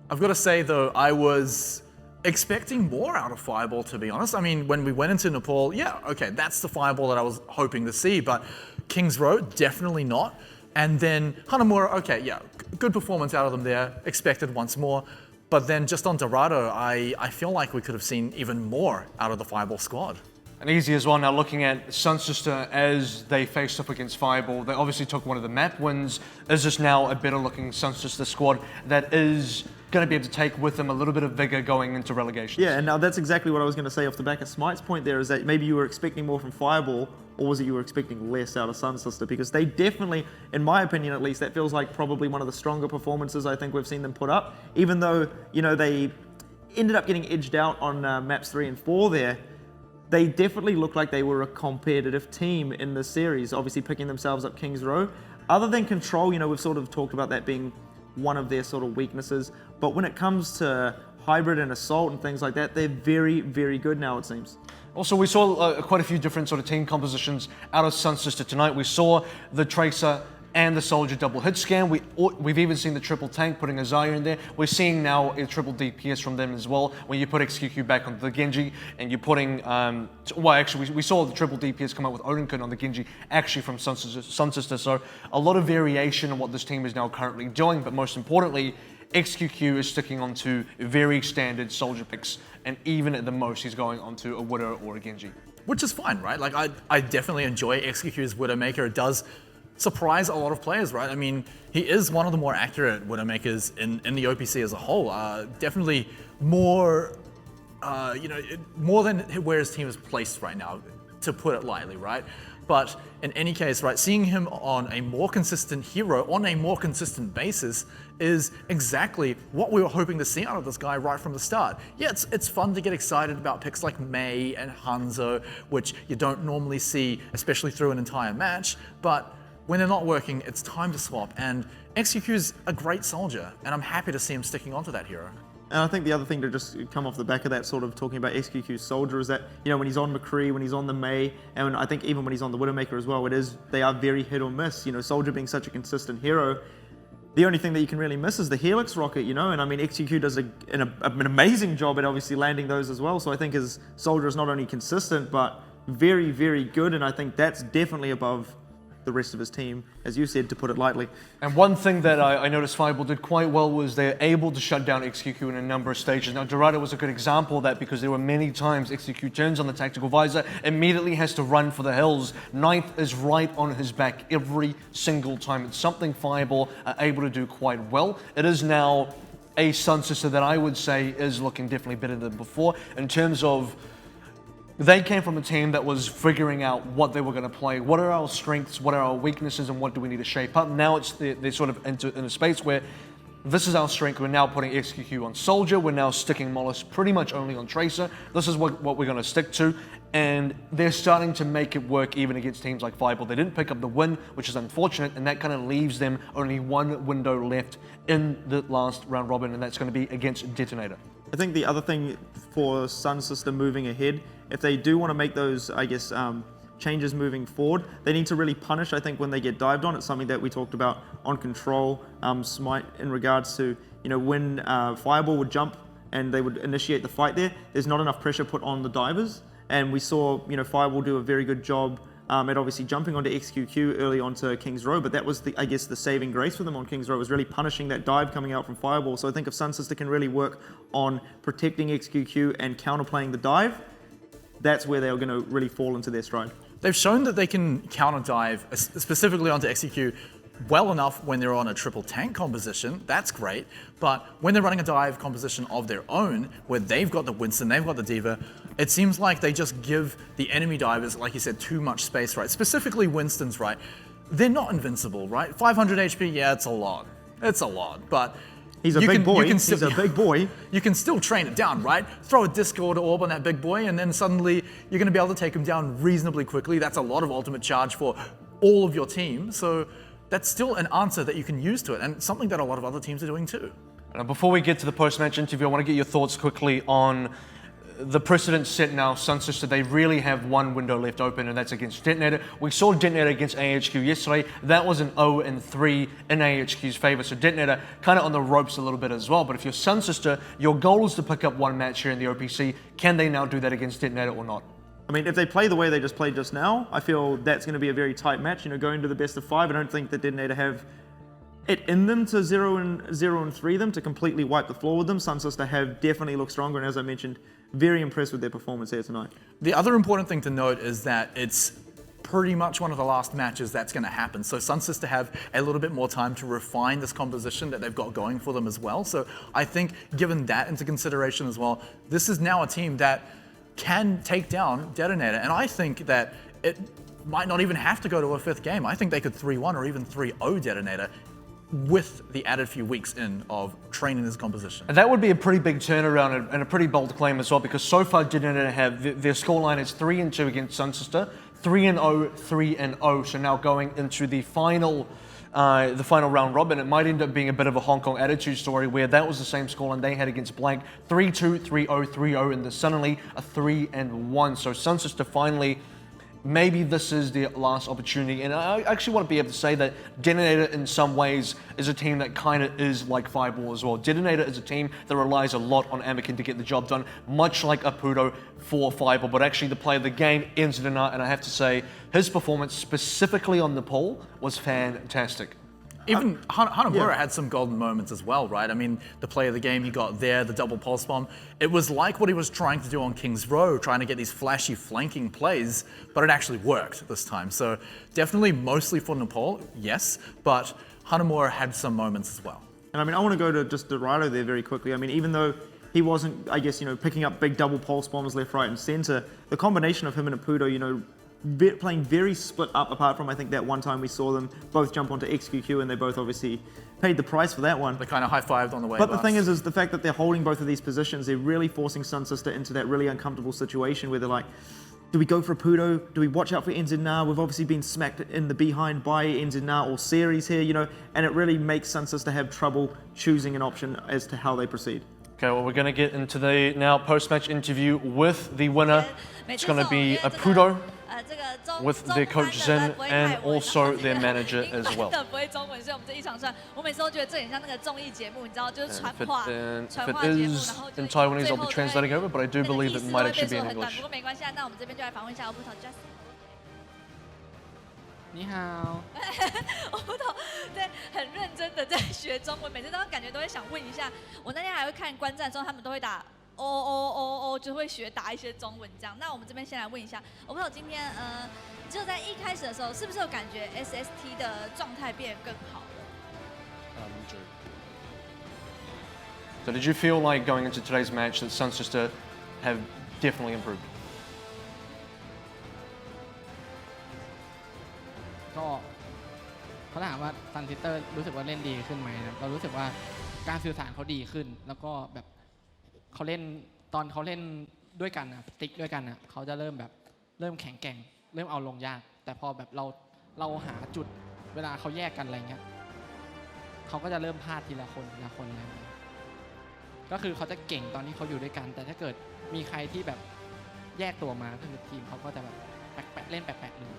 I've got to say, though, I was expecting more out of Fireball, to be honest. I mean, when we went into Nepal, yeah, okay, that's the Fireball that I was hoping to see, but King's Row, definitely not. And then Hanamura, okay, yeah, good performance out of them there, expected once more. But then just on Dorado, I feel like we could have seen even more out of the Fireball squad. And easy as well now looking at SunSister as they faced up against Fireball. They obviously took one of the map wins. Is this now a better looking SunSister squad that is going to be able to take with them a little bit of vigor going into relegation? Yeah, and now that's exactly what I was going to say off the back of Smite's point there, is that maybe you were expecting more from Fireball, or was it you were expecting less out of SunSister? Because they definitely, in my opinion at least, that feels like probably one of the stronger performances I think we've seen them put up. Even though, you know, they ended up getting edged out on maps 3 and 4 there, they definitely looked like they were a competitive team in this series, obviously picking themselves up King's Row. Other than Control, you know, we've sort of talked about that being one of their sort of weaknesses, but when it comes to Hybrid and Assault and things like that, they're very, very good now, it seems. Also, we saw quite a few different sort of team compositions out of SunSister tonight. We saw the Tracer and the Soldier double hit scan. We've even seen the triple tank putting a Zarya in there. We're seeing now a triple DPS from them as well. When you put XQQ back onto the Genji and you're putting, well, actually, we saw the triple DPS come out with Odinkin on the Genji, actually from SunSister. So a lot of variation in what this team is now currently doing, but most importantly, XQQ is sticking onto very standard Soldier picks, and even at the most, he's going onto a Widow or a Genji. Which is fine, right? Like, I definitely enjoy XQQ's Widowmaker. It does surprise a lot of players, right? I mean, he is one of the more accurate Widowmakers in the OPC as a whole. Definitely more, more than where his team is placed right now, to put it lightly, right? But in any case, right, seeing him on a more consistent hero, on a more consistent basis, is exactly what we were hoping to see out of this guy right from the start. Yeah, it's fun to get excited about picks like Mei and Hanzo, which you don't normally see, especially through an entire match, but when they're not working, it's time to swap, and XQQ's a great soldier, and I'm happy to see him sticking onto that hero. And I think the other thing to just come off the back of that, sort of talking about XQQ's Soldier, is that, when he's on McCree, when he's on the Mei, and I think even when he's on the Widowmaker as well, they are very hit or miss. Soldier being such a consistent hero, the only thing that you can really miss is the Helix rocket, and I mean, XQQ does an amazing job at obviously landing those as well. So I think his Soldier is not only consistent, but very, very good, and I think that's definitely above the rest of his team, as you said, to put it lightly. And one thing that I noticed Fireball did quite well was they're able to shut down XQQ in a number of stages. Now, Dorado was a good example of that because there were many times XQQ turns on the tactical visor, immediately has to run for the hills. Ninth is right on his back every single time. It's something Fireball are able to do quite well. It is now a SunSister that I would say is looking definitely better than before in terms of they came from a team that was figuring out what they were going to play. What are our strengths? What are our weaknesses? And what do we need to shape up? Now they're sort of in a space where this is our strength. We're now putting XQQ on Soldier. We're now sticking Mollis pretty much only on Tracer. This is what we're going to stick to. And they're starting to make it work even against teams like Fireball. They didn't pick up the win, which is unfortunate. And that kind of leaves them only one window left in the last round robin. And that's going to be against Detonator. I think the other thing for SunSister moving ahead, if they do want to make those, I guess, changes moving forward, they need to really punish, I think, when they get dived on. It's something that we talked about on Control, Smite, in regards to, when Fireball would jump and they would initiate the fight there's not enough pressure put on the divers. And we saw, Fireball do a very good job at obviously jumping onto XQQ early onto King's Row, but that was, I guess, the saving grace for them on King's Row, was really punishing that dive coming out from Fireball. So I think if SunSister can really work on protecting XQQ and counterplaying the dive, that's where they're going to really fall into their stride. They've shown that they can counter dive specifically onto XQQ well enough when they're on a triple tank composition. That's great. But when they're running a dive composition of their own, where they've got the Winston, they've got the Diva, it seems like they just give the enemy divers, like you said, too much space, right? Specifically Winston's, right? They're not invincible, right? 500 HP, yeah, it's a lot. It's a lot, but he's a big boy. He's a big boy. You can still train it down, right? Throw a Discord orb on that big boy, and then suddenly you're going to be able to take him down reasonably quickly. That's a lot of ultimate charge for all of your team. So that's still an answer that you can use to it, and something that a lot of other teams are doing too. Before we get to the post-match interview, I want to get your thoughts quickly on the precedent set now. SunSister, they really have one window left open, and that's against Detonator. We saw Detonator against AHQ yesterday. That was an 0-3 in AHQ's favor, so Detonator kind of on the ropes a little bit as well. But if you're SunSister, your goal is to pick up one match here in the OPC. Can they now do that against Detonator or not? I mean, if they play the way they just played just now, I feel that's going to be a very tight match. Going to the best of 5, I don't think that Detonator have it in them to 0-3 them, to completely wipe the floor with them. SunSister have definitely looked stronger, and as I mentioned, very impressed with their performance here tonight. The other important thing to note is that it's pretty much one of the last matches that's going to happen. So SunSister have a little bit more time to refine this composition that they've got going for them as well. So I think given that into consideration as well, this is now a team that can take down Detonator. And I think that it might not even have to go to a 5th game. I think they could 3-1 or even 3-0 Detonator with the added few weeks in of training this composition. And that would be a pretty big turnaround and a pretty bold claim as well, because so far Detonator have, their scoreline is 3-2 against SunSister, 3-0, 3-0. So now going into the final round robin, it might end up being a bit of a Hong Kong attitude story, where that was the same scoreline they had against Blank, 3-2, 3-0, 3-0, and then suddenly a 3-1. So SunSister finally maybe this is their last opportunity. And I actually want to be able to say that Detonator in some ways is a team that kind of is like Fireball as well. Detonator is a team that relies a lot on Anakin to get the job done, much like Apudo for Fireball, but actually the play of the game ends in a night, and I have to say his performance specifically on Nepal was fantastic. Even Hanamura had some golden moments as well, right? I mean, the play of the game he got there, the double pulse bomb, it was like what he was trying to do on King's Row, trying to get these flashy flanking plays, but it actually worked this time. So definitely mostly for Nepal, yes, but Hanamura had some moments as well. And I mean, I want to go to just Dorado there very quickly. I mean, even though he wasn't, I guess, picking up big double pulse bombs left, right, and center, the combination of him and Apudo, playing very split up, apart from I think that one time we saw them both jump onto XQQ, and they both obviously paid the price for that one. They kind of high-fived on the way. But the thing is the fact that they're holding both of these positions, they're really forcing SunSister into that really uncomfortable situation where they're like, do we go for Apudo? Do we watch out for NZNA? We've obviously been smacked in the behind by NZNA or series here, and it really makes SunSister have trouble choosing an option as to how they proceed. Okay, well, we're going to get into the now post-match interview with the winner. It's going to be Apudo, with their coach Zen and also their manager as well. If it is in Taiwanese, I'll be translating over, but I do believe it might actually be in English. 你好。我不懂，对，很认真的在学中文，每次都感觉都会想问一下。我那天还会看观战的时候，他们都会打哦，就会学打一些中文这样。那我们这边先来问一下，我不知道今天就在一开始的时候，是不是有感觉 SST 的状态变得更好了？So did you feel like going into today's match that SunSister have definitely improved? ก็เขาถามว่าซันซิสเตอร์รู้สึกว่าเล่นดีขึ้นไหมนะเรารู้สึกว่าการสื่อสารเขาดีขึ้นแล้วก็แบบเขาเล่นตอนเขาเล่นด้วยกันนะติ๊กด้วยกันนะเขาจะเริ่มแข็งแกร่งเริ่มเอาลงยากแต่พอแบบเราหาจุดเวลาเขาแยกกันอะไรเงี้ยเขาก็จะเริ่มพลาดทีละคนอะไรเงี้ยก็คือเขาจะเก่งตอนที่เขาอยู่ด้วยกันแต่ถ้าเกิดมีใครที่แบบแยกตัวมาก็คือทีมเขาก็จะแบบแปลกๆเล่นแปลกๆเลย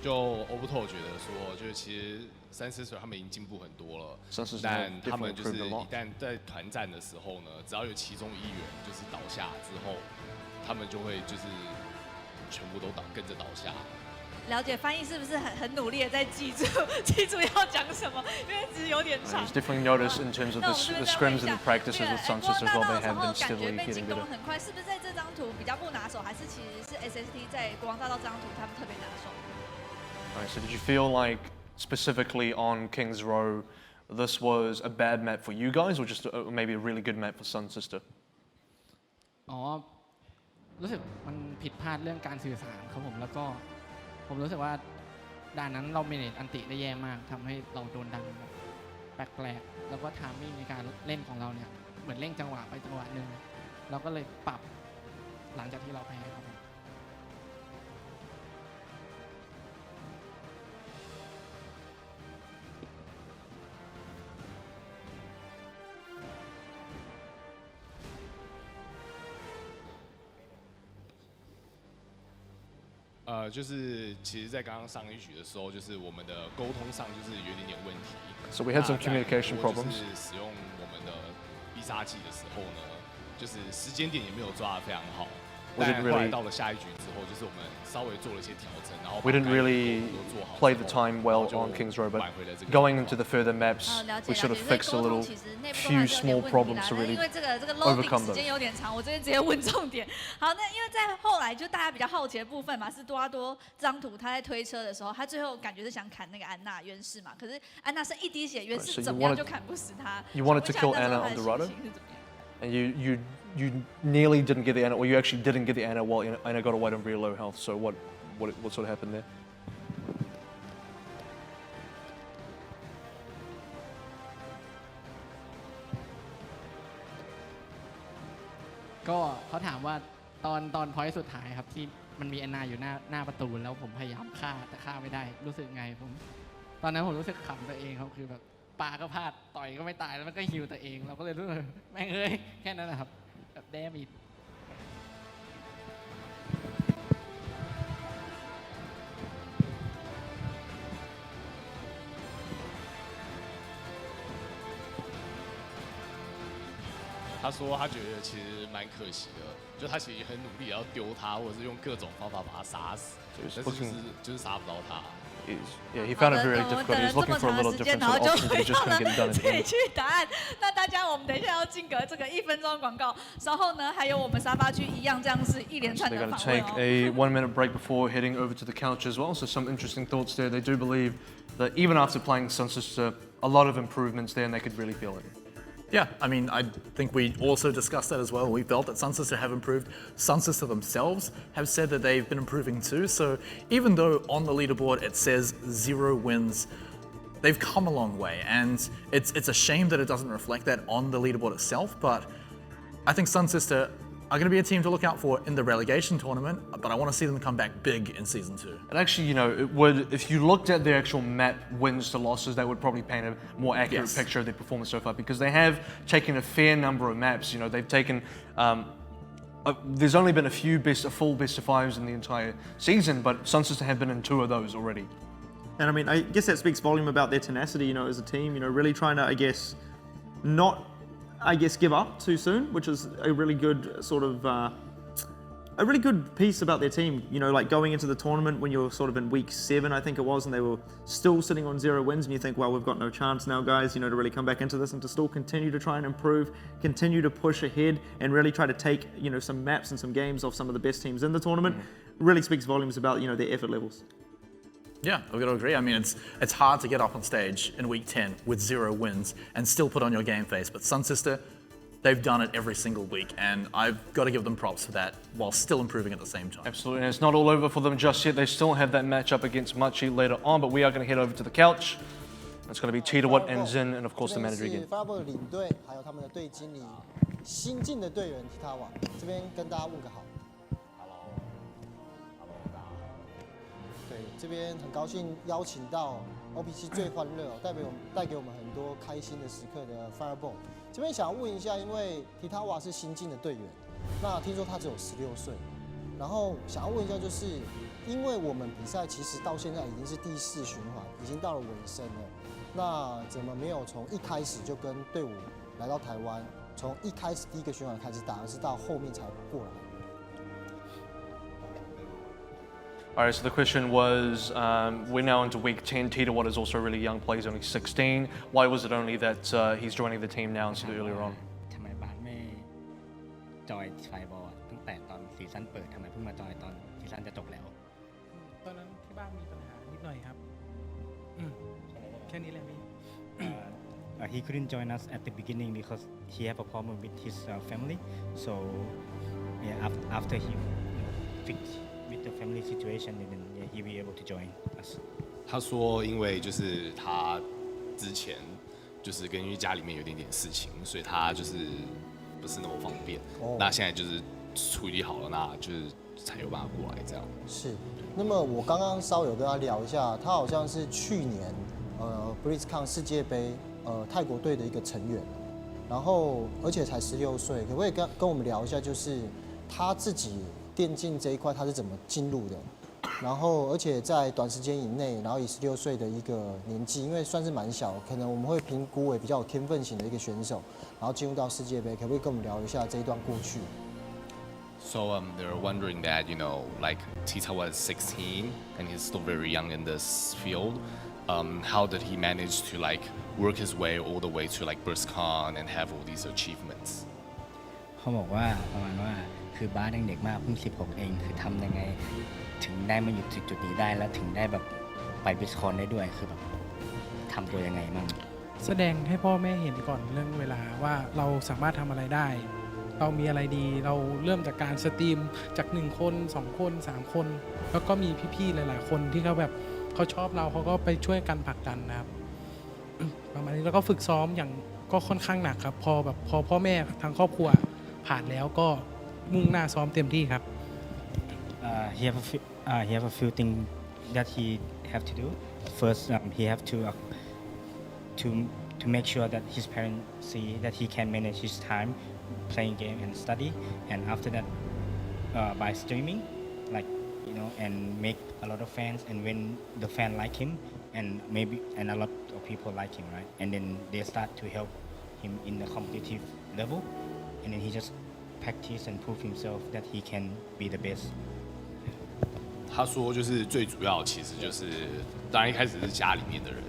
就欧布透觉得说，就是其实SunSister他们已经进步很多了，但他们就是一旦在团战的时候呢，只要有其中一员就是倒下之后，他们就会就是全部都跟着倒下。了解，翻译是不是很努力的在记住要讲什么？因为其实有点长。It's definitely noticed in terms of the scrims and the practices with SunSister as well. They have been steadily getting better. 很快，是不是在这张图比较不拿手，还是其实是 SST 在国王大道这张图他们特别拿手？ Alright, so did you feel like specifically on King's Row, this was a bad map for you guys, or just maybe a really good map for SunSister? อ๋อรู้สึกมันผิดพลาดเรื่องการสื่อสารครับผมแล้วก็ผมรู้สึกว่าด่านนั้นเราเมเนจอันติได้แย่มากทำให้เราโดนดันแบบแปลกๆแล้วก็ทามมิ่งในการเล่นของเราเนี่ยเหมือนเร่งจังหวะไปจังหวะหนึ่งเราก็เลยปรับหลังจากที่เราแพ้ครับผม 就是其实，在刚刚上一局的时候，就是我们的沟通上就是有点问题。So we had some communication problems. 就是使用我们的必杀技的时候呢，就是时间点也没有抓得非常好。但后来到了下一局之后，就是我们稍微做了一些调整，然后 We didn't really play the time well on King's Row, but going into the further maps, we sort of fixed a little few small problems to really 因为这个 overcome loading 时间有点长，我这边直接问重点。好，那因为在后来就大家比较好奇的部分嘛，是多拉多这张图他在推车的时候，他最后感觉是想砍那个安娜冤氏嘛，可是安娜剩一滴血，冤氏怎么样就砍不死他。You wanted to kill Anna on Dorado, and you nearly didn't get the Anna, or you actually didn't get the Anna while Anna got away on very low health. So what sort of happened there? ก็เขาถามว่าตอนพอยต์สุดท้ายครับที่ มันมีแอนนาอยู่หน้าประตูแล้วผมพยายามฆ่าแต่ฆ่าไม่ได้รู้สึกไงผมตอนนั้นผมรู้สึกขำตัวเองครับคือแบบปาก็พลาดต่อยก็ไม่ตายแล้วมันก็ฮิวตัวเองเราก็เลยรู้สึกแม่งเอ้ยแค่นั้นนะครับแบบแดมอีก他说他觉得其实蛮可惜的，就他其实很努力也要丢他，或者是用各种方法把他杀死，但是就是杀不到他。Yeah, he found it very difficult. He's looking for a little different sort of options, but he just couldn't get it done in the 这 end. 一句答案。那大家，我们等一下要进个这个1分钟的广告，稍后呢还有我们沙发区一样这样是一连 So 串 they're 的 going to 访问 take 哦。 a 1-minute break before heading over to the couch as well. So some interesting thoughts there. They do believe that even after playing SunSister, a lot of improvements there, and they could really feel it. Yeah, I mean, I think we also discussed that as well. We felt that SunSister have improved. SunSister themselves have said that they've been improving too. So even though on the leaderboard it says 0 wins, they've come a long way. And it's a shame that it doesn't reflect that on the leaderboard itself. But I think SunSister are going to be a team to look out for in the relegation tournament. But I want to see them come back big in Season 2. And actually, you know, it would, if you looked at their actual map wins to losses, that would probably paint a more accurate Yes. picture of their performance so far, because they have taken a fair number of maps. You know, they've taken, there's only been a full best of 5s in the entire season, but SunSister have been in 2 of those already. And I mean, I guess that speaks volume about their tenacity, you know, as a team, you know, really trying to, I guess, not, give up too soon, which is a really good sort of, a really good piece about their team, you know, like going into the tournament when you're sort of in week 7, I think it was, and they were still sitting on 0 wins, and you think, well, we've got no chance now, guys, you know, to really come back into this and to still continue to try and improve, continue to push ahead, and really try to take, you know, some maps and some games off some of the best teams in the tournament, really speaks volumes about, you know, their effort levels. Yeah, I've got to agree. I mean, it's hard to get up on stage in week 10 with 0 wins and still put on your game face. But SunSister, they've done it every single week, and I've got to give them props for that while still improving at the same time. Absolutely, and it's not all over for them just yet. They still have that matchup against Machi later on, but we are going to head over to the couch. It's going to be Titawat and Zin, and of course the manager again. Fireball 领队还有他们的队经理，新进的队员 Titawa 这边跟大家问个好。对，这边很高兴邀请到 OPC 最欢乐，带给我们很多开心的时刻的 Fireball。这边想要问一下，因为 Titawa 是新进的队员，那听说他只有16岁，然后想要问一下，就是因为我们比赛其实到现在已经是第4循环，已经到了尾声了，那怎么没有从一开始就跟队伍来到台湾，从一开始第1个循环开始打，而是到后面才过来？ All right, so the question was, we're now into week 10. Titawat is also a really young player, he's only 16. Why was it only that he's joining the team now instead of earlier on? ทำไมบาสไม่จอยไฟบอลตั้งแต่ตอนซีซั่นเปิดทำไมเพิ่งมาจอยตอนซีซั่นจะจบแล้ว ตอนนั้นที่บ้านมีปัญหานิดหน่อยครับแค่นี้แหละพี่ He couldn't join us at the beginning because he have a problem with his family. So yeah, after he fixed with the family situation, then yeah, he will be able to join us. 他说，因为就是他之前就是因为家里面有点事情，所以他就是不是那么方便。那现在就是处理好了，那就是才有办法过来这样。是。那么我刚刚稍微有跟他聊一下，他好像是去年BlizzCon 世界杯泰国队的一个成员，然后而且才16岁，可不可以跟我们聊一下，就是他自己电竞这一块他是怎么进入的？然后，而且在短时间以内，然后以16岁的一个年纪，因为算是蛮小，可能我们会评估为比较有天分型的一个选手，然后进入到世界杯，可不可以跟我们聊一下这一段过去？ So they're wondering that, you know, like Titawa is 16 and he's still very young in this field. How did he manage to like work his way all the way to like BlizzCon and have all these achievements? เขาบอกว่าประมาณว่าคือบาสยังเด็กมากเพิ่ง16เองคือทำยังไงถึงได้มาอยู่จุดนี้ได้แล้วถึงได้แบบไปบิสคอนได้ด้วยคือแบบทำตัวยังไงมั่ง แสดงให้พ่อแม่เห็นก่อนเรื่องเวลาว่าเราสามารถทำอะไรได้ เรามีอะไรดีเราเริ่มจากการสตรีมจาก1คน2คน3คนแล้วก็มีพี่ๆหลายๆคนที่เขาแบบเขาชอบเราเขาก็ไปช่วยกันผลักดันนะครับประมาณนี้แล้วก็ฝึกซ้อมอย่างก็ค่อนข้างหนักครับพอพ่อแม่ทางครอบครัวผ่านแล้วก็มุ่งหน้าซ้อมเต็มที่ครับ he have a few things that he have to do. First, he have to make sure that his parents see that he can manage his time playing game and study, and after that by streaming, like and make a lot of fans, and when the fan like him and a lot of people like him, right, and then they start to help him in the competitive level, and then he just practice and prove himself that he can be the best. 他说，就是最主要其实就是，当然一开始是家里面的人，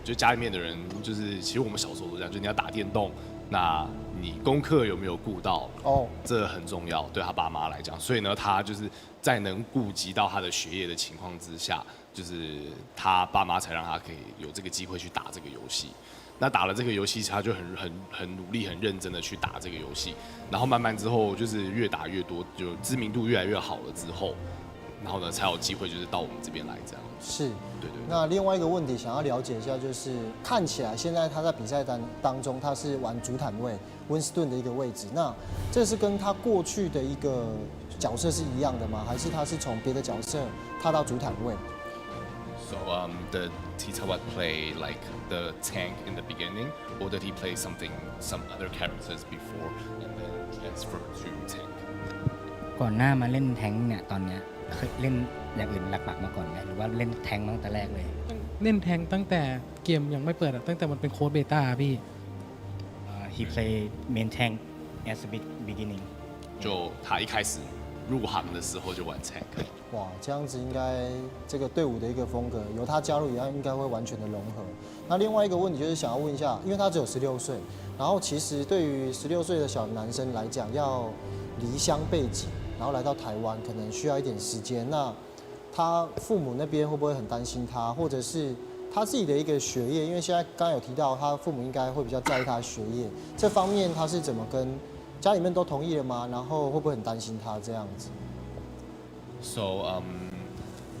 就家里面的人就是其实我们小时候都这样，就你要打电动，那你功课有没有顾到？哦，这很重要，对他爸妈来讲。所以呢，他就是在能顾及到他的学业的情况之下，就是他爸妈才让他可以有这个机会去打这个游戏。那打了这个游戏，他就很努力、很认真的去打这个游戏，然后慢慢之后就是越打越多，就知名度越来越好了之后，然后呢才有机会就是到我们这边来这样。是，对对。那另外一个问题想要了解一下，就是看起来现在他在比赛当中他是玩主坦位温斯顿的一个位置，那这是跟他过去的一个角色是一样的吗？还是他是从别的角色踏到主坦位？ So did Titawat play like the tank in the beginning, or did he play some other characters before and then transfer to tank? ก่อนหน้ามาเล่นแทงค์เนี่ยตอนเนี้ยเคยเล่นอย่างอื่นหลักๆมาก่อนไหมหรือว่าเล่นแทงค์มาตั้งแต่แรกเลย เล่นแทงตั้งแต่เกมยังไม่เปิดตั้งแต่มันเป็นโค้ดเบต้าพี่ he play main tank as a beginning 就他一开始入行的时候就玩 tank。 哇，这样子应该这个队伍的一个风格，由他加入以后应该会完全的融合。那另外一个问题就是想要问一下，因为他只有16岁，然后其实对于16岁的小男生来讲，要离乡背井，然后来到台湾，可能需要一点时间。那他父母那边会不会很担心他，或者是他自己的一个学业？因为现在刚刚有提到，他父母应该会比较在意他的学业，这方面他是怎么跟家里面都同意了吗？然后会不会很担心他这样子？ So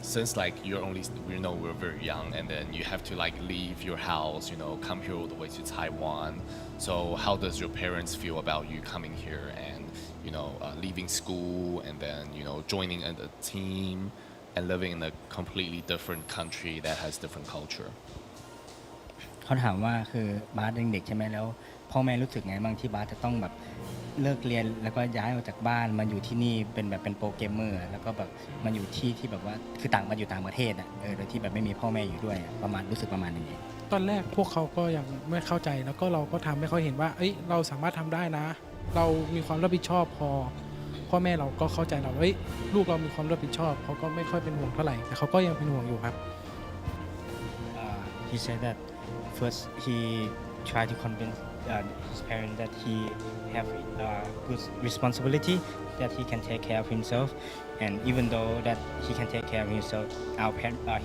since like we're very young, and then you have to like leave your house, come here all the way to Taiwan. So how does your parents feel about you coming here and leaving school and then joining a team and living in a completely different country that has different culture? เขาถามว่าคือบาสเด็กใช่ไหมแล้วพ่อแม่รู้สึกไงบ้างที่บาสจะต้องแบบเลิกเรียนแล้วก็ย้ายออกจากบ้านมาอยู่ที่นี่เป็นโปรแกรมเมอร์แล้วก็แบบมาอยู่ที่แบบว่าคือมาอยู่ต่างประเทศอ่ะโดยที่แบบไม่มีพ่อแม่อยู่ด้วยประมาณรู้สึกประมาณนี้ตอนแรกพวกเขาก็ยังไม่เข้าใจแล้วก็เราก็ทำให้เขาเห็นว่าเราสามารถทำได้นะเรามีความรับผิดชอบพอพ่อแม่เราก็เข้าใจเราลูกเรามีความรับผิดชอบเขาก็ไม่ค่อยเป็นห่วงเท่าไหร่แต่เขาก็ยังเป็นห่วงอยู่ครับ He said that first he tried to convince his parents that he have good responsibility, that he can take care of himself, and even though that he can take care of himself,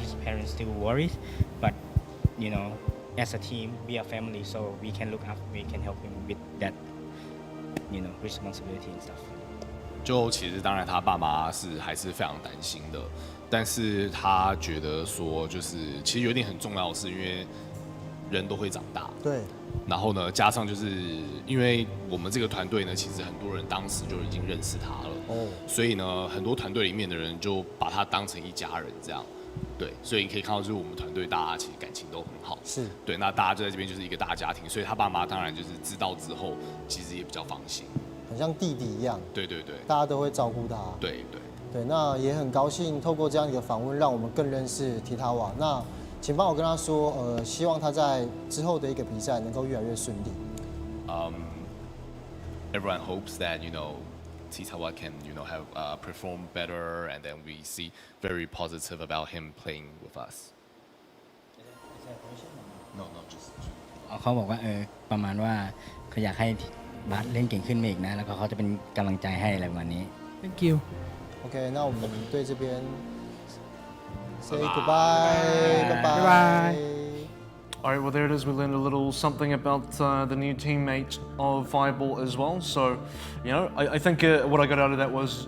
his parents still worried. But as a team, we are family, so we can look up, we can help him with that, responsibility and stuff. 就其实当然他爸妈还是非常担心的，但是他觉得说就是其实有一点很重要的是因为。 人都会长大，对。然后呢，加上就是因为我们这个团队呢，其实很多人当时就已经认识他了，哦。所以呢，很多团队里面的人就把他当成一家人这样，对。所以你可以看到，就是我们团队大家其实感情都很好，是对。那大家就在这边就是一个大家庭，所以他爸妈当然就是知道之后，其实也比较放心，很像弟弟一样。对对对，大家都会照顾他。对对对，那也很高兴透过这样一个访问，让我们更认识提塔瓦。那 请帮我跟他说，希望他在之后的一个比赛能够越来越顺利。Everyone hopes that Titawa can have perform better, and then we see very positive about him playing with us. No, just. เขาบอกว่าประมาณว่าเขาอยากให้บาสเล่นเก่งขึ้นมาอีกนะแล้วก็เขาจะเป็นกำลังใจให้อะไรประมาณนี้ Thank you. OK， 那我们对这边。 Say goodbye. Bye bye. Bye. All right, well, there it is. We learned a little something about the new teammate of Fireball as well. So, I think what I got out of that was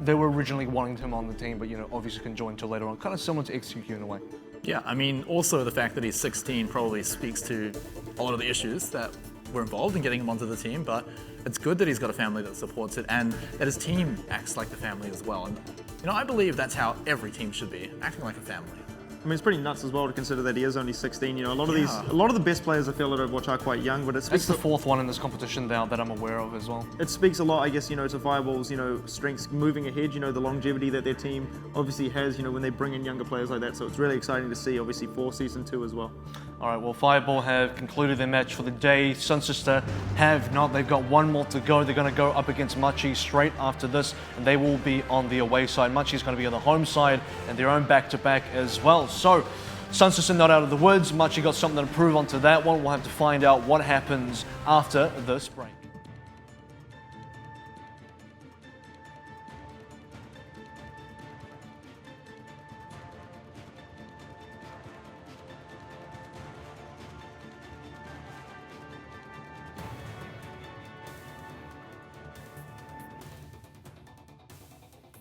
they were originally wanting him on the team, but, obviously couldn't join until later on. Kind of similar to XQQ in a way. Yeah, I mean, also the fact that he's 16 probably speaks to a lot of the issues that were involved in getting him onto the team, but it's good that he's got a family that supports it and that his team acts like the family as well. And You know, I believe that's how every team should be, acting like a family. I mean, it's pretty nuts as well to consider that he is only 16. You know, a lot of the best players I feel at Overwatch are quite young, but it speaks. It's the fourth one in this competition now that I'm aware of as well. It speaks a lot, I guess, you know, to Fireball's, you know, strengths moving ahead. You know, the longevity that their team obviously has. You know, when they bring in younger players like that. So it's really exciting to see, obviously, for Season 2 as well. All right, well, Fireball have concluded their match for the day. SunSister have not. They've got one more to go. They're going to go up against Machi straight after this, and they will be on the away side. Machi's going to be on the home side and their own back-to-back as well. So, SunSister not out of the woods. Machi got something to prove onto that one. We'll have to find out what happens after this break.